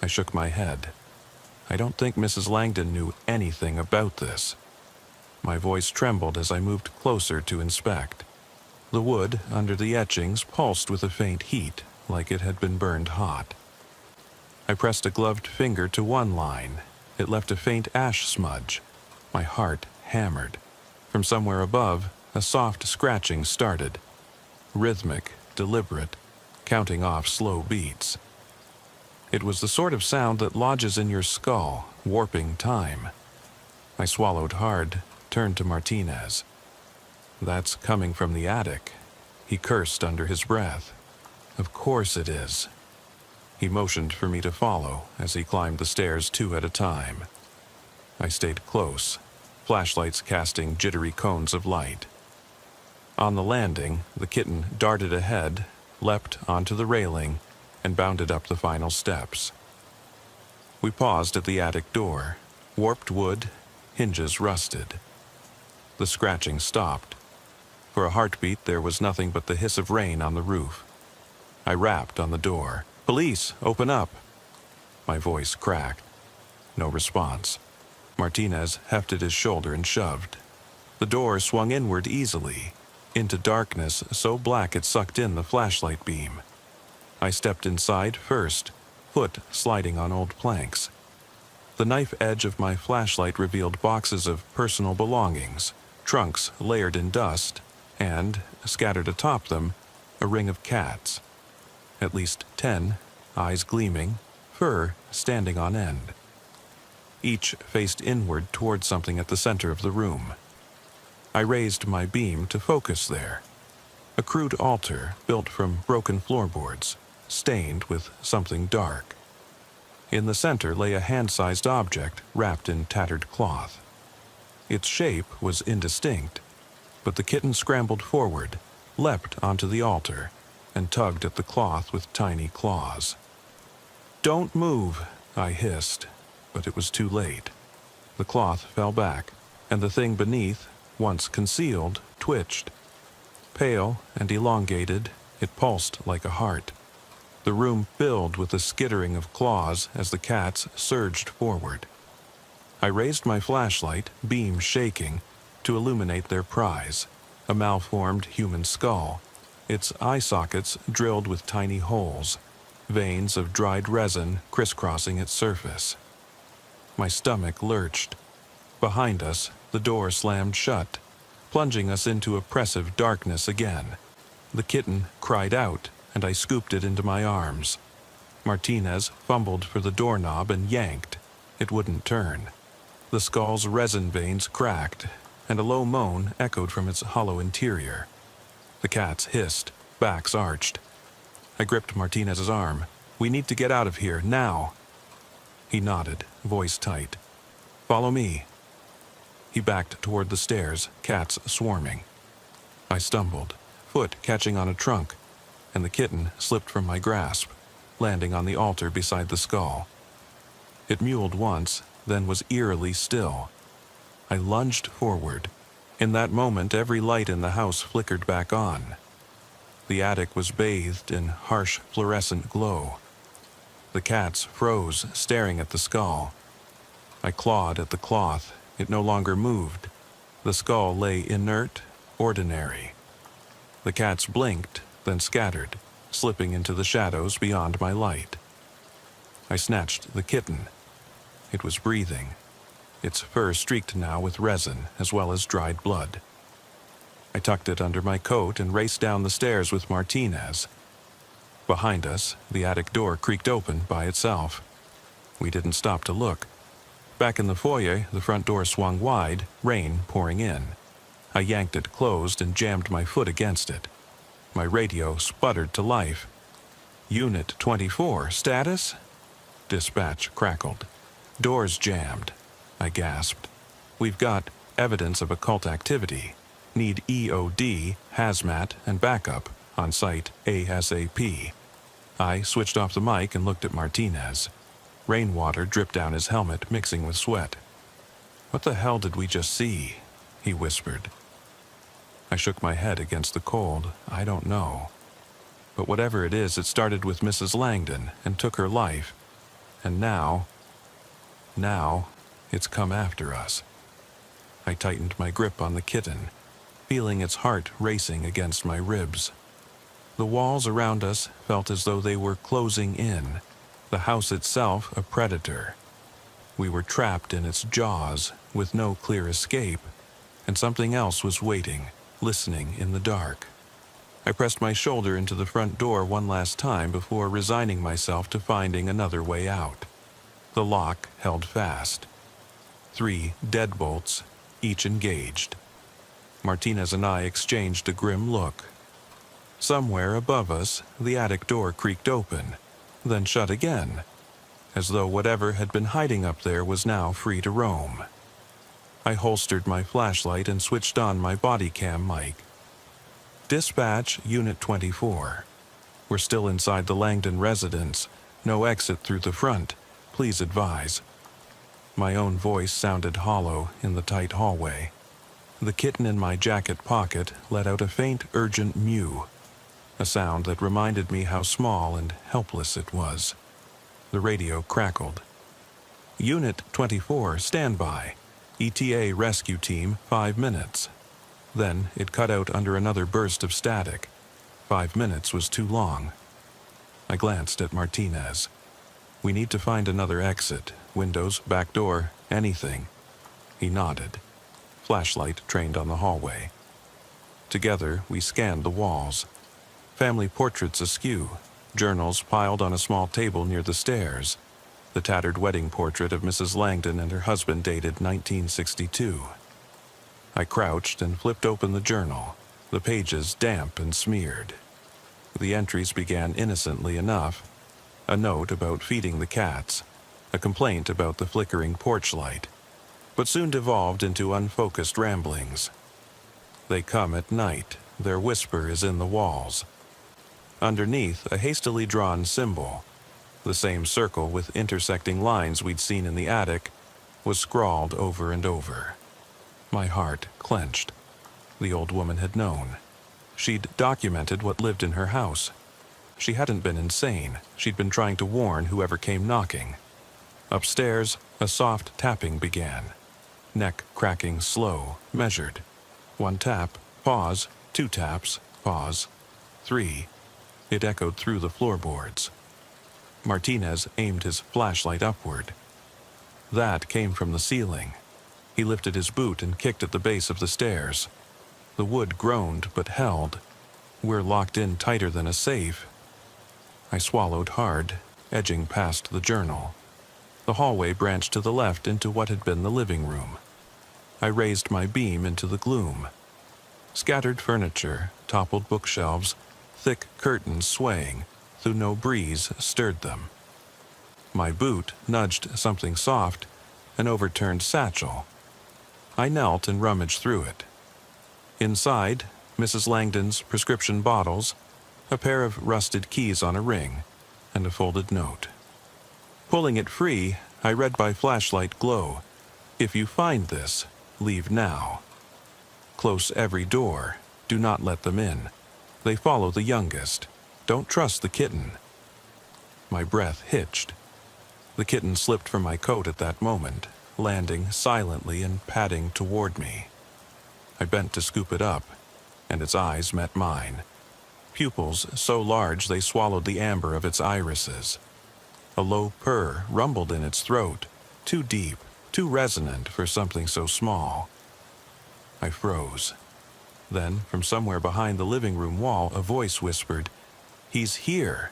I shook my head. I don't think Mrs. Langdon knew anything about this. My voice trembled as I moved closer to inspect. The wood under the etchings pulsed with a faint heat, like it had been burned hot. I pressed a gloved finger to one line. It left a faint ash smudge. My heart hammered. From somewhere above, a soft scratching started. Rhythmic, deliberate. counting off slow beats. It was the sort of sound that lodges in your skull, warping time. I swallowed hard, turned to Martinez. "That's coming from the attic," he cursed under his breath. "Of course it is." He motioned for me to follow as he climbed the stairs 2 at a time. I stayed close, flashlights casting jittery cones of light. On the landing, the kitten darted ahead, leapt onto the railing, and bounded up the final steps. We paused at the attic door, warped wood, hinges rusted. The scratching stopped. For a heartbeat, there was nothing but the hiss of rain on the roof. I rapped on the door. "Police, open up!" My voice cracked. No response. Martinez hefted his shoulder and shoved. The door swung inward easily, into darkness so black it sucked in the flashlight beam. I stepped inside first, foot sliding on old planks. The knife edge of my flashlight revealed boxes of personal belongings, trunks layered in dust, and, scattered atop them, a ring of cats. At least 10, eyes gleaming, fur standing on end. Each faced inward toward something at the center of the room. I raised my beam to focus there. A crude altar built from broken floorboards, stained with something dark. In the center lay a hand-sized object wrapped in tattered cloth. Its shape was indistinct, but the kitten scrambled forward, leapt onto the altar, and tugged at the cloth with tiny claws. "Don't move," I hissed, but it was too late. The cloth fell back, and the thing beneath, once concealed, twitched. Pale and elongated, it pulsed like a heart. The room filled with the skittering of claws as the cats surged forward. I raised my flashlight, beam shaking, to illuminate their prize, a malformed human skull, its eye sockets drilled with tiny holes, veins of dried resin crisscrossing its surface. My stomach lurched. Behind us, the door slammed shut, plunging us into oppressive darkness again. The kitten cried out, and I scooped it into my arms. Martinez fumbled for the doorknob and yanked. It wouldn't turn. The skull's resin veins cracked, and a low moan echoed from its hollow interior. The cats hissed, backs arched. I gripped Martinez's arm. "We need to get out of here, now." He nodded, voice tight. "Follow me." He backed toward the stairs, cats swarming. I stumbled, foot catching on a trunk, and the kitten slipped from my grasp, landing on the altar beside the skull. It mewled once, then was eerily still. I lunged forward. In that moment, every light in the house flickered back on. The attic was bathed in harsh fluorescent glow. The cats froze, staring at the skull. I clawed at the cloth. It no longer moved. The skull lay inert, ordinary. The cats blinked, then scattered, slipping into the shadows beyond my light. I snatched the kitten. It was breathing, its fur streaked now with resin as well as dried blood. I tucked it under my coat and raced down the stairs with Martinez. Behind us, the attic door creaked open by itself. We didn't stop to look. Back in the foyer, the front door swung wide, rain pouring in. I yanked it closed and jammed my foot against it. My radio sputtered to life. "Unit 24, status?" Dispatch crackled. "Doors jammed," I gasped. "We've got evidence of occult activity. Need EOD, hazmat, and backup on site ASAP." I switched off the mic and looked at Martinez. Rainwater dripped down his helmet, mixing with sweat. "What the hell did we just see?" he whispered. I shook my head against the cold. I don't know. But whatever it is, it started with Mrs. Langdon and took her life. And now, it's come after us. I tightened my grip on the kitten, feeling its heart racing against my ribs. The walls around us felt as though they were closing in, the house itself a predator. We were trapped in its jaws, with no clear escape, and something else was waiting, listening in the dark. I pressed my shoulder into the front door one last time before resigning myself to finding another way out. The lock held fast. 3 deadbolts, each engaged. Martinez and I exchanged a grim look. Somewhere above us, the attic door creaked open, then shut again, as though whatever had been hiding up there was now free to roam. I holstered my flashlight and switched on my body cam mic. Dispatch Unit 24. We're still inside the Langdon residence. No exit through the front. Please advise. My own voice sounded hollow in the tight hallway. The kitten in my jacket pocket let out a faint, urgent mew, a sound that reminded me how small and helpless it was. The radio crackled. Unit 24, standby. ETA rescue team, 5 minutes. Then it cut out under another burst of static. 5 minutes was too long. I glanced at Martinez. We need to find another exit. Windows, back door, anything. He nodded. Flashlight trained on the hallway. Together, we scanned the walls. Family portraits askew. Journals piled on a small table near the stairs. The tattered wedding portrait of Mrs. Langdon and her husband dated 1962. I crouched and flipped open the journal, the pages damp and smeared. The entries began innocently enough. A note about feeding the cats, a complaint about the flickering porch light, but soon devolved into unfocused ramblings. They come at night, their whisper is in the walls. Underneath, a hastily drawn symbol, the same circle with intersecting lines we'd seen in the attic, was scrawled over and over. My heart clenched. The old woman had known. She'd documented what lived in her house. She hadn't been insane. She'd been trying to warn whoever came knocking. Upstairs, a soft tapping began. Neck cracking slow, measured. 1 tap, pause, 2 taps, pause, 3. It echoed through the floorboards. Martinez aimed his flashlight upward. That came from the ceiling. He lifted his boot and kicked at the base of the stairs. The wood groaned but held. We're locked in tighter than a safe. I swallowed hard, edging past the journal. The hallway branched to the left into what had been the living room. I raised my beam into the gloom. Scattered furniture, toppled bookshelves, thick curtains swaying, though no breeze stirred them. My boot nudged something soft, an overturned satchel. I knelt and rummaged through it. Inside, Mrs. Langdon's prescription bottles, a pair of rusted keys on a ring, and a folded note. Pulling it free, I read by flashlight glow, "If you find this, leave now. Close every door. Do not let them in. They follow the youngest. Don't trust the kitten." My breath hitched. The kitten slipped from my coat at that moment, landing silently and padding toward me. I bent to scoop it up, and its eyes met mine. Pupils so large they swallowed the amber of its irises. A low purr rumbled in its throat, too deep, too resonant for something so small. I froze. Then, from somewhere behind the living room wall, a voice whispered, "He's here."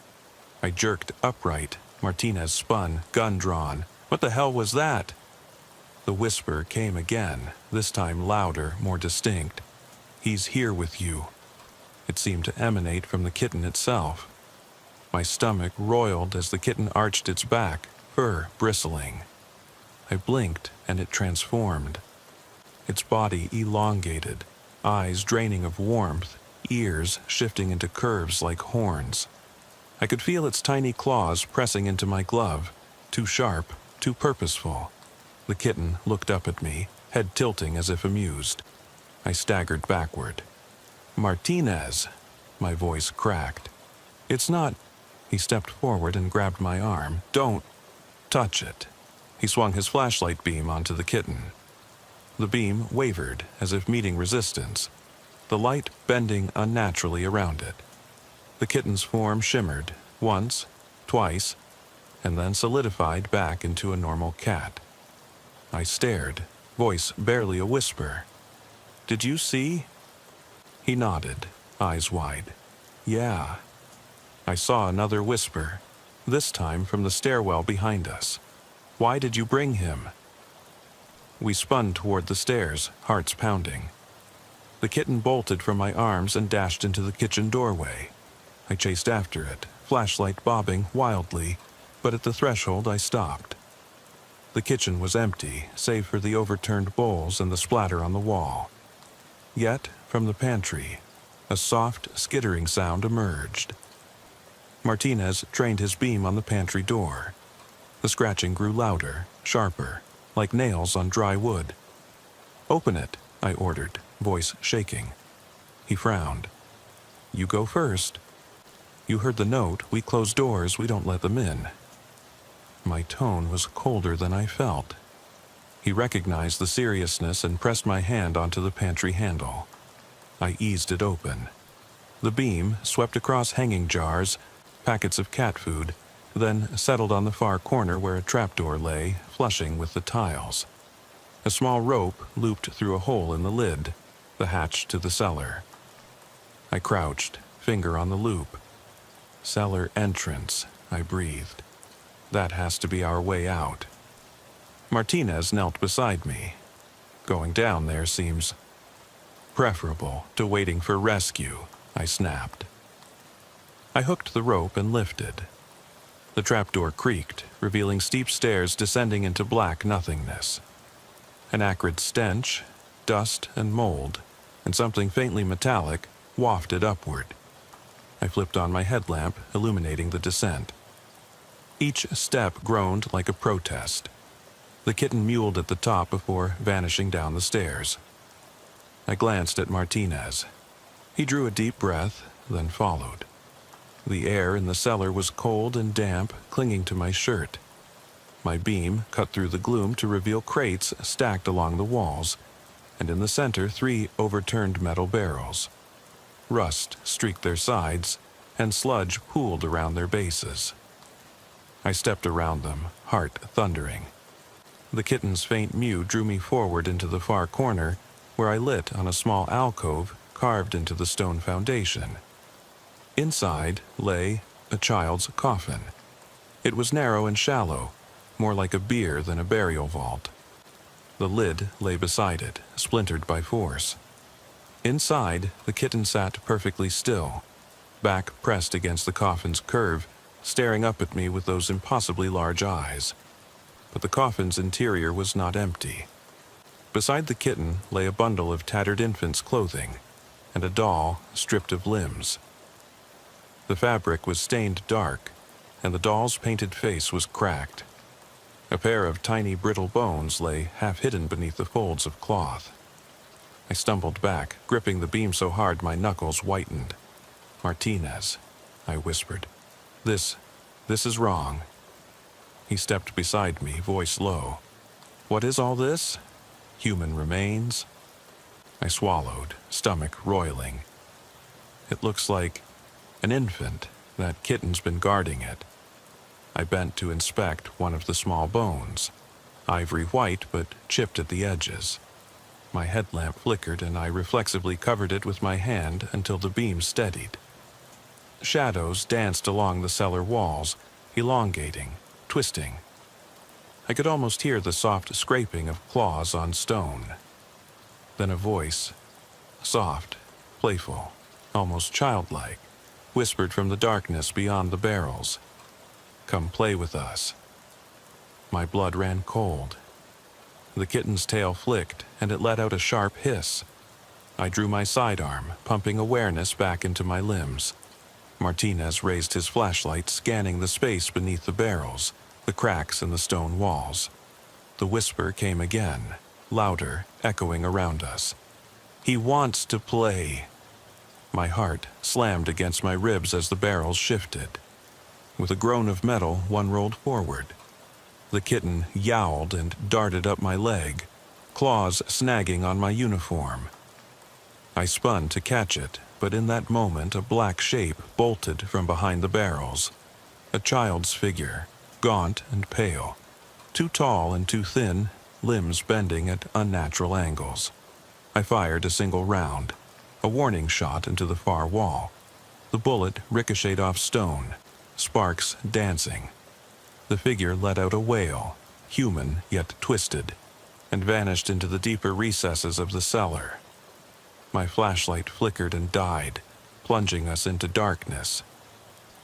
I jerked upright. Martinez spun, gun drawn. What the hell was that? The whisper came again, this time louder, more distinct. "He's here with you." It seemed to emanate from the kitten itself. My stomach roiled as the kitten arched its back, fur bristling. I blinked, and it transformed. Its body elongated, eyes draining of warmth, ears shifting into curves like horns. I could feel its tiny claws pressing into my glove, too sharp, too purposeful. The kitten looked up at me, head tilting as if amused. I staggered backward. "Martinez!" My voice cracked. "It's not—" He stepped forward and grabbed my arm. "Don't touch it." He swung his flashlight beam onto the kitten. The beam wavered as if meeting resistance, the light bending unnaturally around it. The kitten's form shimmered, once, twice, and then solidified back into a normal cat. I stared, voice barely a whisper. "Did you see?" He nodded, eyes wide. Yeah. I saw another whisper, this time from the stairwell behind us. Why did you bring him? We spun toward the stairs, hearts pounding. The kitten bolted from my arms and dashed into the kitchen doorway. I chased after it, flashlight bobbing wildly, but at the threshold I stopped. The kitchen was empty, save for the overturned bowls and the splatter on the wall. Yet, from the pantry, a soft, skittering sound emerged. Martinez trained his beam on the pantry door. The scratching grew louder, sharper, like nails on dry wood. "Open it," I ordered, voice shaking. He frowned. "You go first. You heard the note. We close doors, we don't let them in." My tone was colder than I felt. He recognized the seriousness and pressed my hand onto the pantry handle. I eased it open. The beam swept across hanging jars, packets of cat food, then settled on the far corner where a trapdoor lay, flushing with the tiles. A small rope looped through a hole in the lid, the hatch to the cellar. I crouched, finger on the loop. "Cellar entrance," I breathed. "That has to be our way out." Martinez knelt beside me. "Going down there seems preferable to waiting for rescue," I snapped. I hooked the rope and lifted. The trapdoor creaked, revealing steep stairs descending into black nothingness. An acrid stench, dust and mold, and something faintly metallic wafted upward. I flipped on my headlamp, illuminating the descent. Each step groaned like a protest. The kitten mewled at the top before vanishing down the stairs. I glanced at Martinez. He drew a deep breath, then followed. The air in the cellar was cold and damp, clinging to my shirt. My beam cut through the gloom to reveal crates stacked along the walls, and in the center 3 overturned metal barrels. Rust streaked their sides, and sludge pooled around their bases. I stepped around them, heart thundering. The kitten's faint mew drew me forward into the far corner, where I lit on a small alcove carved into the stone foundation. Inside lay a child's coffin. It was narrow and shallow, more like a bier than a burial vault. The lid lay beside it, splintered by force. Inside, the kitten sat perfectly still, back pressed against the coffin's curve, staring up at me with those impossibly large eyes. But the coffin's interior was not empty. Beside the kitten lay a bundle of tattered infant's clothing, and a doll stripped of limbs. The fabric was stained dark, and the doll's painted face was cracked. A pair of tiny brittle bones lay half-hidden beneath the folds of cloth. I stumbled back, gripping the beam so hard my knuckles whitened. "Martinez," I whispered. This is wrong." He stepped beside me, voice low. "What is all this? Human remains?" I swallowed, stomach roiling. "It looks like an infant. That kitten's been guarding it." I bent to inspect one of the small bones. Ivory white, but chipped at the edges. My headlamp flickered, and I reflexively covered it with my hand until the beam steadied. Shadows danced along the cellar walls, elongating, twisting. I could almost hear the soft scraping of claws on stone. Then a voice, soft, playful, almost childlike, whispered from the darkness beyond the barrels. "Come play with us." My blood ran cold. The kitten's tail flicked, and it let out a sharp hiss. I drew my sidearm, pumping awareness back into my limbs. Martinez raised his flashlight, scanning the space beneath the barrels, the cracks in the stone walls. The whisper came again, louder, echoing around us. "He wants to play." My heart slammed against my ribs as the barrels shifted. With a groan of metal, one rolled forward. The kitten yowled and darted up my leg, claws snagging on my uniform. I spun to catch it, but in that moment a black shape bolted from behind the barrels. A child's figure, gaunt and pale, too tall and too thin, limbs bending at unnatural angles. I fired a single round, a warning shot into the far wall. The bullet ricocheted off stone, sparks dancing. The figure let out a wail, human yet twisted, and vanished into the deeper recesses of the cellar. My flashlight flickered and died, plunging us into darkness.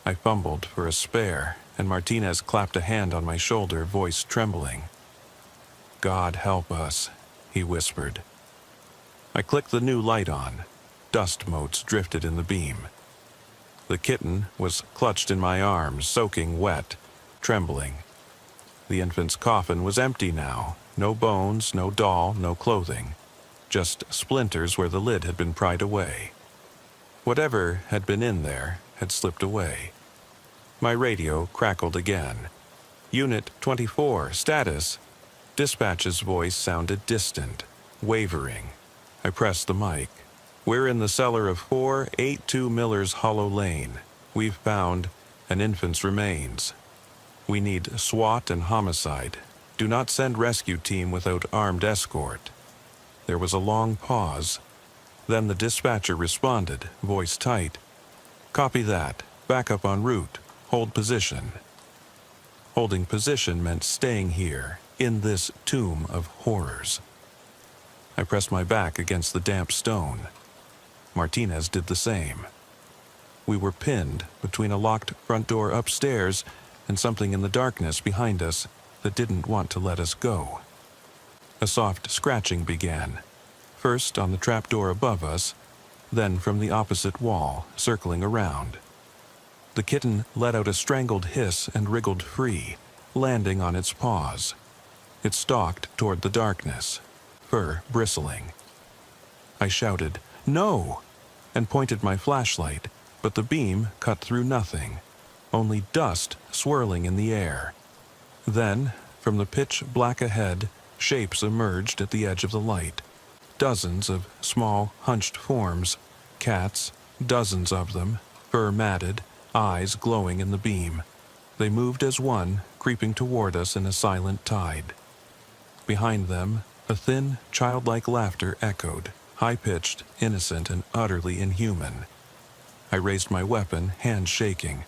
I fumbled for a spare, and Martinez clapped a hand on my shoulder, voice trembling. "God help us," he whispered. I clicked the new light on. Dust motes drifted in the beam. The kitten was clutched in my arms, soaking wet, trembling. The infant's coffin was empty now. No bones, no doll, no clothing. Just splinters where the lid had been pried away. Whatever had been in there had slipped away. My radio crackled again. "Unit 24, status." Dispatch's voice sounded distant, wavering. I pressed the mic. "We're in the cellar of 482 Miller's Hollow Lane. We've found an infant's remains. We need SWAT and homicide. Do not send rescue team without armed escort." There was a long pause. Then the dispatcher responded, voice tight. "Copy that. Backup en route. Hold position." Holding position meant staying here, in this tomb of horrors. I pressed my back against the damp stone. Martinez did the same. We were pinned between a locked front door upstairs and something in the darkness behind us that didn't want to let us go. A soft scratching began, first on the trapdoor above us, then from the opposite wall, circling around. The kitten let out a strangled hiss and wriggled free, landing on its paws. It stalked toward the darkness, fur bristling. I shouted, "No!" and pointed my flashlight, but the beam cut through nothing, only dust swirling in the air. Then, from the pitch black ahead, shapes emerged at the edge of the light. Dozens of small, hunched forms, cats, dozens of them, fur matted, eyes glowing in the beam. They moved as one, creeping toward us in a silent tide. Behind them, a thin, childlike laughter echoed, high-pitched, innocent, and utterly inhuman. I raised my weapon, hands shaking.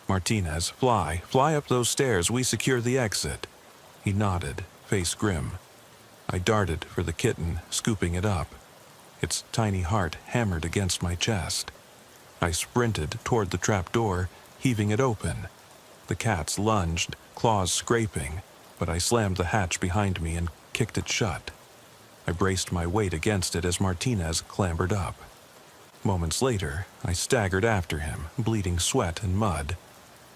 "Martinez, fly up those stairs, we secure the exit." He nodded, face grim. I darted for the kitten, scooping it up. Its tiny heart hammered against my chest. I sprinted toward the trap door, heaving it open. The cats lunged, claws scraping, but I slammed the hatch behind me and kicked it shut. I braced my weight against it as Martinez clambered up. Moments later, I staggered after him, bleeding sweat and mud.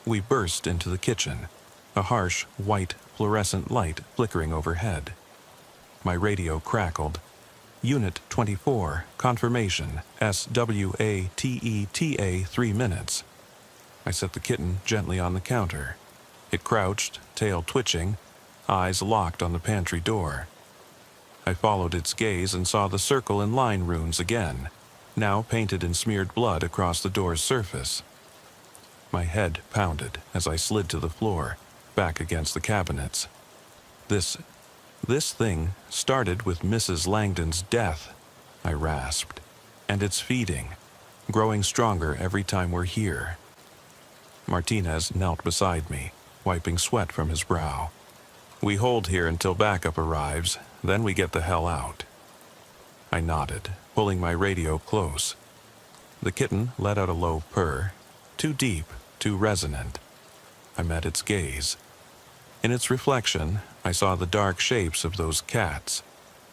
We burst into the kitchen, a harsh, white, fluorescent light flickering overhead. My radio crackled. "Unit 24, confirmation, SWATETA 3 minutes. I set the kitten gently on the counter. It crouched, tail twitching, eyes locked on the pantry door. I followed its gaze and saw the circle and line runes again, now painted in smeared blood across the door's surface. My head pounded as I slid to the floor, back against the cabinets. This thing started with Mrs. Langdon's death, I rasped, and it's feeding, growing stronger every time we're here. Martinez knelt beside me, wiping sweat from his brow. "We hold here until backup arrives, then we get the hell out." I nodded, pulling my radio close. The kitten let out a low purr, too deep, too resonant. I met its gaze. In its reflection, I saw the dark shapes of those cats,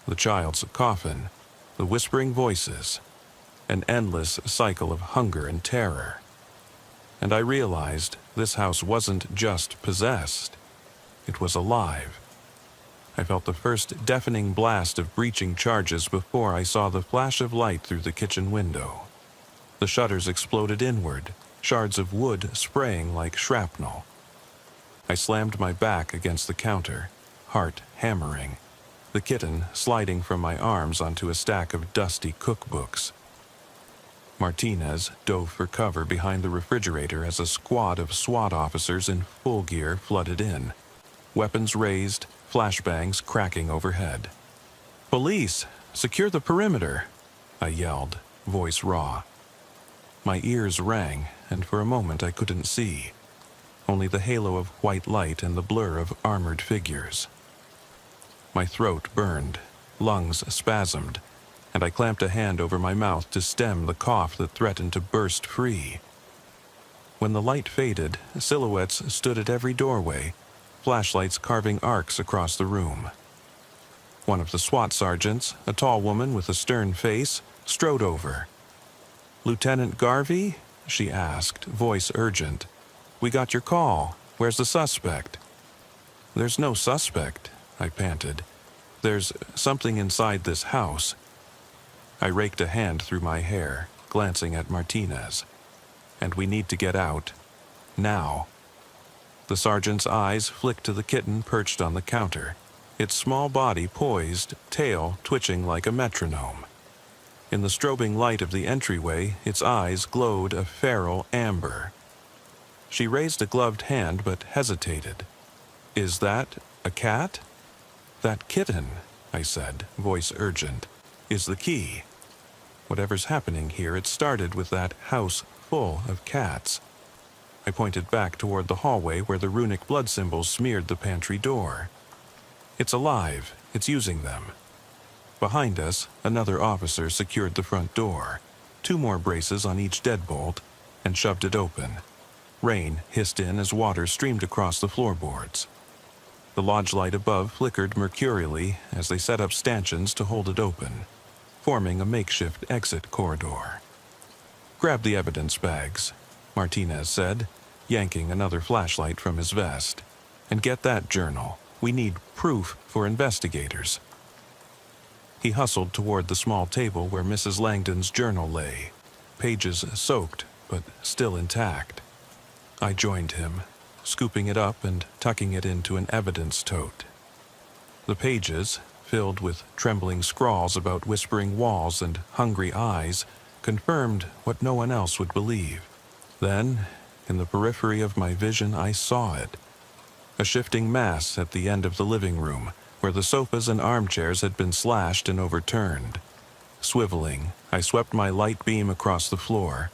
the child's coffin, the whispering voices, an endless cycle of hunger and terror. And I realized this house wasn't just possessed. It was alive. I felt the first deafening blast of breaching charges before I saw the flash of light through the kitchen window. The shutters exploded inward, shards of wood spraying like shrapnel. I slammed my back against the counter, heart hammering, the kitten sliding from my arms onto a stack of dusty cookbooks. Martinez dove for cover behind the refrigerator as a squad of SWAT officers in full gear flooded in, weapons raised, flashbangs cracking overhead. "Police! Secure the perimeter!" I yelled, voice raw. My ears rang, and for a moment I couldn't see. Only the halo of white light and the blur of armored figures. My throat burned, lungs spasmed, and I clamped a hand over my mouth to stem the cough that threatened to burst free. When the light faded, silhouettes stood at every doorway, flashlights carving arcs across the room. One of the SWAT sergeants, a tall woman with a stern face, strode over. "Lieutenant Garvey?" she asked, voice urgent. "We got your call. Where's the suspect?" "There's no suspect," I panted. "There's something inside this house." I raked a hand through my hair, glancing at Martinez. "And we need to get out. Now." The sergeant's eyes flicked to the kitten perched on the counter, its small body poised, tail twitching like a metronome. In the strobing light of the entryway, its eyes glowed a feral amber. She raised a gloved hand but hesitated. "Is that a cat?" "That kitten," I said, voice urgent, "is the key. Whatever's happening here, it started with that house full of cats." I pointed back toward the hallway where the runic blood symbols smeared the pantry door. "It's alive. It's using them." Behind us, another officer secured the front door, 2 more braces on each deadbolt, and shoved it open. Rain hissed in as water streamed across the floorboards. The lodge light above flickered mercurially as they set up stanchions to hold it open, forming a makeshift exit corridor. "Grab the evidence bags," Martinez said, yanking another flashlight from his vest. "And get that journal. We need proof for investigators." He hustled toward the small table where Mrs. Langdon's journal lay, pages soaked but still intact. I joined him, scooping it up and tucking it into an evidence tote. The pages, filled with trembling scrawls about whispering walls and hungry eyes, confirmed what no one else would believe. Then, in the periphery of my vision, I saw it. A shifting mass at the end of the living room, where the sofas and armchairs had been slashed and overturned. Swiveling, I swept my light beam across the floor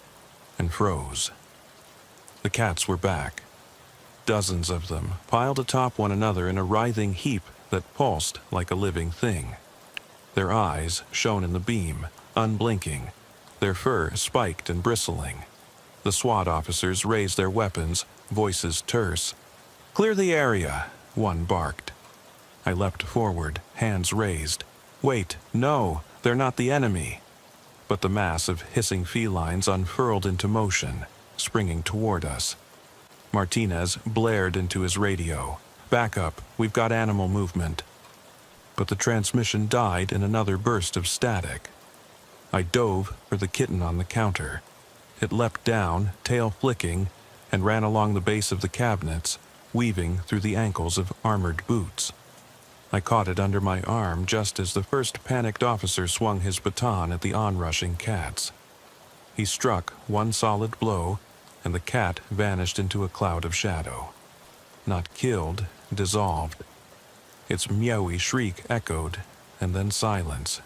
and froze. The cats were back. Dozens of them, piled atop one another in a writhing heap that pulsed like a living thing. Their eyes shone in the beam, unblinking, their fur spiked and bristling. The SWAT officers raised their weapons, voices terse. "Clear the area," one barked. I leapt forward, hands raised. "Wait, no, they're not the enemy." But the mass of hissing felines unfurled into motion, springing toward us. Martinez blared into his radio. "Back up, we've got animal movement." But the transmission died in another burst of static. I dove for the kitten on the counter. It leapt down, tail flicking, and ran along the base of the cabinets, weaving through the ankles of armored boots. I caught it under my arm just as the first panicked officer swung his baton at the onrushing cats. He struck one solid blow, and the cat vanished into a cloud of shadow. Not killed, dissolved. Its meowy shriek echoed, and then silence.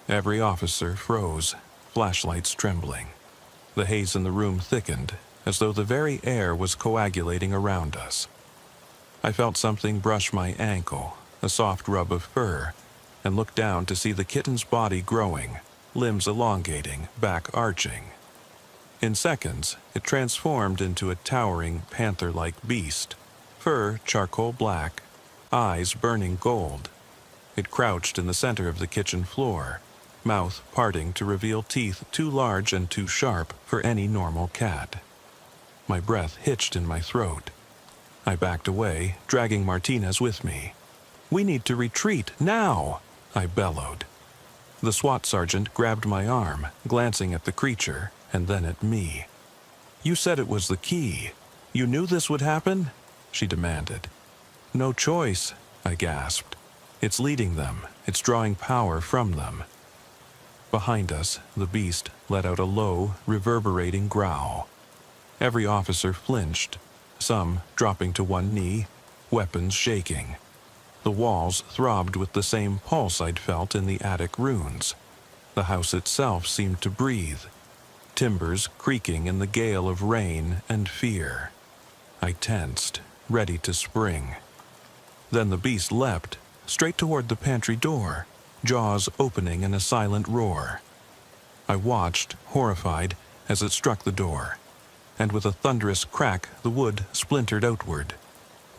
Every officer froze, flashlights trembling. The haze in the room thickened, as though the very air was coagulating around us. I felt something brush my ankle, a soft rub of fur, and looked down to see the kitten's body growing, limbs elongating, back arching. In seconds, it transformed into a towering, panther-like beast, fur charcoal black, eyes burning gold. It crouched in the center of the kitchen floor, mouth parting to reveal teeth too large and too sharp for any normal cat. My breath hitched in my throat. I backed away, dragging Martinez with me. "We need to retreat, now!" I bellowed. The SWAT sergeant grabbed my arm, glancing at the creature, and then at me. "You said it was the key. You knew this would happen?" she demanded. "No choice," I gasped. "It's leading them. It's drawing power from them." Behind us, the beast let out a low, reverberating growl. Every officer flinched, some dropping to one knee, weapons shaking. The walls throbbed with the same pulse I'd felt in the attic ruins. The house itself seemed to breathe. timbers creaking in the gale of rain and fear. I tensed, ready to spring. Then the beast leapt, straight toward the pantry door, jaws opening in a silent roar. I watched, horrified, as it struck the door, and with a thunderous crack the wood splintered outward.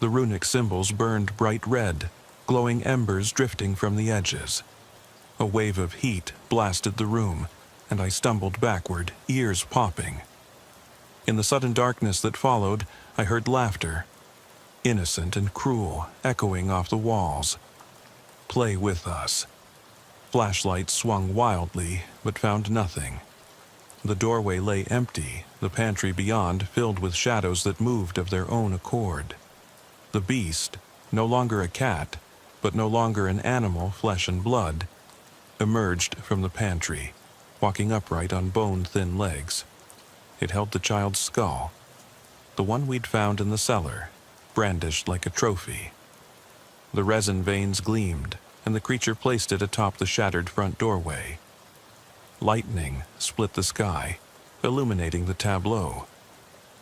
The runic symbols burned bright red, glowing embers drifting from the edges. A wave of heat blasted the room, and I stumbled backward, ears popping. In the sudden darkness that followed, I heard laughter, innocent and cruel, echoing off the walls. Play with us. Flashlights swung wildly, but found nothing. The doorway lay empty, the pantry beyond filled with shadows that moved of their own accord. The beast, no longer a cat, but no longer an animal, flesh and blood, emerged from the pantry, walking upright on bone-thin legs. It held the child's skull, the one we'd found in the cellar, brandished like a trophy. The resin veins gleamed, and the creature placed it atop the shattered front doorway. Lightning split the sky, illuminating the tableau.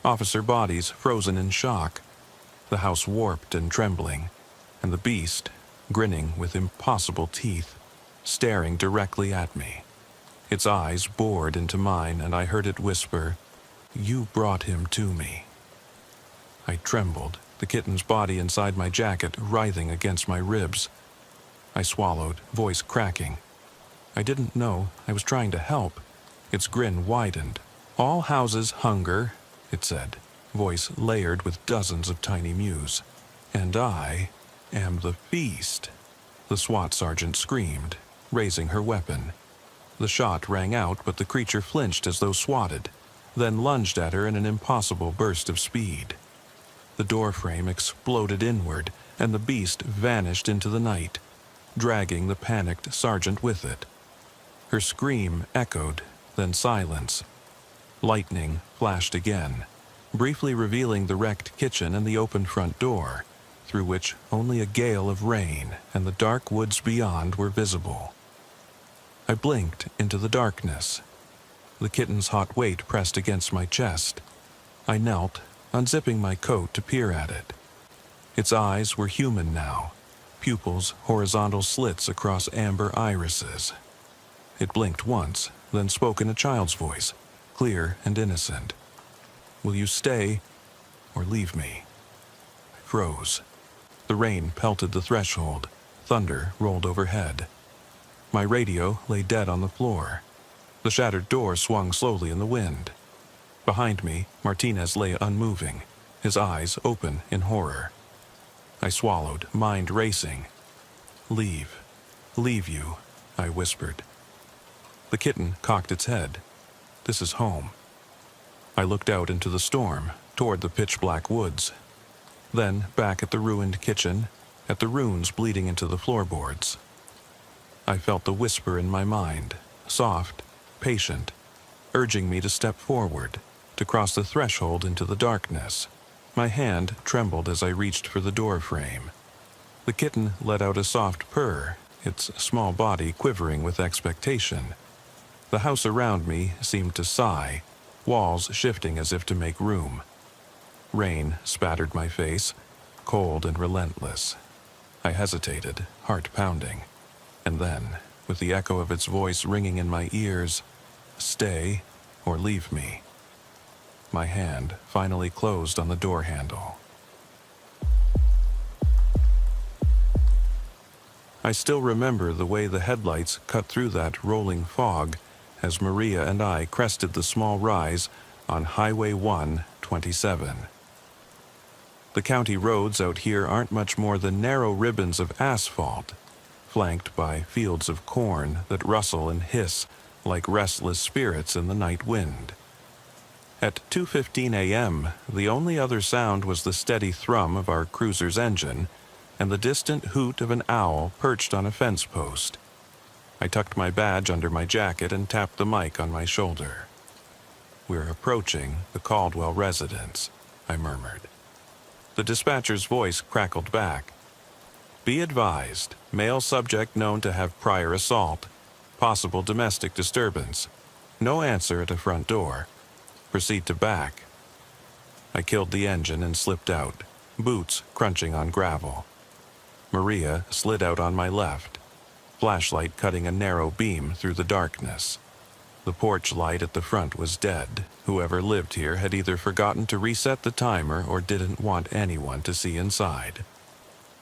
Officer bodies frozen in shock, the house warped and trembling, and the beast, grinning with impossible teeth, staring directly at me. Its eyes bored into mine, and I heard it whisper, "You brought him to me." I trembled, the kitten's body inside my jacket writhing against my ribs. I swallowed, voice cracking. I didn't know. I was trying to help. Its grin widened. "All houses hunger," it said, voice layered with dozens of tiny mews. "And I am the feast," the SWAT sergeant screamed, raising her weapon. The shot rang out, but the creature flinched as though swatted, then lunged at her in an impossible burst of speed. The doorframe exploded inward, and the beast vanished into the night, dragging the panicked sergeant with it. Her scream echoed, then silence. Lightning flashed again, briefly revealing the wrecked kitchen and the open front door, through which only a gale of rain and the dark woods beyond were visible. I blinked into the darkness. The kitten's hot weight pressed against my chest. I knelt, unzipping my coat to peer at it. Its eyes were human now, pupils horizontal slits across amber irises. It blinked once, then spoke in a child's voice, clear and innocent. "Will you stay or leave me?" I froze. The rain pelted the threshold. Thunder rolled overhead. My radio lay dead on the floor. The shattered door swung slowly in the wind. Behind me, Martinez lay unmoving, his eyes open in horror. I swallowed, mind racing. "Leave. Leave you," I whispered. The kitten cocked its head. "This is home." I looked out into the storm, toward the pitch-black woods. Then back at the ruined kitchen, at the runes bleeding into the floorboards. I felt the whisper in my mind, soft, patient, urging me to step forward, to cross the threshold into the darkness. My hand trembled as I reached for the door frame. The kitten let out a soft purr, its small body quivering with expectation. The house around me seemed to sigh, walls shifting as if to make room. Rain spattered my face, cold and relentless. I hesitated, heart pounding. And then, with the echo of its voice ringing in my ears, "Stay or leave me." My hand finally closed on the door handle. I still remember the way the headlights cut through that rolling fog as Maria and I crested the small rise on Highway 127. The county roads out here aren't much more than narrow ribbons of asphalt, flanked by fields of corn that rustle and hiss like restless spirits in the night wind. At 2:15 a.m., the only other sound was the steady thrum of our cruiser's engine and the distant hoot of an owl perched on a fence post. I tucked my badge under my jacket and tapped the mic on my shoulder. "We're approaching the Caldwell residence," I murmured. The dispatcher's voice crackled back. "Be advised, male subject known to have prior assault, possible domestic disturbance. No answer at a front door. Proceed to back. I killed the engine and slipped out, boots crunching on gravel. Maria slid out on my left, flashlight cutting a narrow beam through the darkness. The porch light at the front was dead. Whoever lived here had either forgotten to reset the timer or didn't want anyone to see inside.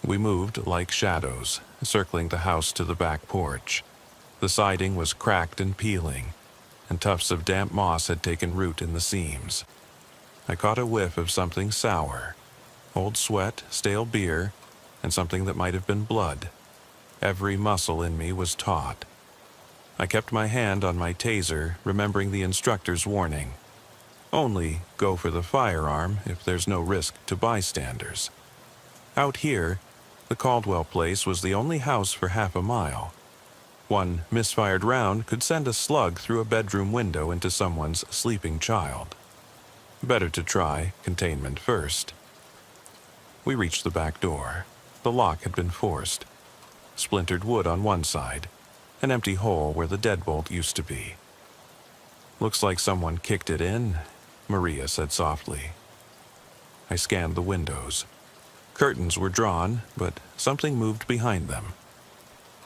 We moved like shadows, circling the house to the back porch. The siding was cracked and peeling, and tufts of damp moss had taken root in the seams. I caught a whiff of something sour, old sweat, stale beer, and something that might have been blood. Every muscle in me was taut. I kept my hand on my taser, remembering the instructor's warning. Only go for the firearm if there's no risk to bystanders. Out here, the Caldwell place was the only house for half a mile. One misfired round could send a slug through a bedroom window into someone's sleeping child. Better to try containment first. We reached the back door. The lock had been forced. Splintered wood on one side, an empty hole where the deadbolt used to be. "Looks like someone kicked it in," Maria said softly. I scanned the windows. Curtains were drawn, but something moved behind them.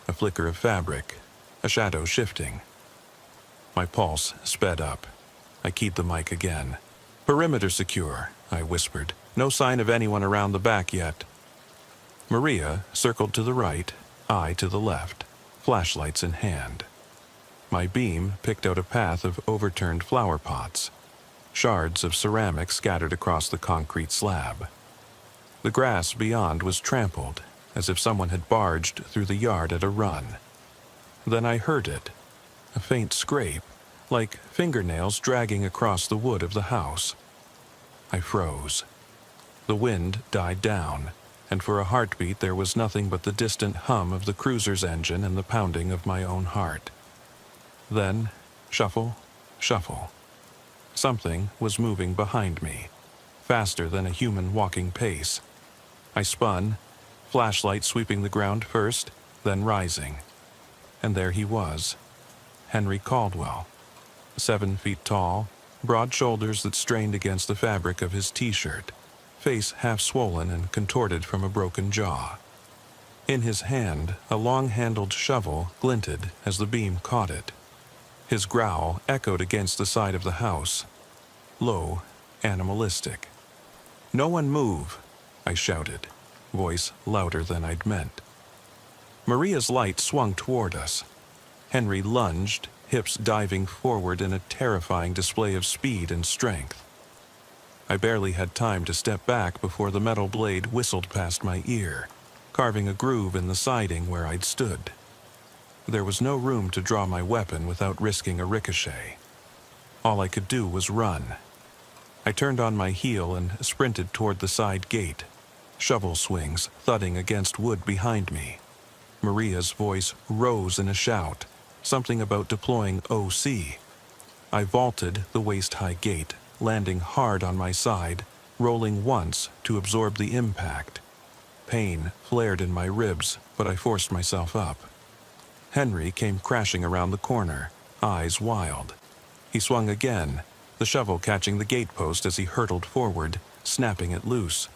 A flicker of fabric, a shadow shifting. My pulse sped up. I keyed the mic again. "Perimeter secure," I whispered. "No sign of anyone around the back yet." Maria circled to the right, I to the left, flashlights in hand. My beam picked out a path of overturned flower pots, shards of ceramic scattered across the concrete slab. The grass beyond was trampled, as if someone had barged through the yard at a run. Then I heard it, a faint scrape, like fingernails dragging across the wood of the house. I froze. The wind died down, and for a heartbeat there was nothing but the distant hum of the cruiser's engine and the pounding of my own heart. Then, shuffle, shuffle. Something was moving behind me, faster than a human walking pace. I spun, flashlight sweeping the ground first, then rising. And there he was, Henry Caldwell, 7 feet tall, broad shoulders that strained against the fabric of his t-shirt, face half swollen and contorted from a broken jaw. In his hand, a long-handled shovel glinted as the beam caught it. His growl echoed against the side of the house, low, animalistic. "No one move," I shouted, voice louder than I'd meant. Maria's light swung toward us. Henry lunged, hips diving forward in a terrifying display of speed and strength. I barely had time to step back before the metal blade whistled past my ear, carving a groove in the siding where I'd stood. There was no room to draw my weapon without risking a ricochet. All I could do was run. I turned on my heel and sprinted toward the side gate, shovel swings thudding against wood behind me. Maria's voice rose in a shout, something about deploying OC. I vaulted the waist-high gate, landing hard on my side, rolling once to absorb the impact. Pain flared in my ribs, but I forced myself up. Henry came crashing around the corner, eyes wild. He swung again, the shovel catching the gatepost as he hurtled forward, snapping it loose.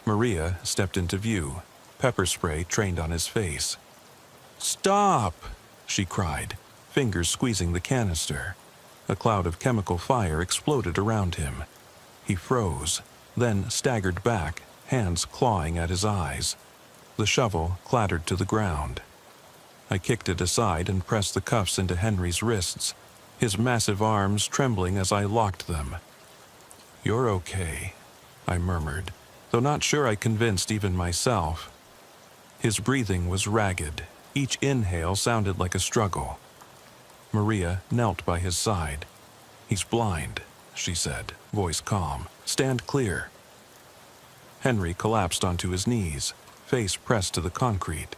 Maria stepped into view, pepper spray trained on his face. "Stop!" she cried, fingers squeezing the canister. A cloud of chemical fire exploded around him. He froze, then staggered back, hands clawing at his eyes. The shovel clattered to the ground. I kicked it aside and pressed the cuffs into Henry's wrists, his massive arms trembling as I locked them. "You're okay," I murmured, though not sure I convinced even myself. His breathing was ragged. Each inhale sounded like a struggle. Maria knelt by his side. "He's blind," she said, voice calm. "Stand clear." Henry collapsed onto his knees, face pressed to the concrete.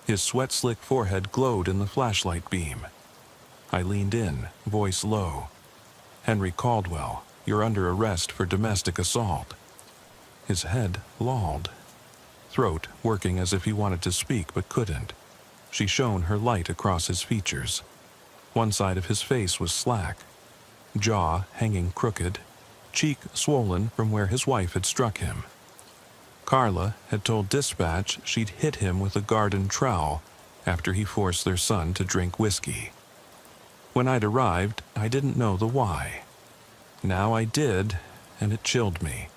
His sweat-slick forehead glowed in the flashlight beam. I leaned in, voice low. "Henry Caldwell, you're under arrest for domestic assault." His head lolled, throat working as if he wanted to speak but couldn't. She shone her light across his features. One side of his face was slack, jaw hanging crooked, cheek swollen from where his wife had struck him. Carla had told dispatch she'd hit him with a garden trowel after he forced their son to drink whiskey. When I'd arrived, I didn't know the why. Now I did, and it chilled me.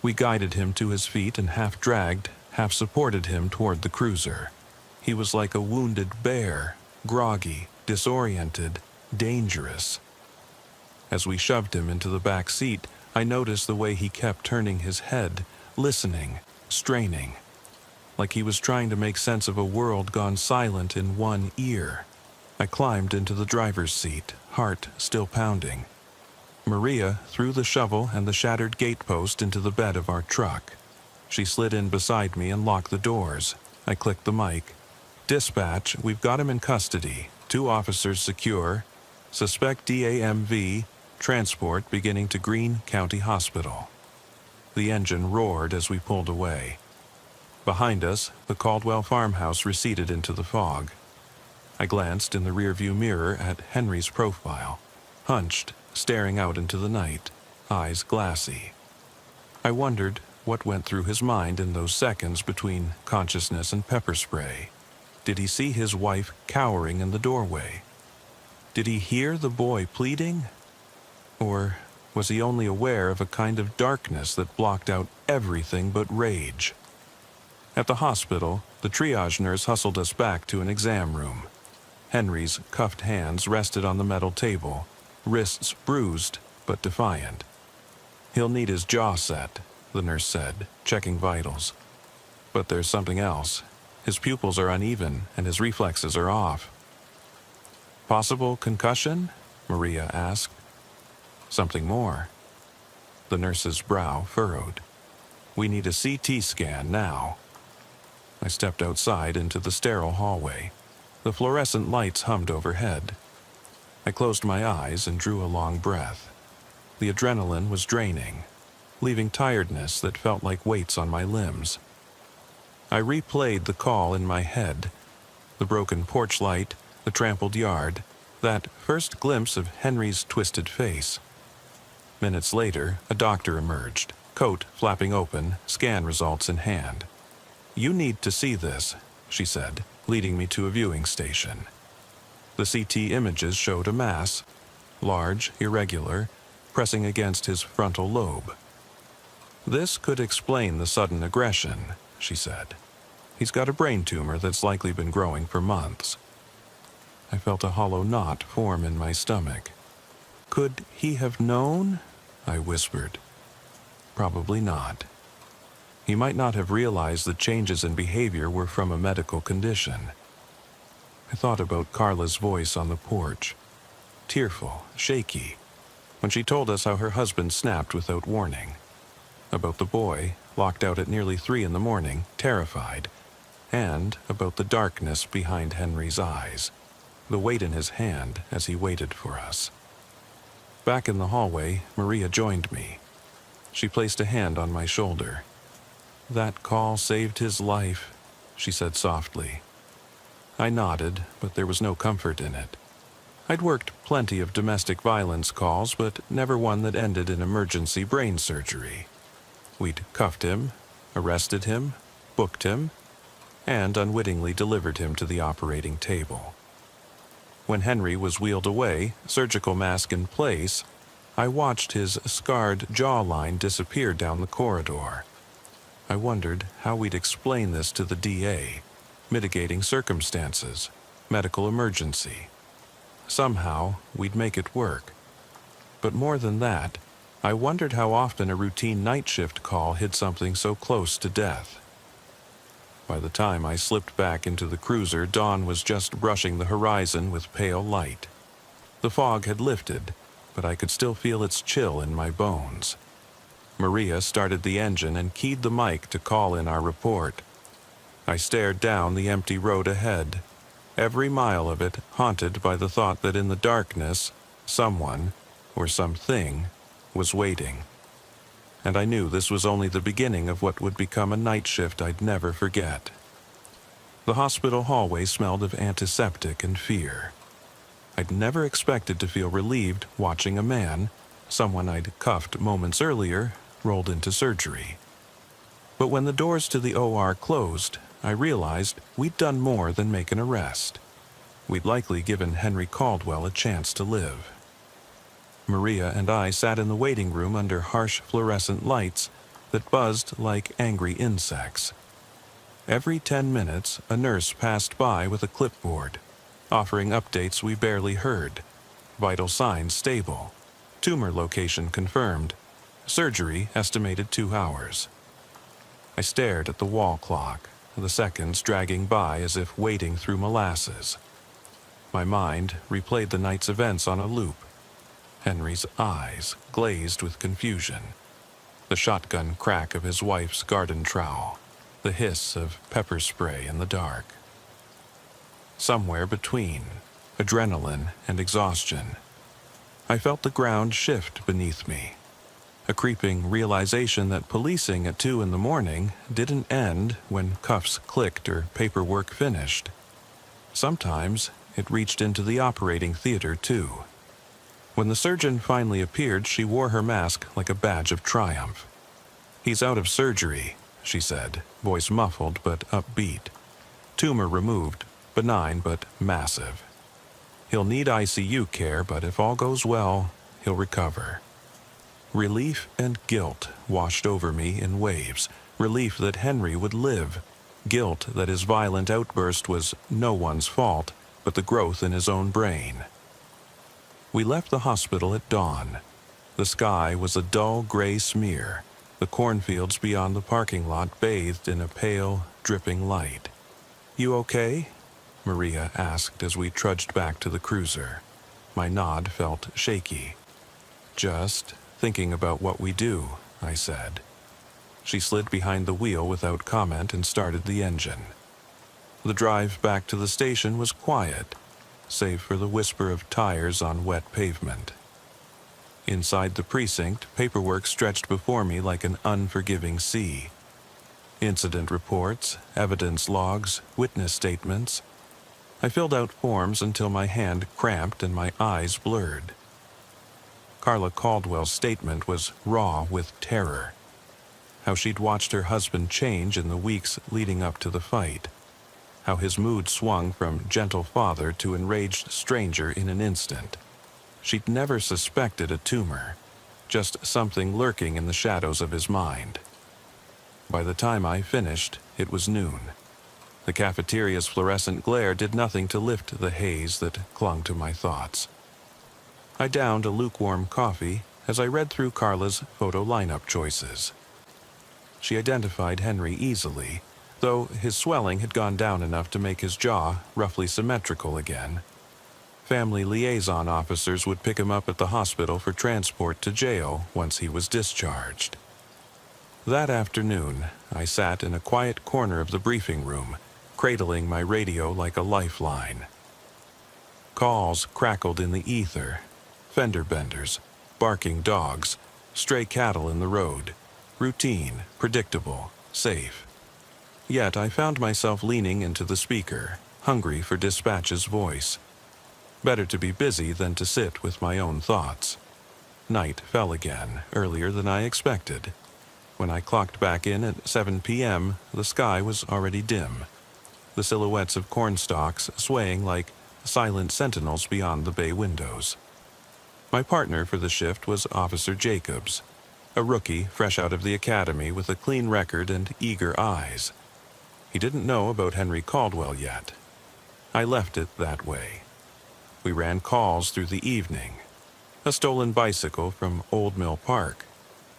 We guided him to his feet and half dragged, half supported him toward the cruiser. He was like a wounded bear, groggy, disoriented, dangerous. As we shoved him into the back seat, I noticed the way he kept turning his head, listening, straining, like he was trying to make sense of a world gone silent in one ear. I climbed into the driver's seat, heart still pounding. Maria threw the shovel and the shattered gatepost into the bed of our truck. She slid in beside me and locked the doors. I clicked the mic. "Dispatch, we've got him in custody. 2 officers secure. Suspect DAMV. Transport beginning to Greene County Hospital." The engine roared as we pulled away. Behind us, the Caldwell farmhouse receded into the fog. I glanced in the rearview mirror at Henry's profile, hunched, staring out into the night, eyes glassy. I wondered what went through his mind in those seconds between consciousness and pepper spray. Did he see his wife cowering in the doorway? Did he hear the boy pleading? Or was he only aware of a kind of darkness that blocked out everything but rage? At the hospital, the triage nurse hustled us back to an exam room. Henry's cuffed hands rested on the metal table, wrists bruised but defiant. "He'll need his jaw set," the nurse said, checking vitals. "But there's something else. His pupils are uneven and his reflexes are off." "Possible concussion?" Maria asked. "Something more." The nurse's brow furrowed. "We need a CT scan now." I stepped outside into the sterile hallway. The fluorescent lights hummed overhead. I closed my eyes and drew a long breath. The adrenaline was draining, leaving tiredness that felt like weights on my limbs. I replayed the call in my head. The broken porch light, the trampled yard, that first glimpse of Henry's twisted face. Minutes later, a doctor emerged, coat flapping open, scan results in hand. "You need to see this," she said, leading me to a viewing station. The CT images showed a mass, large, irregular, pressing against his frontal lobe. "This could explain the sudden aggression," she said. "He's got a brain tumor that's likely been growing for months." I felt a hollow knot form in my stomach. "Could he have known?" I whispered. "Probably not. He might not have realized the changes in behavior were from a medical condition." I thought about Carla's voice on the porch, tearful, shaky, when she told us how her husband snapped without warning. About the boy, locked out at nearly 3 a.m, terrified, and about the darkness behind Henry's eyes, the weight in his hand as he waited for us. Back in the hallway, Maria joined me. She placed a hand on my shoulder. "That call saved his life," she said softly. I nodded, but there was no comfort in it. I'd worked plenty of domestic violence calls, but never one that ended in emergency brain surgery. We'd cuffed him, arrested him, booked him, and unwittingly delivered him to the operating table. When Henry was wheeled away, surgical mask in place, I watched his scarred jawline disappear down the corridor. I wondered how we'd explain this to the DA. Mitigating circumstances, medical emergency. Somehow, we'd make it work. But more than that, I wondered how often a routine night shift call hid something so close to death. By the time I slipped back into the cruiser, dawn was just brushing the horizon with pale light. The fog had lifted, but I could still feel its chill in my bones. Maria started the engine and keyed the mic to call in our report. I stared down the empty road ahead, every mile of it haunted by the thought that in the darkness, someone, or something, was waiting. And I knew this was only the beginning of what would become a night shift I'd never forget. The hospital hallway smelled of antiseptic and fear. I'd never expected to feel relieved watching a man, someone I'd cuffed moments earlier, rolled into surgery. But when the doors to the OR closed, I realized we'd done more than make an arrest. We'd likely given Henry Caldwell a chance to live. Maria and I sat in the waiting room under harsh fluorescent lights that buzzed like angry insects. Every 10 minutes, a nurse passed by with a clipboard, offering updates we barely heard. Vital signs stable. Tumor location confirmed. Surgery estimated 2 hours. I stared at the wall clock, the seconds dragging by as if wading through molasses. My mind replayed the night's events on a loop. Henry's eyes glazed with confusion. The shotgun crack of his wife's garden trowel. The hiss of pepper spray in the dark. Somewhere between adrenaline and exhaustion, I felt the ground shift beneath me. A creeping realization that policing at 2 a.m. didn't end when cuffs clicked or paperwork finished. Sometimes it reached into the operating theater too. When the surgeon finally appeared, she wore her mask like a badge of triumph. "He's out of surgery," she said, voice muffled but upbeat. "Tumor removed, benign but massive. He'll need ICU care, but if all goes well, he'll recover." Relief and guilt washed over me in waves. Relief that Henry would live. Guilt that his violent outburst was no one's fault, but the growth in his own brain. We left the hospital at dawn. The sky was a dull gray smear. The cornfields beyond the parking lot bathed in a pale, dripping light. "You okay?" Maria asked as we trudged back to the cruiser. My nod felt shaky. "Just thinking about what we do," I said. She slid behind the wheel without comment and started the engine. The drive back to the station was quiet, save for the whisper of tires on wet pavement. Inside the precinct, paperwork stretched before me like an unforgiving sea. Incident reports, evidence logs, witness statements. I filled out forms until my hand cramped and my eyes blurred. Carla Caldwell's statement was raw with terror. How she'd watched her husband change in the weeks leading up to the fight. How his mood swung from gentle father to enraged stranger in an instant. She'd never suspected a tumor, just something lurking in the shadows of his mind. By the time I finished, it was noon. The cafeteria's fluorescent glare did nothing to lift the haze that clung to my thoughts. I downed a lukewarm coffee as I read through Carla's photo lineup choices. She identified Henry easily, though his swelling had gone down enough to make his jaw roughly symmetrical again. Family liaison officers would pick him up at the hospital for transport to jail once he was discharged. That afternoon, I sat in a quiet corner of the briefing room, cradling my radio like a lifeline. Calls crackled in the ether. Fender benders, barking dogs, stray cattle in the road. Routine, predictable, safe. Yet I found myself leaning into the speaker, hungry for dispatch's voice. Better to be busy than to sit with my own thoughts. Night fell again, earlier than I expected. When I clocked back in at 7 p.m., the sky was already dim. The silhouettes of cornstalks swaying like silent sentinels beyond the bay windows. My partner for the shift was Officer Jacobs, a rookie fresh out of the academy with a clean record and eager eyes. He didn't know about Henry Caldwell yet. I left it that way. We ran calls through the evening. A stolen bicycle from Old Mill Park.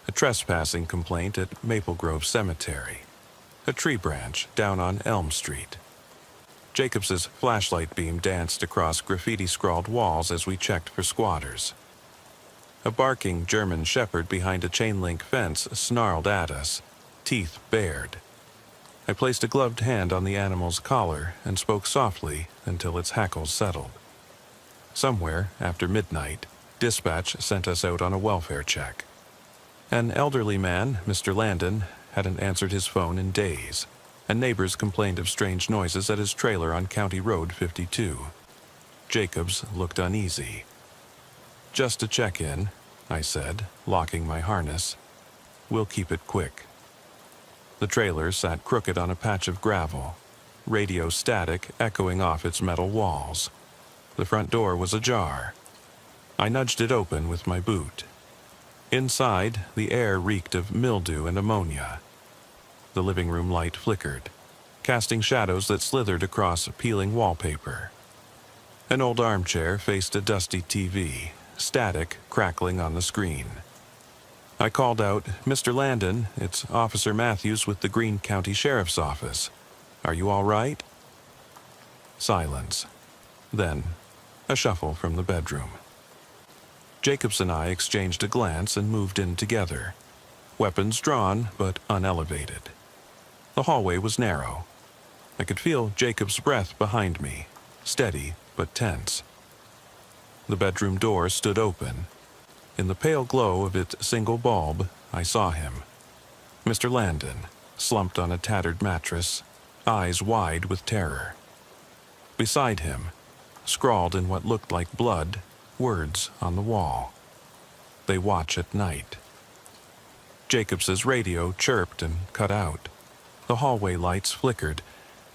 A trespassing complaint at Maple Grove Cemetery. A tree branch down on Elm Street. Jacobs's flashlight beam danced across graffiti-scrawled walls as we checked for squatters. A barking German shepherd behind a chain-link fence snarled at us, teeth bared. I placed a gloved hand on the animal's collar and spoke softly until its hackles settled. Somewhere after midnight, dispatch sent us out on a welfare check. An elderly man, Mr. Landon, hadn't answered his phone in days, and neighbors complained of strange noises at his trailer on County Road 52. Jacobs looked uneasy. "Just to check in," I said, locking my harness. "We'll keep it quick." The trailer sat crooked on a patch of gravel, radio static echoing off its metal walls. The front door was ajar. I nudged it open with my boot. Inside, the air reeked of mildew and ammonia. The living room light flickered, casting shadows that slithered across peeling wallpaper. An old armchair faced a dusty TV, static crackling on the screen. I called out, "Mr. Landon, it's Officer Matthews with the Greene County Sheriff's Office. Are you all right?" Silence. Then, a shuffle from the bedroom. Jacobs and I exchanged a glance and moved in together, weapons drawn but unelevated. The hallway was narrow. I could feel Jacob's breath behind me, steady but tense. The bedroom door stood open. In the pale glow of its single bulb, I saw him. Mr. Landon, slumped on a tattered mattress, eyes wide with terror. Beside him, scrawled in what looked like blood, words on the wall. "They watch at night." Jacobs's radio chirped and cut out. The hallway lights flickered,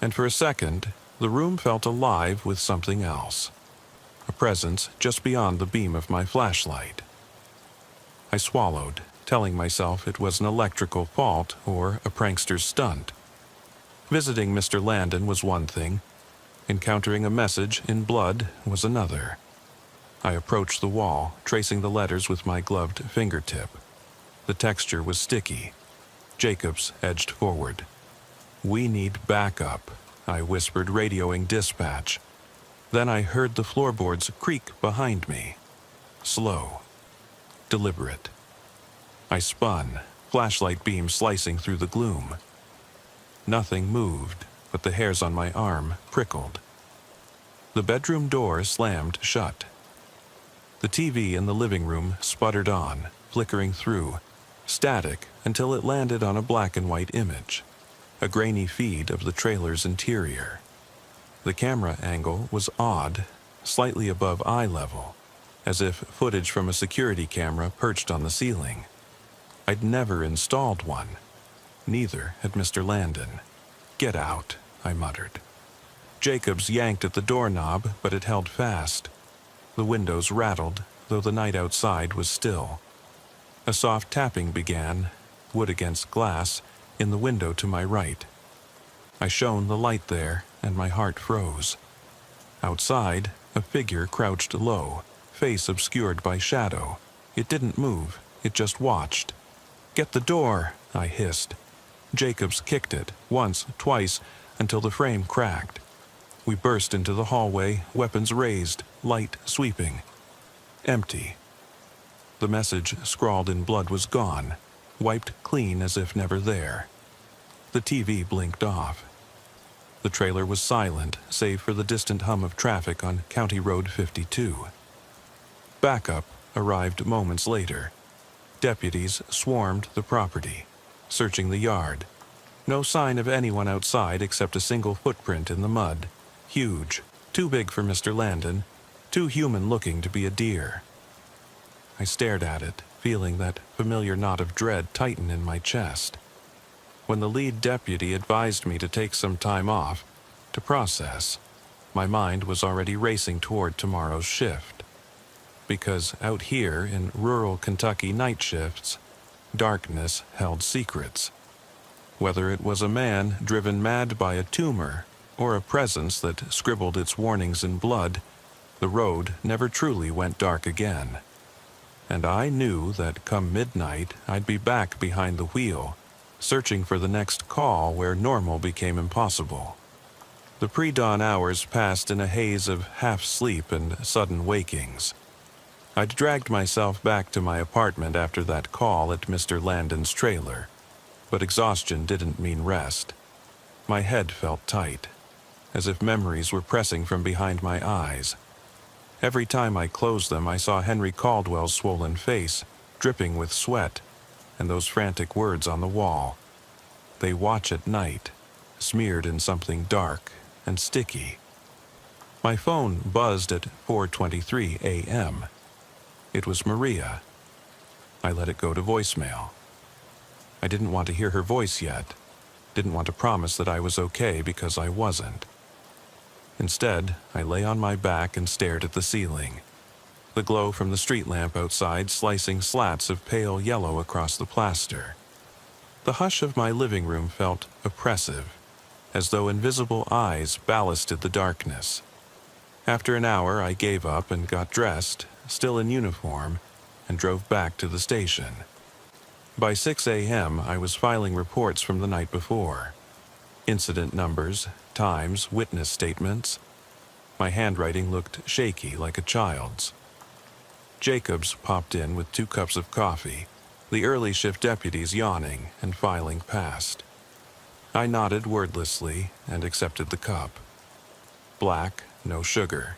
and for a second, the room felt alive with something else. A presence just beyond the beam of my flashlight. I swallowed, telling myself it was an electrical fault or a prankster's stunt. Visiting Mr. Landon was one thing. Encountering a message in blood was another. I approached the wall, tracing the letters with my gloved fingertip. The texture was sticky. Jacobs edged forward. "We need backup," I whispered, radioing dispatch. Then I heard the floorboards creak behind me. Slow. Deliberate. I spun, flashlight beam slicing through the gloom. Nothing moved, but the hairs on my arm prickled. The bedroom door slammed shut. The TV in the living room sputtered on, flickering through, static until it landed on a black and white image, a grainy feed of the trailer's interior. The camera angle was odd, slightly above eye level, as if footage from a security camera perched on the ceiling. I'd never installed one. Neither had Mr. Landon. "Get out," I muttered. Jacobs yanked at the doorknob, but it held fast. The windows rattled, though the night outside was still. A soft tapping began, wood against glass, in the window to my right. I shone the light there, and my heart froze. Outside, a figure crouched low, face obscured by shadow. It didn't move, it just watched. "Get the door," I hissed. Jacobs kicked it, once, twice, until the frame cracked. We burst into the hallway, weapons raised, light sweeping. Empty. The message scrawled in blood was gone, wiped clean as if never there. The TV blinked off. The trailer was silent, save for the distant hum of traffic on County Road 52. Backup arrived moments later. Deputies swarmed the property, searching the yard. No sign of anyone outside except a single footprint in the mud. Huge, too big for Mr. Landon, too human-looking to be a deer. I stared at it, feeling that familiar knot of dread tighten in my chest. When the lead deputy advised me to take some time off, to process, my mind was already racing toward tomorrow's shift. Because out here in rural Kentucky night shifts, darkness held secrets. Whether it was a man driven mad by a tumor or a presence that scribbled its warnings in blood, the road never truly went dark again. And I knew that come midnight I'd be back behind the wheel, searching for the next call where normal became impossible. The pre-dawn hours passed in a haze of half-sleep and sudden wakings. I'd dragged myself back to my apartment after that call at Mr. Landon's trailer, but exhaustion didn't mean rest. My head felt tight, as if memories were pressing from behind my eyes. Every time I closed them, I saw Henry Caldwell's swollen face, dripping with sweat, and those frantic words on the wall. "They watch at night," smeared in something dark and sticky. My phone buzzed at 4:23 a.m. It was Maria. I let it go to voicemail. I didn't want to hear her voice yet. Didn't want to promise that I was okay because I wasn't. Instead, I lay on my back and stared at the ceiling. The glow from the street lamp outside slicing slats of pale yellow across the plaster. The hush of my living room felt oppressive, as though invisible eyes ballasted the darkness. After an hour, I gave up and got dressed, still in uniform, and drove back to the station. By 6 a.m., I was filing reports from the night before. Incident numbers, times, witness statements. My handwriting looked shaky like a child's. Jacobs popped in with 2 cups of coffee, the early shift deputies yawning and filing past. I nodded wordlessly and accepted the cup. Black, no sugar.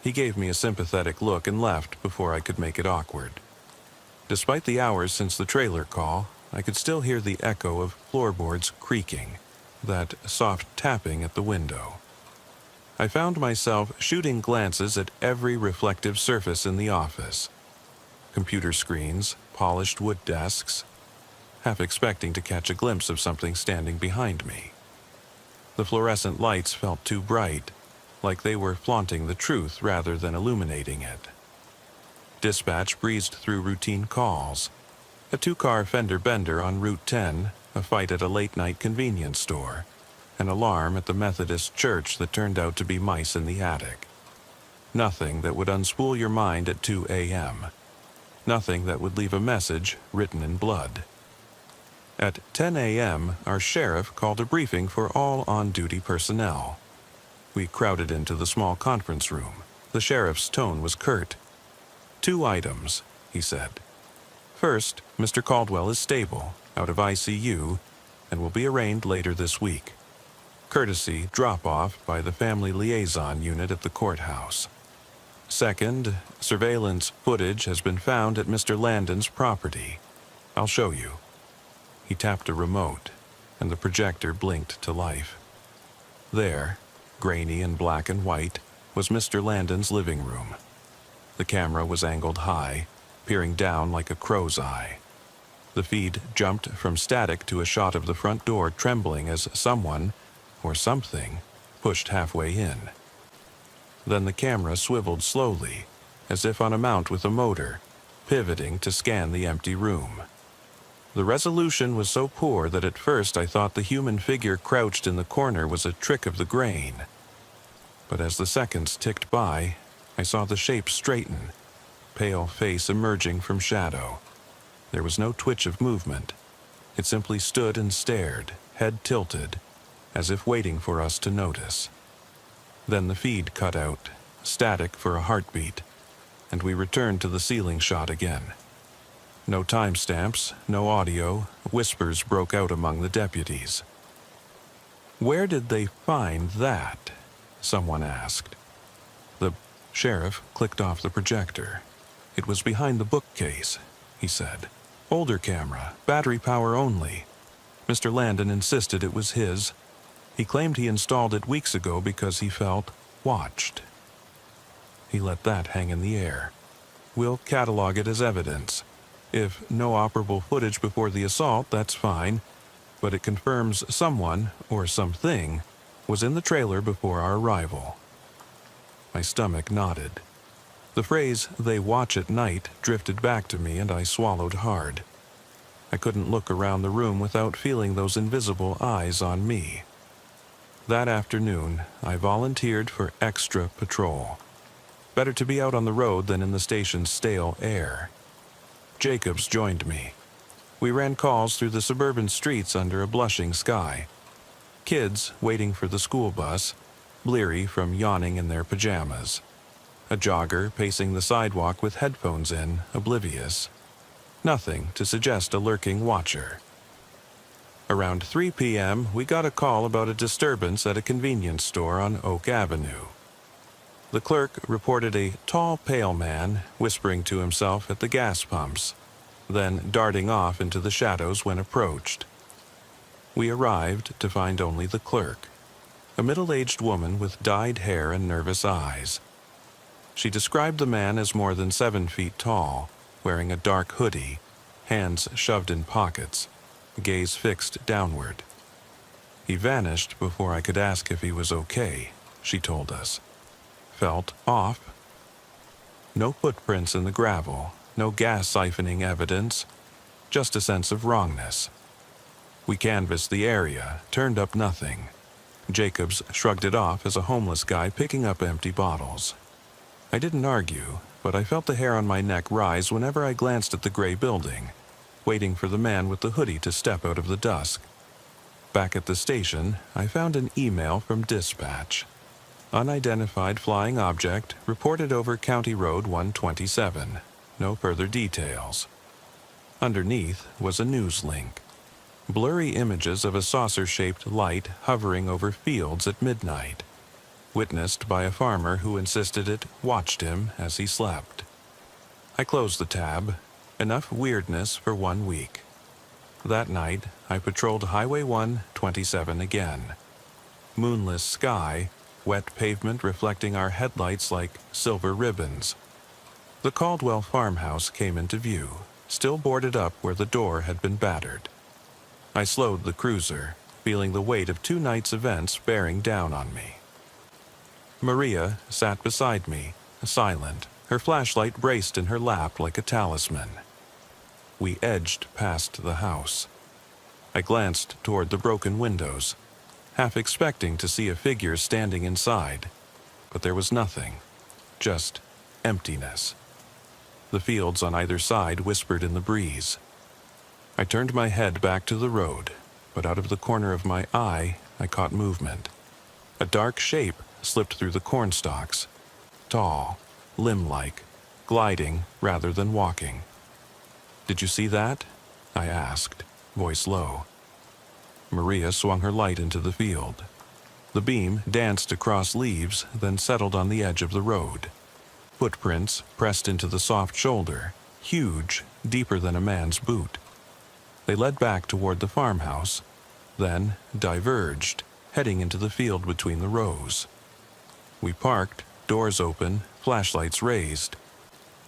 He gave me a sympathetic look and left before I could make it awkward. Despite the hours since the trailer call, I could still hear the echo of floorboards creaking, that soft tapping at the window. I found myself shooting glances at every reflective surface in the office. Computer screens, polished wood desks, half expecting to catch a glimpse of something standing behind me. The fluorescent lights felt too bright, like they were flaunting the truth rather than illuminating it. Dispatch breezed through routine calls. A 2-car fender bender on Route 10, a fight at a late-night convenience store, an alarm at the Methodist church that turned out to be mice in the attic. Nothing that would unspool your mind at 2 a.m. Nothing that would leave a message written in blood. At 10 a.m., our sheriff called a briefing for all on-duty personnel. We crowded into the small conference room. The sheriff's tone was curt. 2 items, he said. First, Mr. Caldwell is stable, out of ICU, and will be arraigned later this week. Courtesy drop-off by the Family Liaison Unit at the courthouse. Second, surveillance footage has been found at Mr. Landon's property. I'll show you. He tapped a remote, and the projector blinked to life. There, grainy and black and white, was Mr. Landon's living room. The camera was angled high, peering down like a crow's eye. The feed jumped from static to a shot of the front door trembling as someone, or something, pushed halfway in. Then the camera swiveled slowly, as if on a mount with a motor, pivoting to scan the empty room. The resolution was so poor that at first I thought the human figure crouched in the corner was a trick of the grain. But as the seconds ticked by, I saw the shape straighten, pale face emerging from shadow. There was no twitch of movement. It simply stood and stared, head tilted, as if waiting for us to notice. Then the feed cut out, static for a heartbeat, and we returned to the ceiling shot again. No timestamps, no audio, whispers broke out among the deputies. "Where did they find that?" someone asked. The sheriff clicked off the projector. "It was behind the bookcase," he said. "Older camera, battery power only. Mr. Landon insisted it was his. He claimed he installed it weeks ago because he felt watched." He let that hang in the air. "We'll catalog it as evidence. If no operable footage before the assault, that's fine, but it confirms someone, or something, was in the trailer before our arrival." My stomach knotted. The phrase, "they watch at night," drifted back to me and I swallowed hard. I couldn't look around the room without feeling those invisible eyes on me. That afternoon, I volunteered for extra patrol. Better to be out on the road than in the station's stale air. Jacobs joined me. We ran calls through the suburban streets under a blushing sky. Kids waiting for the school bus, bleary from yawning in their pajamas. A jogger pacing the sidewalk with headphones in, oblivious. Nothing to suggest a lurking watcher. Around 3 p.m., we got a call about a disturbance at a convenience store on Oak Avenue. The clerk reported a tall, pale man whispering to himself at the gas pumps, then darting off into the shadows when approached. We arrived to find only the clerk. a middle-aged woman with dyed hair and nervous eyes. She described the man as more than 7 feet tall, wearing a dark hoodie, hands shoved in pockets, gaze fixed downward. He vanished before I could ask if he was okay, she told us. Felt off. No footprints in the gravel, no gas siphoning evidence, just a sense of wrongness. We canvassed the area, turned up nothing. Jacobs shrugged it off as a homeless guy picking up empty bottles. I didn't argue, but I felt the hair on my neck rise whenever I glanced at the gray building, waiting for the man with the hoodie to step out of the dusk. Back at the station, I found an email from dispatch. Unidentified flying object reported over County Road 127. No further details. Underneath was a news link. Blurry images of a saucer-shaped light hovering over fields at midnight, witnessed by a farmer who insisted it watched him as he slept. I closed the tab. Enough weirdness for 1 week. That night, I patrolled Highway 127 again. Moonless sky, wet pavement reflecting our headlights like silver ribbons. The Caldwell farmhouse came into view, still boarded up where the door had been battered. I slowed the cruiser, feeling the weight of 2 nights' events bearing down on me. Maria sat beside me, silent, her flashlight braced in her lap like a talisman. We edged past the house. I glanced toward the broken windows, half expecting to see a figure standing inside, but there was nothing, just emptiness. The fields on either side whispered in the breeze. I turned my head back to the road, but out of the corner of my eye, I caught movement. A dark shape slipped through the cornstalks, tall, limb-like, gliding rather than walking. "Did you see that?" I asked, voice low. Maria swung her light into the field. The beam danced across leaves, then settled on the edge of the road. Footprints pressed into the soft shoulder, huge, deeper than a man's boot. They led back toward the farmhouse, then diverged, heading into the field between the rows. We parked, doors open, flashlights raised.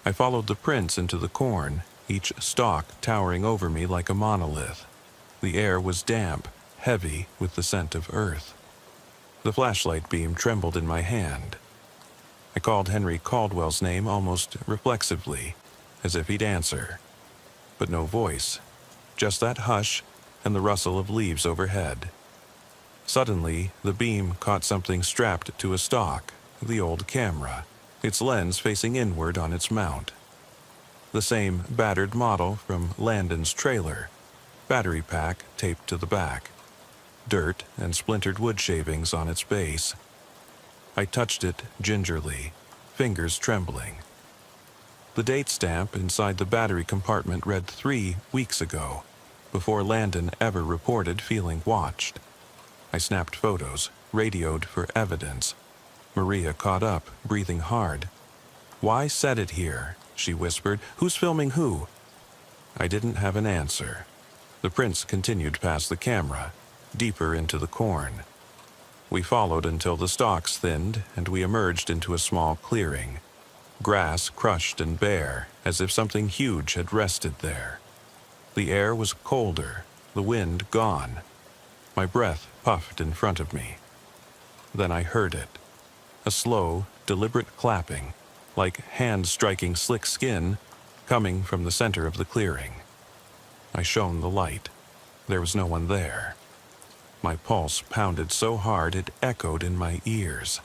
I followed the prints into the corn, each stalk towering over me like a monolith. The air was damp, heavy with the scent of earth. The flashlight beam trembled in my hand. I called Henry Caldwell's name almost reflexively, as if he'd answer. But no voice, just that hush and the rustle of leaves overhead. Suddenly, the beam caught something strapped to a stalk, the old camera, its lens facing inward on its mount. The same battered model from Landon's trailer, battery pack taped to the back, dirt and splintered wood shavings on its base. I touched it gingerly, fingers trembling. The date stamp inside the battery compartment read 3 weeks ago, before Landon ever reported feeling watched. I snapped photos, radioed for evidence. Maria caught up, breathing hard. "Why set it here?" she whispered. "Who's filming who?" I didn't have an answer. The prints continued past the camera, deeper into the corn. We followed until the stalks thinned and we emerged into a small clearing. Grass crushed and bare, as if something huge had rested there. The air was colder, the wind gone. My breath puffed in front of me. Then I heard it. A slow, deliberate clapping, like hands striking slick skin, coming from the center of the clearing. I shone the light. There was no one there. My pulse pounded so hard it echoed in my ears.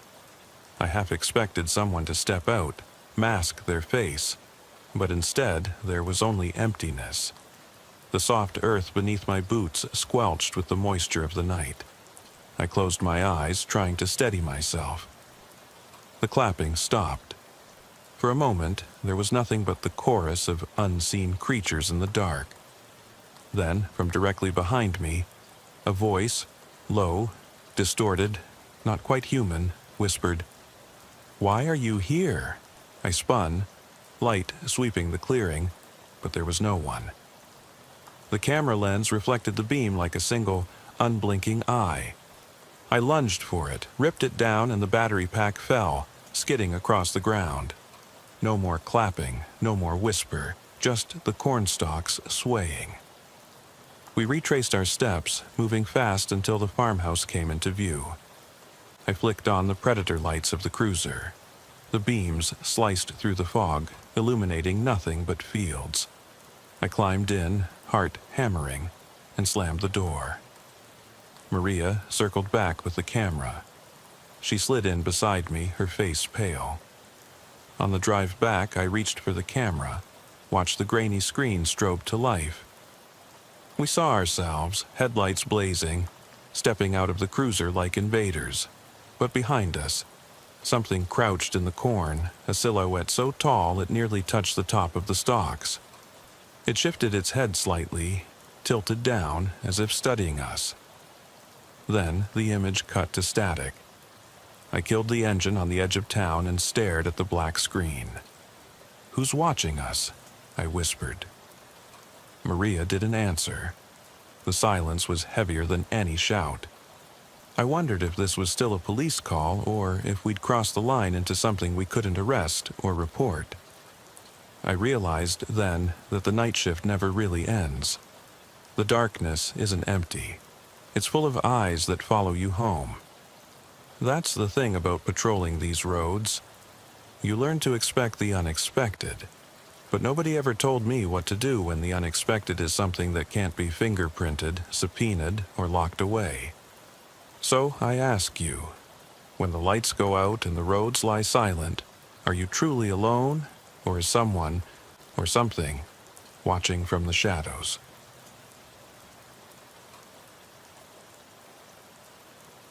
I half expected someone to step out, mask their face, but instead there was only emptiness. The soft earth beneath my boots squelched with the moisture of the night. I closed my eyes, trying to steady myself. The clapping stopped. For a moment, there was nothing but the chorus of unseen creatures in the dark. Then, from directly behind me, a voice, low, distorted, not quite human, whispered, "Why are you here?" I spun, light sweeping the clearing, but there was no one. The camera lens reflected the beam like a single, unblinking eye. I lunged for it, ripped it down, and the battery pack fell, skidding across the ground. No more clapping, no more whisper, just the cornstalks swaying. We retraced our steps, moving fast until the farmhouse came into view. I flicked on the predator lights of the cruiser. The beams sliced through the fog, illuminating nothing but fields. I climbed in, heart hammering, and slammed the door. Maria circled back with the camera. She slid in beside me, her face pale. On the drive back, I reached for the camera, watched the grainy screen strobe to life. We saw ourselves, headlights blazing, stepping out of the cruiser like invaders. But behind us, something crouched in the corn, a silhouette so tall it nearly touched the top of the stalks. It shifted its head slightly, tilted down, as if studying us. Then the image cut to static. I killed the engine on the edge of town and stared at the black screen. "Who's watching us?" I whispered. Maria didn't answer. The silence was heavier than any shout. I wondered if this was still a police call or if we'd crossed the line into something we couldn't arrest or report. I realized then that the night shift never really ends. The darkness isn't empty. It's full of eyes that follow you home. That's the thing about patrolling these roads. You learn to expect the unexpected. But nobody ever told me what to do when the unexpected is something that can't be fingerprinted, subpoenaed, or locked away. So I ask you, when the lights go out and the roads lie silent, are you truly alone, or is someone, or something, watching from the shadows?